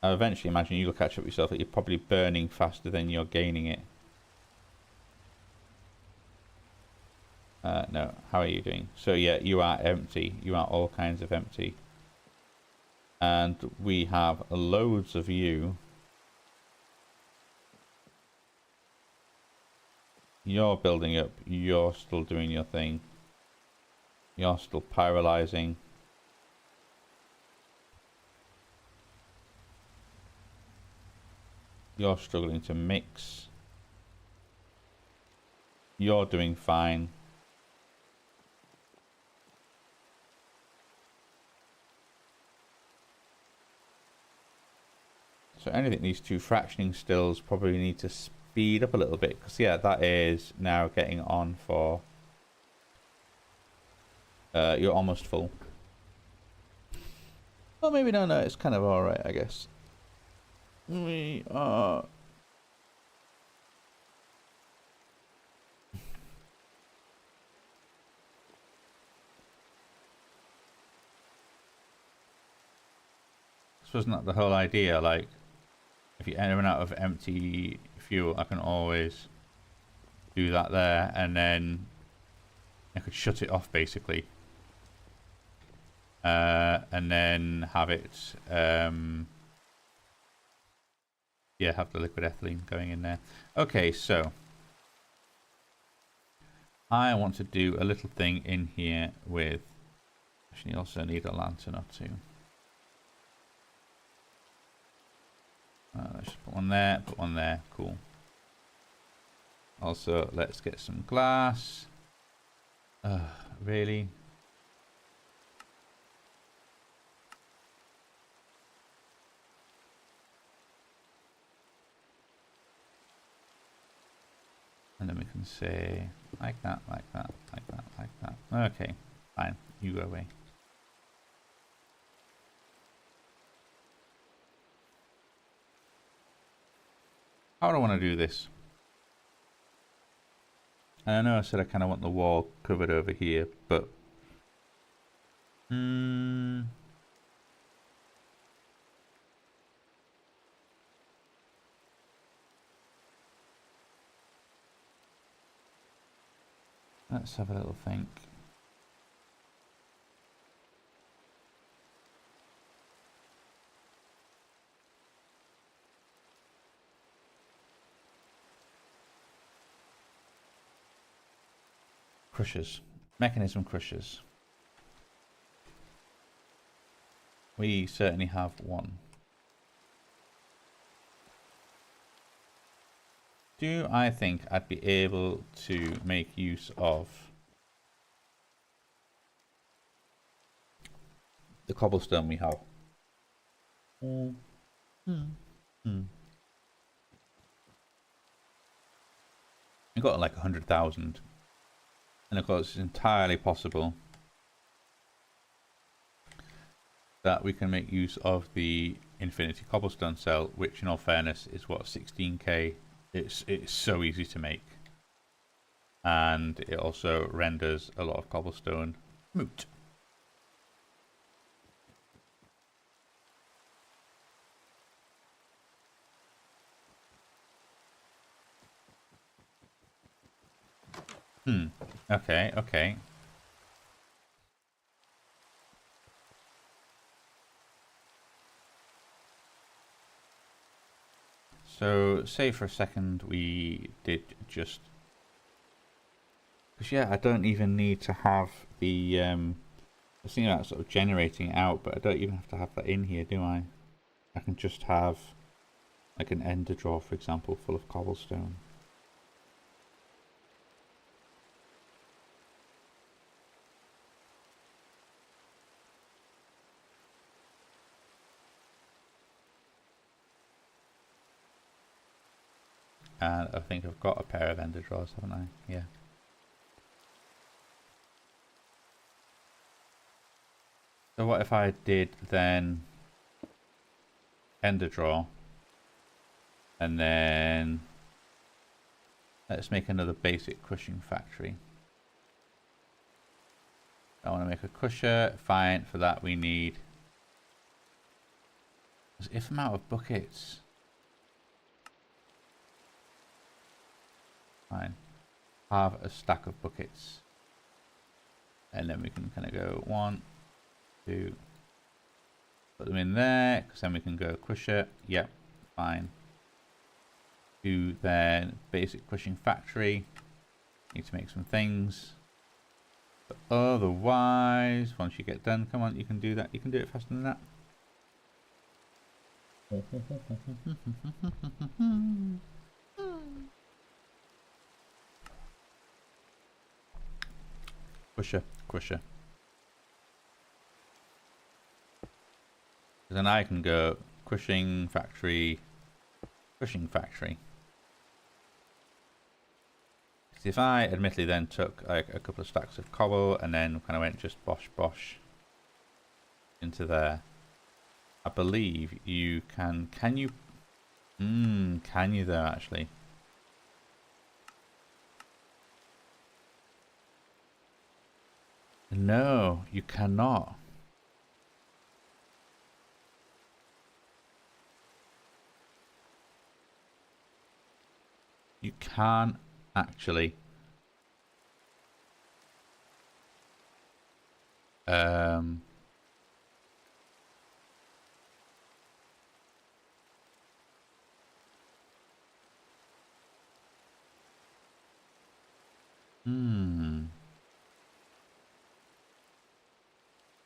I eventually imagine you'll catch up with yourself that you're probably burning faster than you're gaining it. No, how are you doing? So yeah, you are empty. You are all kinds of empty. And we have loads of you. You're building up. You're still doing your thing. You're still paralyzing. You're struggling to mix. You're doing fine. So anything, these two fractioning stills probably need to speed up a little bit. Because yeah, that is now getting on for... you're almost full. Well, maybe no, it's kind of alright, I guess. We are... Wasn't that the whole idea? Like, if you run out of empty fuel, I can always do that there, and then I could shut it off basically, and then have it, yeah, have the liquid ethylene going in there. Okay, so I want to do a little thing in here with. Actually, also need a lantern or two. Let's just put one there, cool. Also, let's get some glass. Really? And then we can say, like that, like that, like that, like that. Okay, fine, you go away. How do I want to do this? And I know I said I kind of want the wall covered over here, but... let's have a little think. Crushers. Mechanism crushers. We certainly have one. Do I think I'd be able to make use of the cobblestone we have? We've got like 100,000. And of course, it's entirely possible that we can make use of the infinity cobblestone cell, which in all fairness is what, 16k. It's so easy to make, and it also renders a lot of cobblestone moot. Okay, okay. So, say for a second we did just... Because, yeah, I don't even need to have the... I was thinking about sort of generating out, but I don't even have to have that in here, do I? I can just have, like, an ender drawer, for example, full of cobblestone. And I think I've got a pair of ender drawers, haven't I? Yeah. So what if I did then ender draw, and then let's make another basic crushing factory. I want to make a crusher. Fine, for that we need As if I'm out of buckets. Fine. Have a stack of buckets. And then we can kind of go 1, 2. Put them in there, because then we can go crusher. Yep, fine. Do then basic crushing factory. Need to make some things. But otherwise, once you get done, come on, you can do that. You can do it faster than that. Crusher, crusher. Then I can go crushing factory, crushing factory. If I admittedly then took like a couple of stacks of cobble and then kind of went just bosh bosh into there, I believe you can you? Can you though actually? No, you cannot. You can't actually.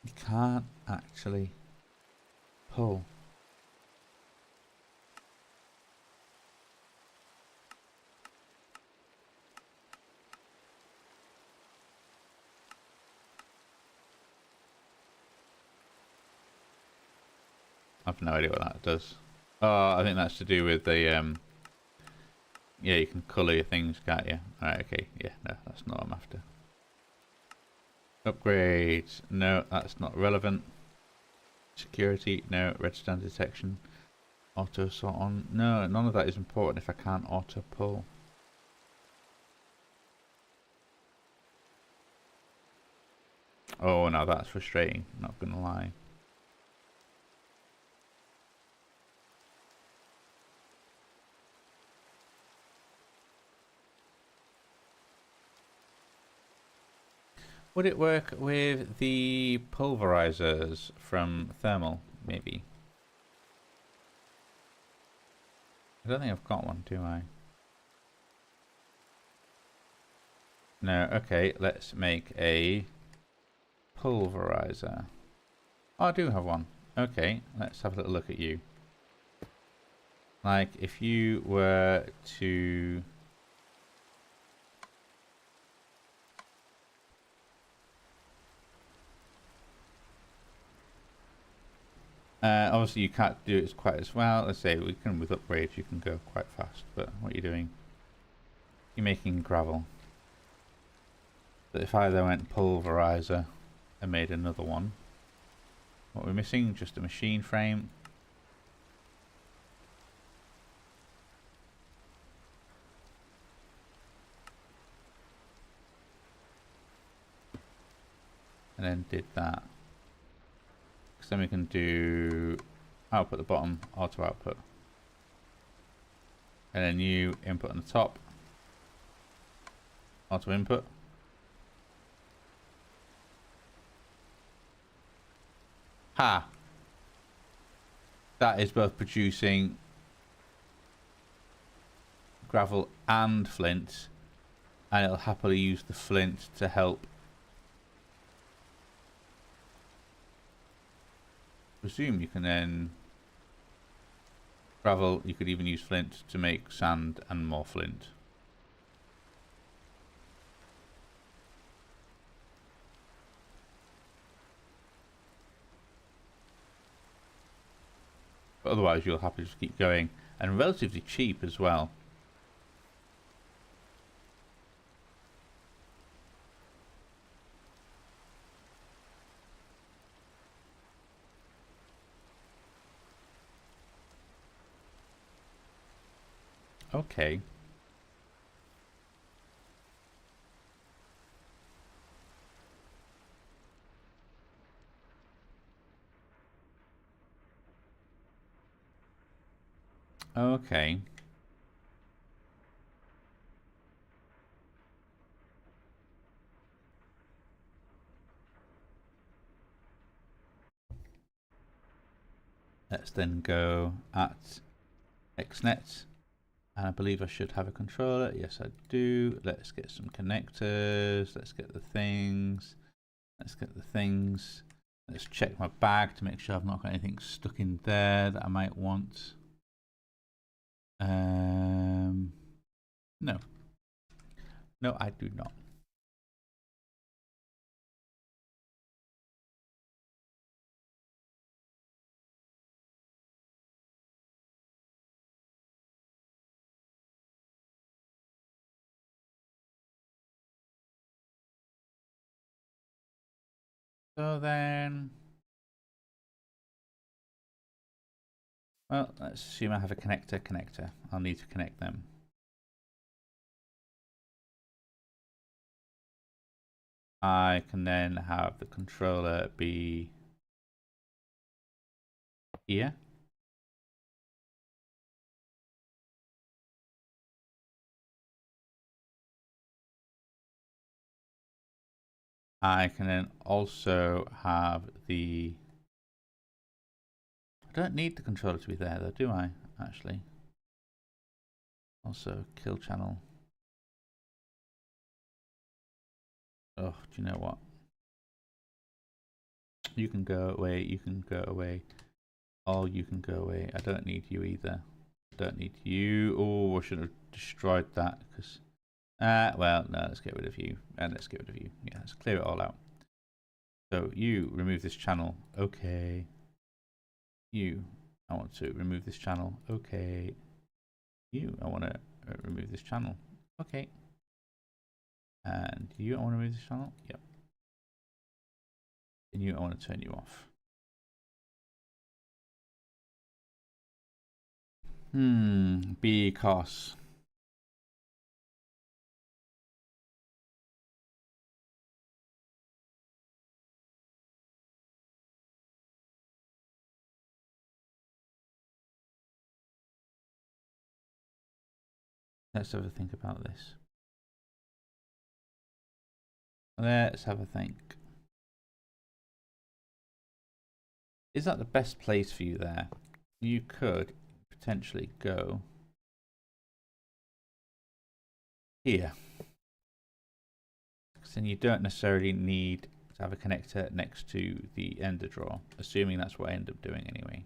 You can't actually pull. I've no idea what that does. Oh, I think that's to do with the yeah, you can colour your things, can't you? Alright, okay, yeah, no, that's not what I'm after. Upgrades, no, that's not relevant. Security, no. Redstone detection, auto sort on, no, none of that is important if I can't auto pull. Oh, now that's frustrating, not gonna lie. Would it work with the pulverizers from thermal, maybe? I don't think I've got one, do I? No, okay, let's make a pulverizer. Oh, I do have one. Okay, let's have a little look at you. Like, if you were to... obviously you can't do it quite as well. Let's say we can, with upgrades you can go quite fast, but what are you doing? You're making gravel. But if I then went pulverizer and made another one, what we're missing, just a machine frame. And then did that. Because then we can do output at the bottom, auto output. And then new input on the top, auto input. Ha! That is both producing gravel and flint, and it'll happily use the flint to help. Presume you can then gravel, you could even use flint to make sand and more flint. But otherwise you'll have to just keep going, and relatively cheap as well. Okay. Okay. Let's then go at XNet. And I believe I should have a controller. Yes, I do. Let's get some connectors. Let's get the things. Let's get the things. Let's check my bag to make sure I've not got anything stuck in there that I might want. No. No, I do not. So then, well, let's assume I have a connector. I'll need to connect them. I can then have the controller be here. I can then also have the... I don't need the controller to be there though, do I? Actually. Also, kill channel. Oh, do you know what? You can go away, you can go away. Oh, you can go away. I don't need you either. I don't need you. Oh, I should have destroyed that because... well, no, let's get rid of you. And let's get rid of you. Yeah, let's clear it all out. So you remove this channel. Okay. You, I want to remove this channel. Okay. You, I want to remove this channel. Okay. And you, I want to remove this channel. Yep. And you, I want to turn you off. Because let's have a think about this. Let's have a think. Is that the best place for you there? You could potentially go here. Because then you don't necessarily need to have a connector next to the ender drawer, assuming that's what I end up doing anyway.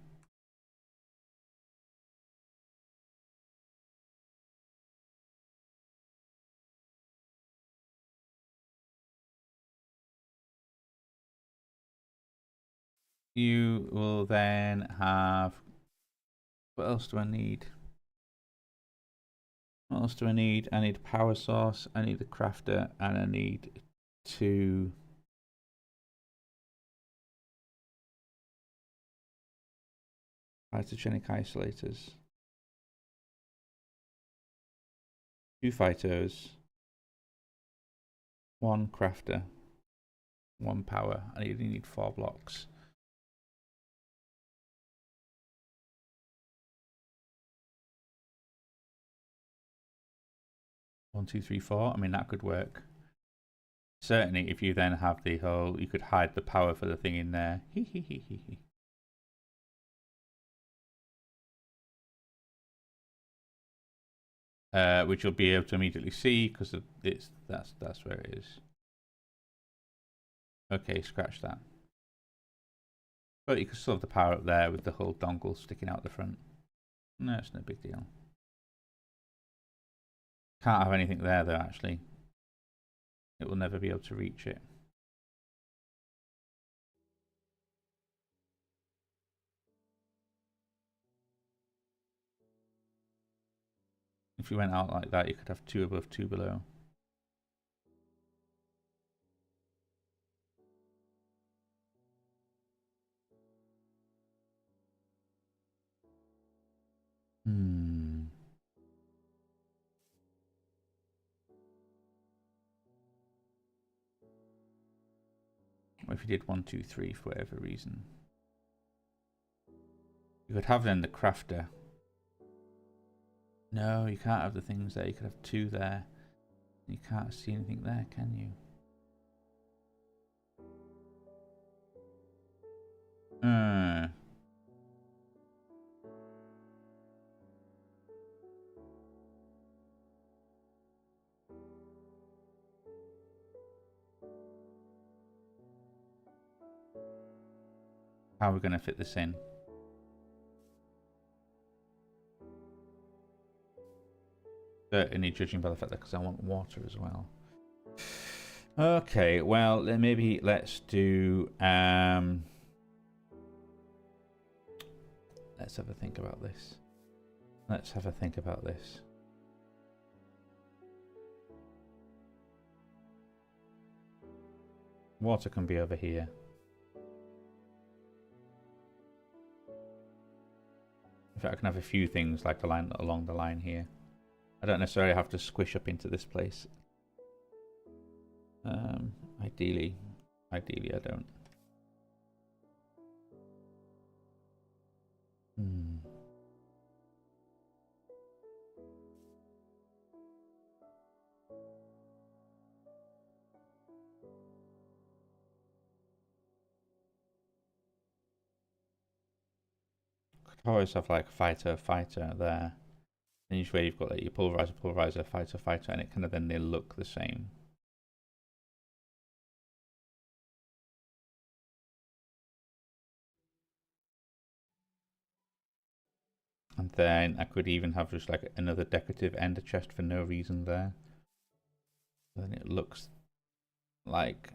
You will then have... What else do I need? What else do I need? I need a power source, I need a crafter, and I need 2 phytogenic isolators, 2 phytos, 1 crafter, 1 power. I need 4 blocks. One, two, three, 4. I mean, that could work. Certainly, if you then have the whole, you could hide the power for the thing in there. Which you'll be able to immediately see because that's where it is. Okay, scratch that. But you can still have the power up there with the whole dongle sticking out the front. No, it's no big deal. Can't have anything there though, actually. It will never be able to reach it. If you went out like that, you could have 2 above, 2 below. What if you did 1, 2, 3 for whatever reason? You could have then the crafter No, you can't have the things there. You could have two there. You can't see anything there, can you? How are we going to fit this in? Certainly judging by the fact that because I want water as well. Okay, well then maybe let's do let's have a think about this. Let's have a think about this. Water can be over here. In fact, I can have a few things like along the line here. I don't necessarily have to squish up into this place. Ideally I don't. Could always have like fighter there. And each way you've got like your pulverizer, fighter, and it kind of then they look the same. And then I could even have just like another decorative ender chest for no reason there. Then it looks like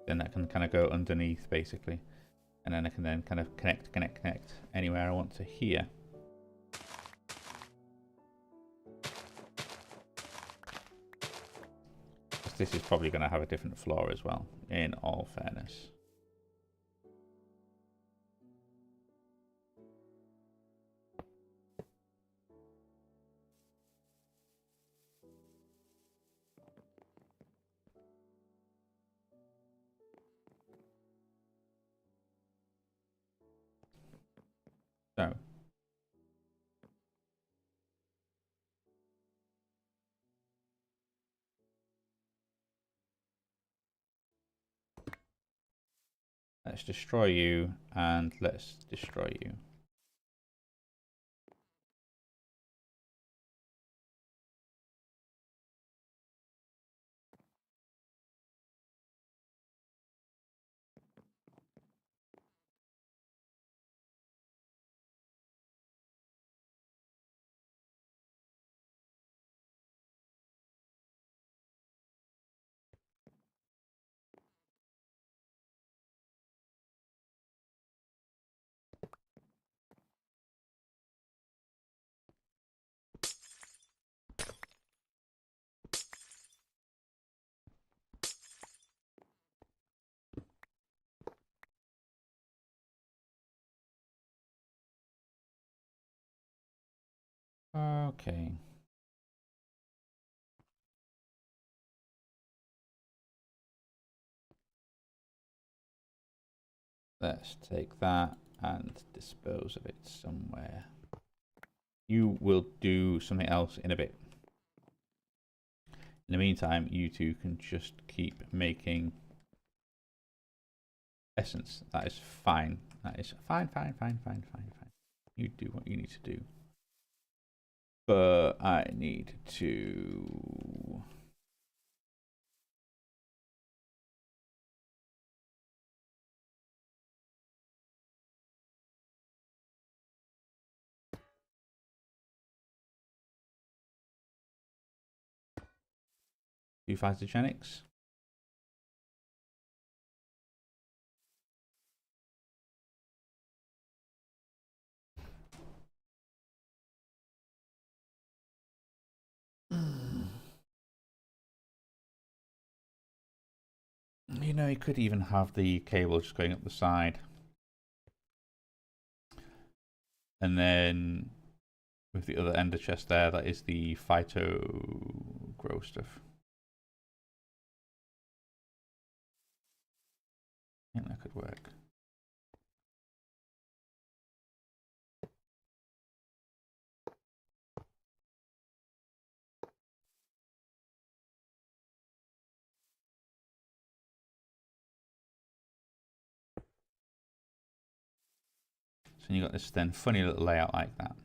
Then that can kind of go underneath basically. And then I can then kind of connect anywhere I want to here. This is probably going to have a different floor as well, in all fairness. So let's destroy you and let's destroy you. Okay. Let's take that and dispose of it somewhere. You will do something else in a bit. In the meantime, you two can just keep making essence. That is fine. That is fine. You do what you need to do. But I need to... do phytogenics. You know, you could even have the cable just going up the side. And then with the other ender chest there, that is the phyto grow stuff. I think that could work. So you got this then funny little layout like that.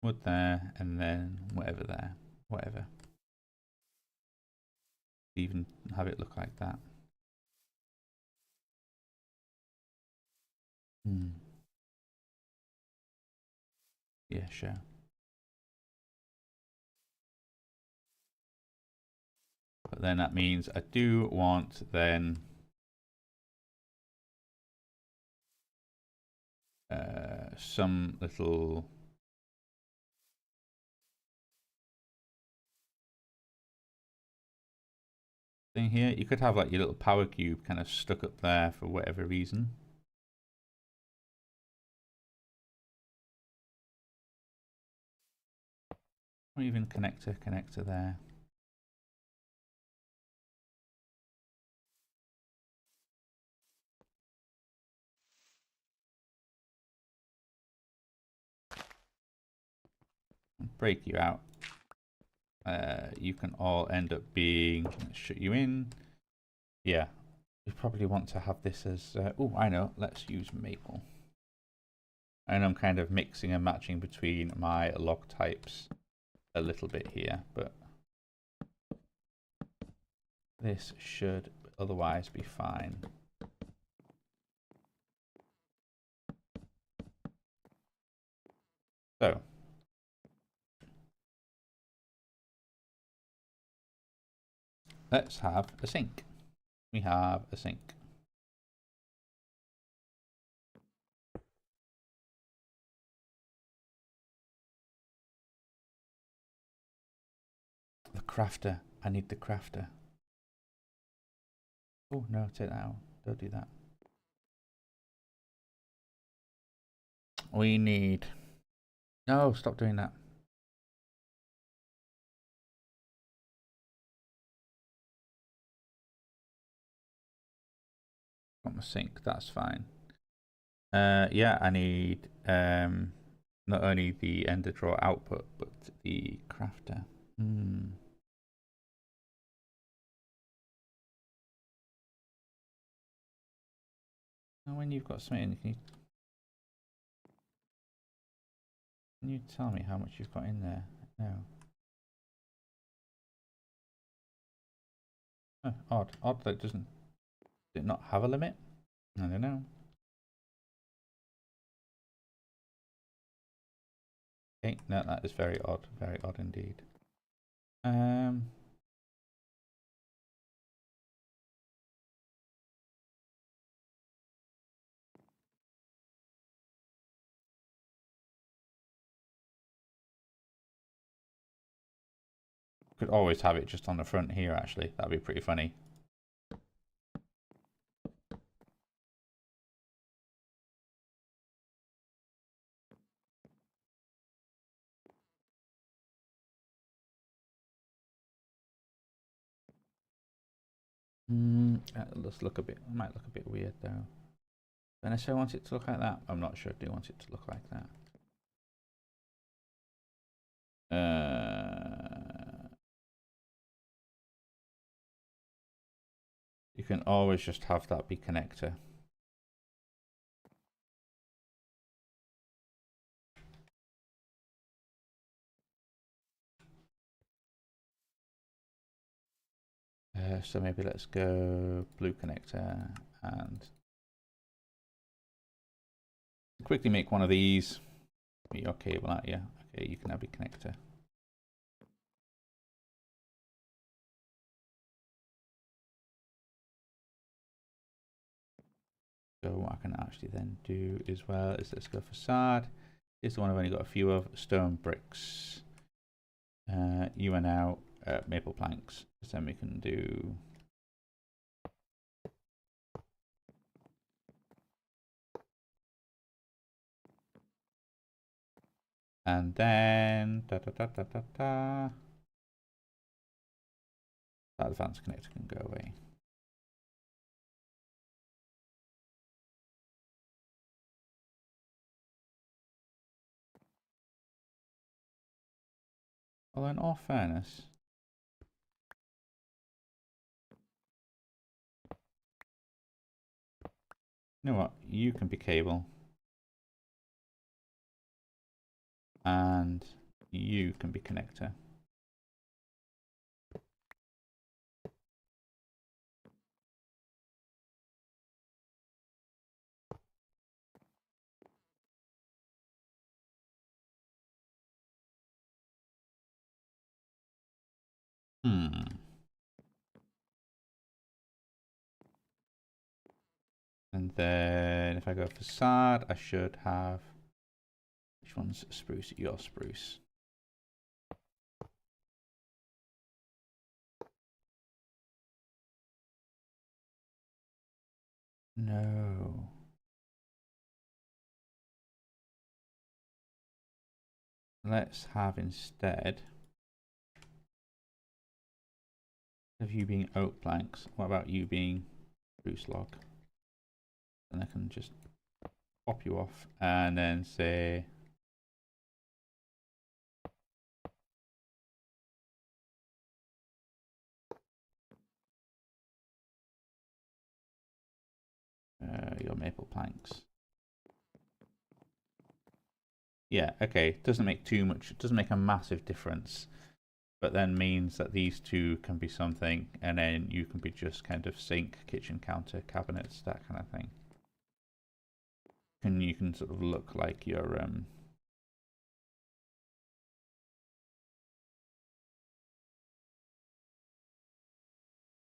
Wood there, and then whatever there, whatever. Even have it look like that. Yeah, sure. But then that means I do want then some little thing here. You could have like your little power cube kind of stuck up there for whatever reason. Or even connector there. Break you out. You can all end up being, let's shut you in. Yeah, you probably want to have this as, oh, I know, let's use maple. And I'm kind of mixing and matching between my log types a little bit here, but this should otherwise be fine. So, let's have a sink. We have a sink. The crafter. I need the crafter. Oh, no, take that out. Don't do that. We need... No, stop doing that. Got my sink, that's fine. Yeah, I need not only the ender draw output, but the crafter. And when you've got something, can you tell me how much you've got in there? No. Oh, odd that does it not have a limit? I don't know. Okay, no, that is very odd indeed. Could always have it just on the front here, actually. That'd be pretty funny. Let's look a bit. It might look a bit weird though. Don't I want it to look like that? I'm not sure I do want it to look like that. You can always just have that be connector. So maybe let's go blue connector and quickly make one of these. Put your cable out, yeah. Okay, you can have a connector. So what I can actually then do as well is let's go facade. This is the one I've only got a few of. Stone bricks. You are now maple planks. So then we can do... And then... That advanced connector can go away. Well, in all fairness... You know what? You can be cable. And you can be connector. And then if I go facade, I should have... Which one's spruce? Your spruce. No. Let's have instead of you being oak planks, what about you being spruce log? And I can just pop you off and then say your maple planks. Yeah, okay, doesn't make too much, doesn't make a massive difference, but then means that these two can be something, and then you can be just kind of sink, kitchen counter, cabinets, that kind of thing. And you can sort of look like you're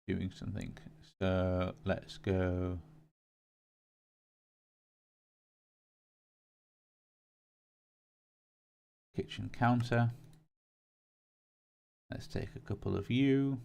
doing something. So let's go. Kitchen counter. Let's take a couple of you.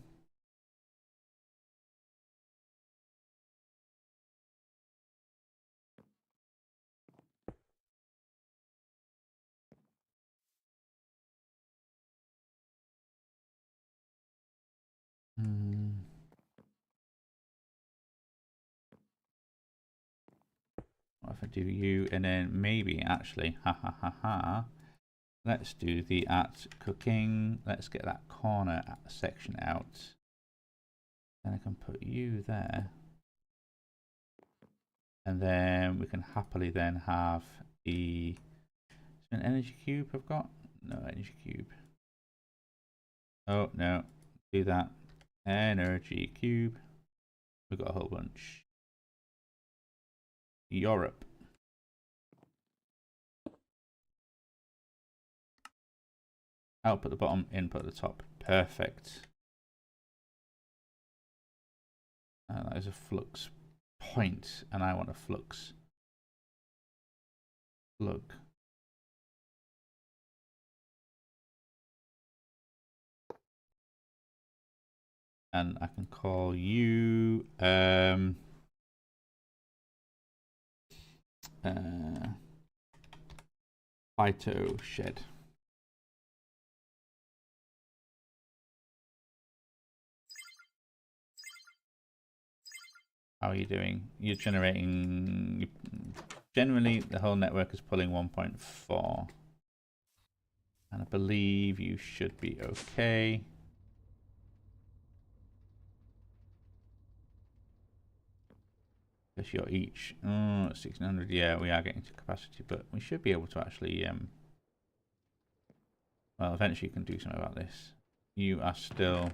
What if I do you, and then maybe actually, let's do the at cooking. Let's get that corner section out. Then I can put you there. And then we can happily then have the... Is there an energy cube I've got? No energy cube. Oh, no. Do that. Energy cube. We've got a whole bunch. Europe. Output at the bottom, input at the top. Perfect. That is a flux point, and I want a flux plug. And I can call you Phyto Shed. How are you doing? You're generating... Generally, the whole network is pulling 1.4. And I believe you should be okay. Because you're each... 1600. Yeah, we are getting to capacity, but we should be able to actually... well, eventually you can do something about this. You are still...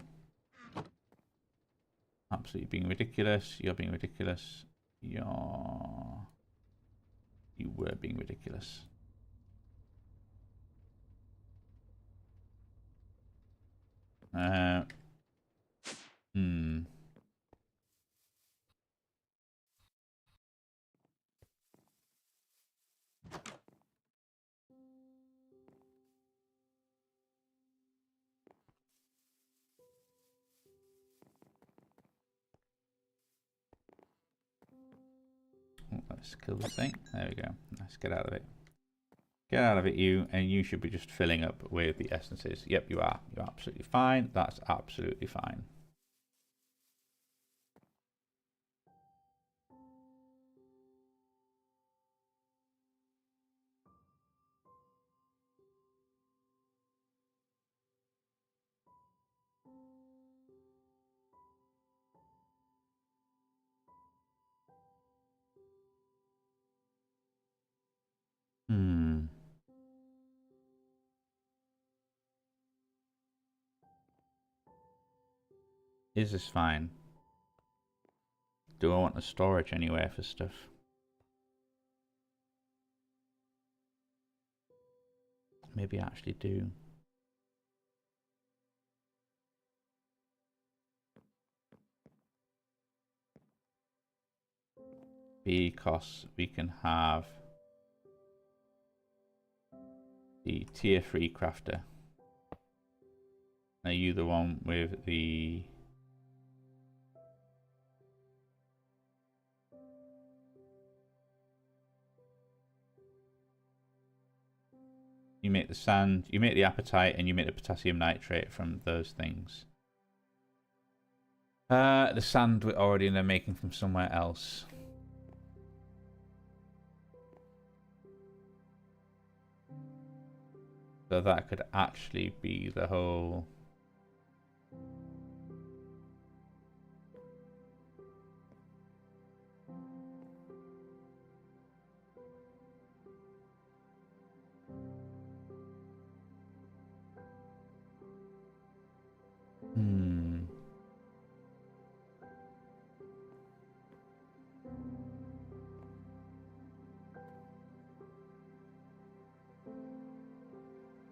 absolutely being ridiculous. You're being ridiculous. You were being ridiculous. Let's kill this thing. There we go. Let's get out of it. Get out of it, you, and you should be just filling up with the essences. Yep, you are. You're absolutely fine. That's absolutely fine. Is this fine? Do I want the storage anywhere for stuff? Maybe I actually do. Because we can have the tier 3 crafter. Are you the one with the... You make the sand, you make the apatite, and you make the potassium nitrate from those things. The sand we're already making from somewhere else. So that could actually be the whole...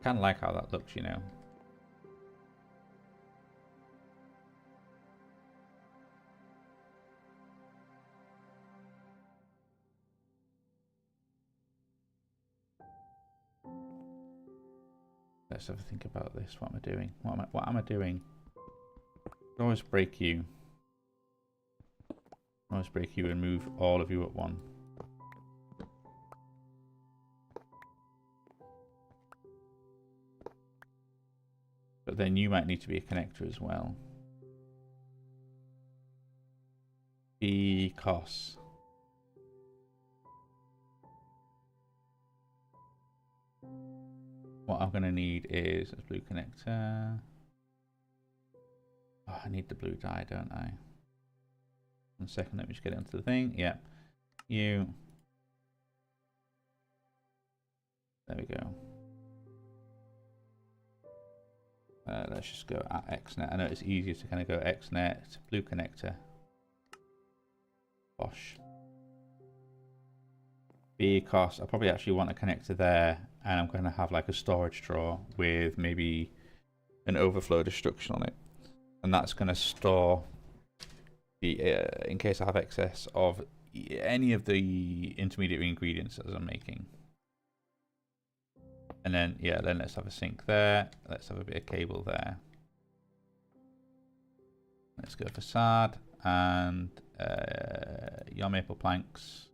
Kind of like how that looks, you know. Let's have a think about this. What am I doing? What am I doing? I always break you. I always break you and move all of you at one. But then you might need to be a connector as well. Because what I'm going to need is a blue connector. Oh, I need the blue dye, don't I? 1 second, let me just get it onto the thing. Yeah. You. There we go. Let's just go at XNet. I know it's easier to kind of go XNet, blue connector. Bosh. Because I probably actually want a connector there, and I'm going to have like a storage drawer with maybe an overflow destruction on it. And that's going to store the in case I have excess of any of the intermediate ingredients as I'm making. And then, yeah, then let's have a sink there. Let's have a bit of cable there. Let's go facade and your maple planks.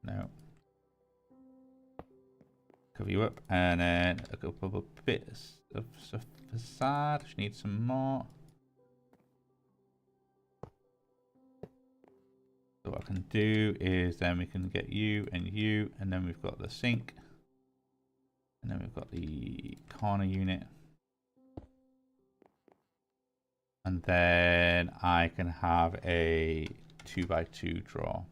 No. Cover you up. And then a couple of bits of facade. Just need some more. So what I can do is then we can get you, and then we've got the sink, and then we've got the corner unit, and then I can have a 2x2 drawer.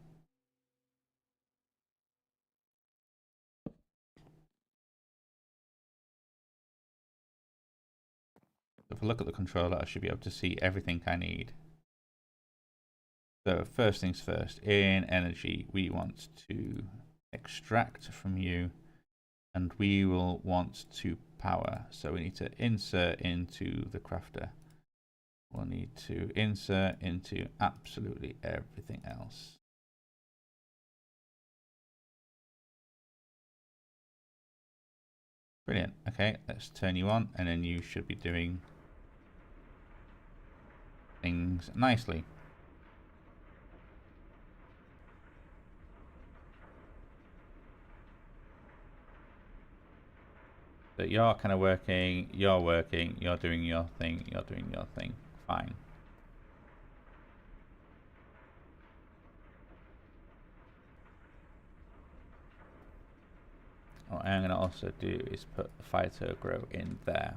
If I look at the controller, I should be able to see everything I need. So first things first, in energy, we want to extract from you, and we will want to power. So we need to insert into the crafter. We'll need to insert into absolutely everything else. Brilliant. Okay, let's turn you on, and then you should be doing things nicely. that you're kind of working, you're working, you're doing your thing, you're doing your thing. Fine. What I'm going to also do is put the phyto grow in there.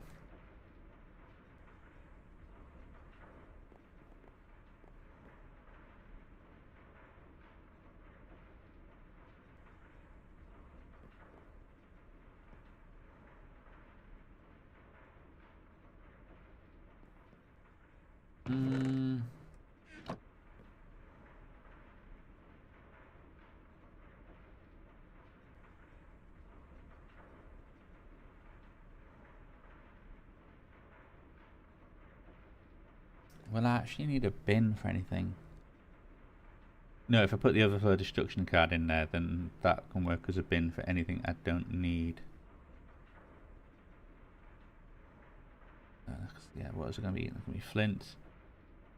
Well, I actually need a bin for anything. No, if I put the overflow destruction card in there, then that can work as a bin for anything I don't need. Yeah, what is it going to be? It's going to be flint.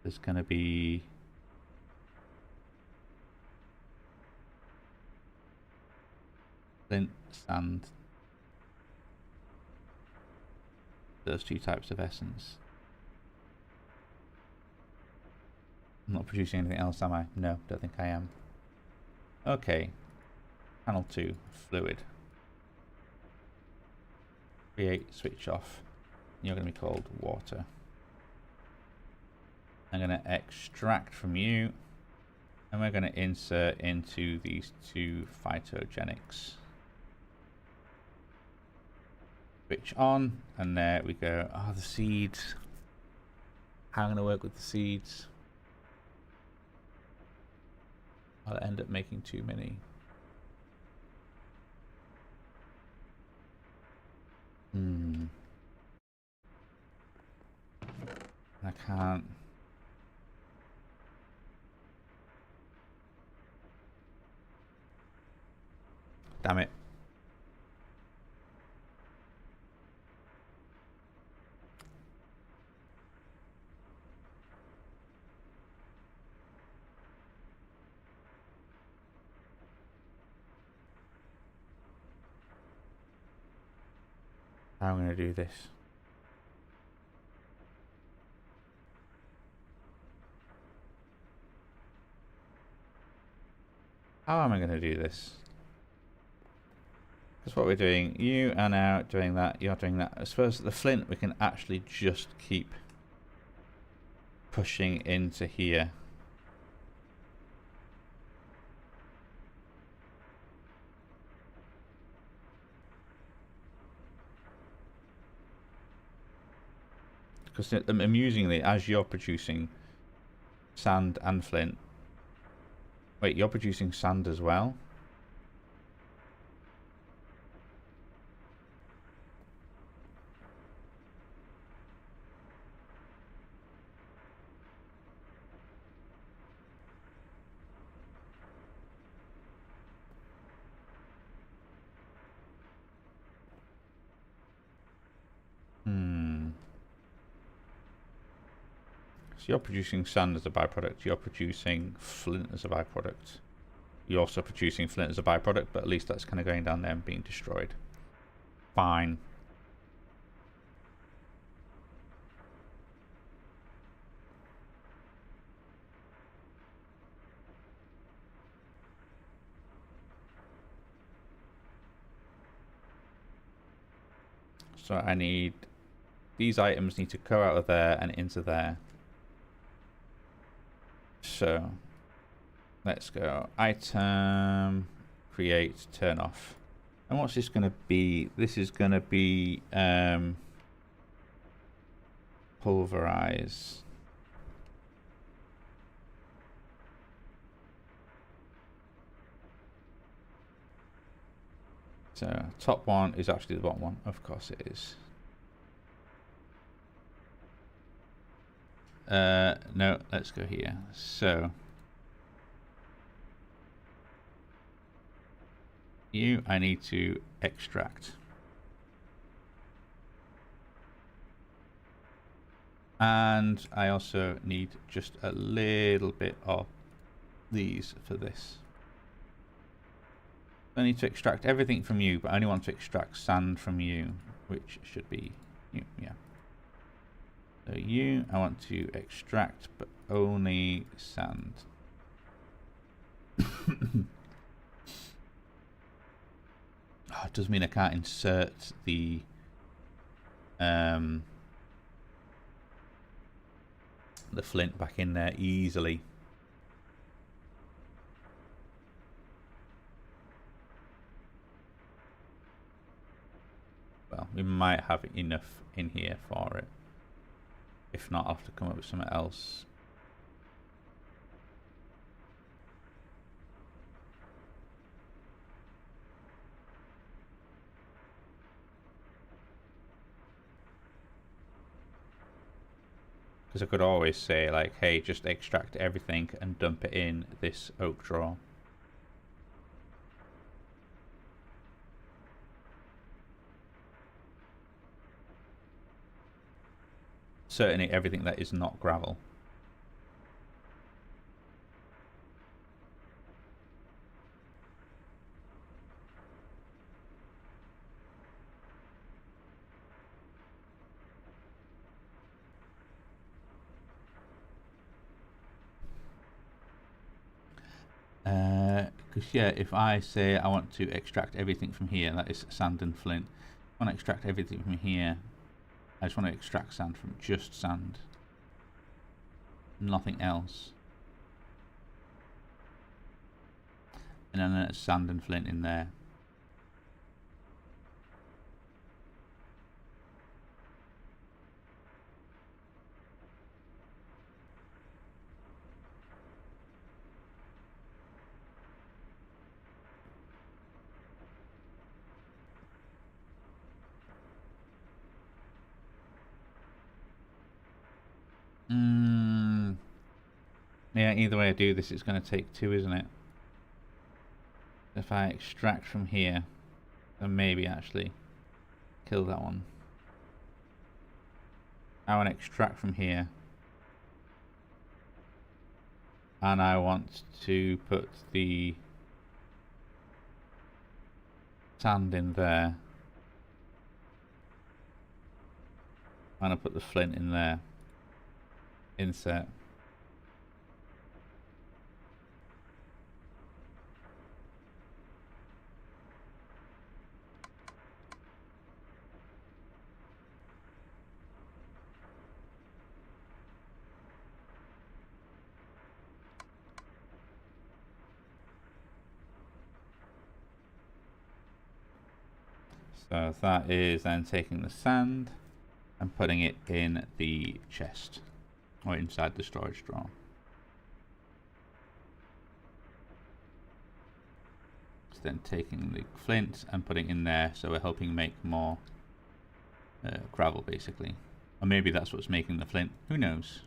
There's going to be... flint, sand. Those two types of essence. I'm not producing anything else, am I? No, don't think I am. Okay. Panel 2, fluid. Create, switch off. You're going to be called water. I'm going to extract from you. And we're going to insert into these two phytogenics. Switch on, and there we go. Oh, the seeds. How am I going to work with the seeds? I'll end up making too many. I can't. Damn it. How am I going to do this? How am I going to do this? Because what we're doing, you are now doing that, you're doing that. I suppose the flint we can actually just keep pushing into here. Because amusingly, as you're producing sand and flint... Wait, you're producing sand as well? So you're producing sand as a byproduct, you're producing flint as a byproduct. You're also producing flint as a byproduct, but at least that's kind of going down there and being destroyed. Fine. So I need... These items need to go out of there and into there. So let's go item, create, turn off. And what's this going to be? This is going to be pulverize. So top one is actually the bottom one. Of course it is. No, let's go here. So you, I need to extract. And I also need just a little bit of these for this. I need to extract everything from you, but I only want to extract sand from you. which should be you, yeah. So you, I want to extract, but only sand. Oh, it does mean I can't insert the flint back in there easily. Well, we might have enough in here for it. If not, I'll have to come up with something else. Because I could always say, like, hey, just extract everything and dump it in this oak drawer. Certainly everything that is not gravel. Because yeah, if I say I want to extract everything from here, that is sand and flint. I want to extract everything from here. I just want to extract sand from just sand. Nothing else. And then there's sand and flint in there. Yeah, either way I do this, it's going to take 2, isn't it? If I extract from here, then maybe actually kill that one. I want to extract from here. And I want to put the sand in there. And I'll put the flint in there. Insert. So that is then taking the sand and putting it in the chest or inside the storage drawer. It's then taking the flint and putting in there, so we're helping make more gravel basically. Or maybe that's what's making the flint, who knows?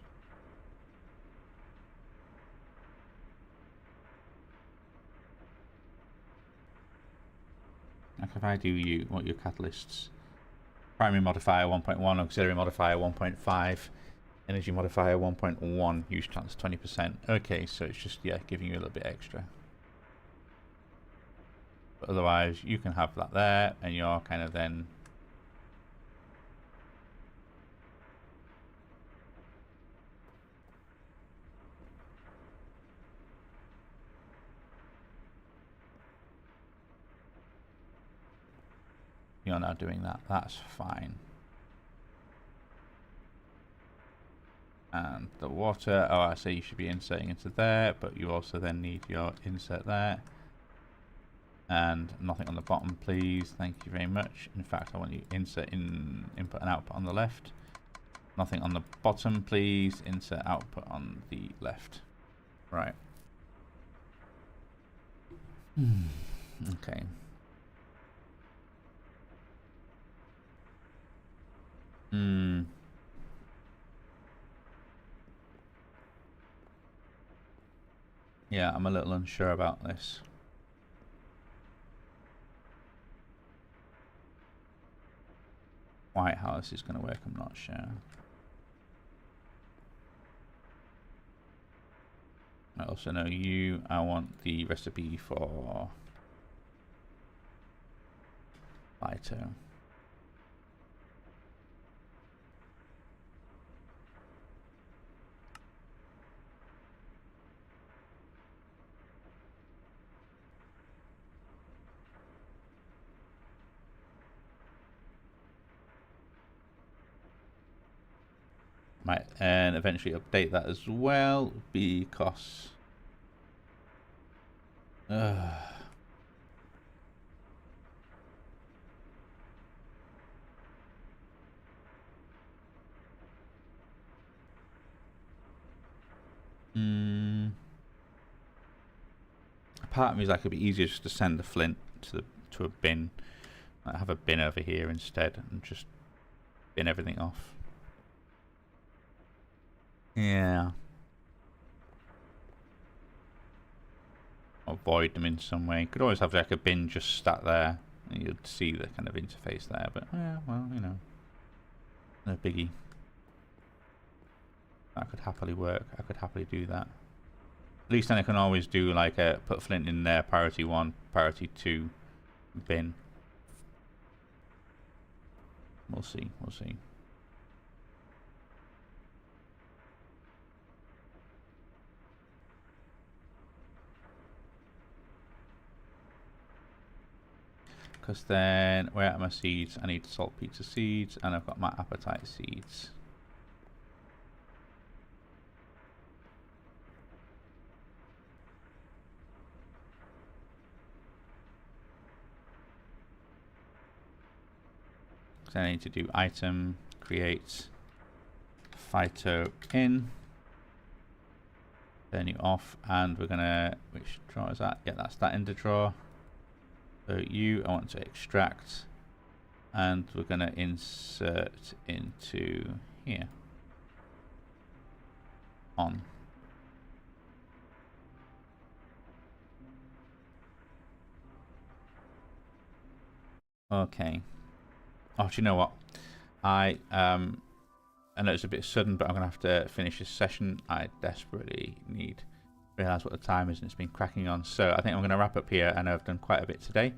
Like if I do you, what are your catalysts? Primary modifier 1.1, auxiliary modifier 1.5, energy modifier 1.1, use chance 20%. Okay, so it's just, yeah, giving you a little bit extra. But otherwise, you can have that there, and you're kind of then... You're now doing that. That's fine. And the water, oh, I say you should be inserting into there, but you also then need your insert there. And nothing on the bottom, please. Thank you very much. In fact, I want you insert in input and output on the left. Nothing on the bottom, please. Insert output on the left. Right. Okay. Yeah, I'm a little unsure about this. White House is going to work, I'm not sure. I also know you, I want the recipe for Lito. Might and eventually update that as well because part of me is like it'd be easier just to send the flint to a bin. I have a bin over here instead and just bin everything off. Yeah. Avoid them in some way. Could always have like a bin just sat there and you'd see the kind of interface there, but yeah, well, you know, no biggie. That could happily work. I could happily do that. At least then I can always do like a put flint in there, priority 1, priority 2 bin. We'll see, we'll see. Because then, where are my seeds? I need saltpeter seeds, and I've got my appetite seeds. So I need to do item, create, phyto in, turn you off, and we're gonna, which drawer is that? Yeah, that's that ender drawer. So I want to extract, and we're going to insert into here. On. Okay. Oh, do you know what? I know it's a bit sudden, but I'm going to have to finish this session. I desperately realize what the time is, and it's been cracking on. So I think I'm going to wrap up here. I know I've done quite a bit today,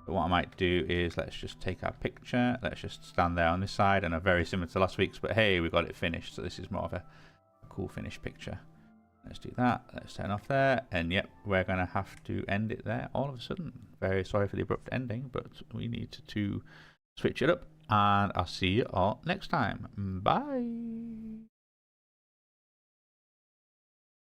but what I might do is let's just take our picture. Let's just stand there on this side, and are very similar to last week's, but hey, we got it finished. So this is more of a cool finished picture. Let's do that. Let's turn off there, and yep, we're going to have to end it there all of a sudden. Very sorry for the abrupt ending, but we need to switch it up, and I'll see you all next time. Bye.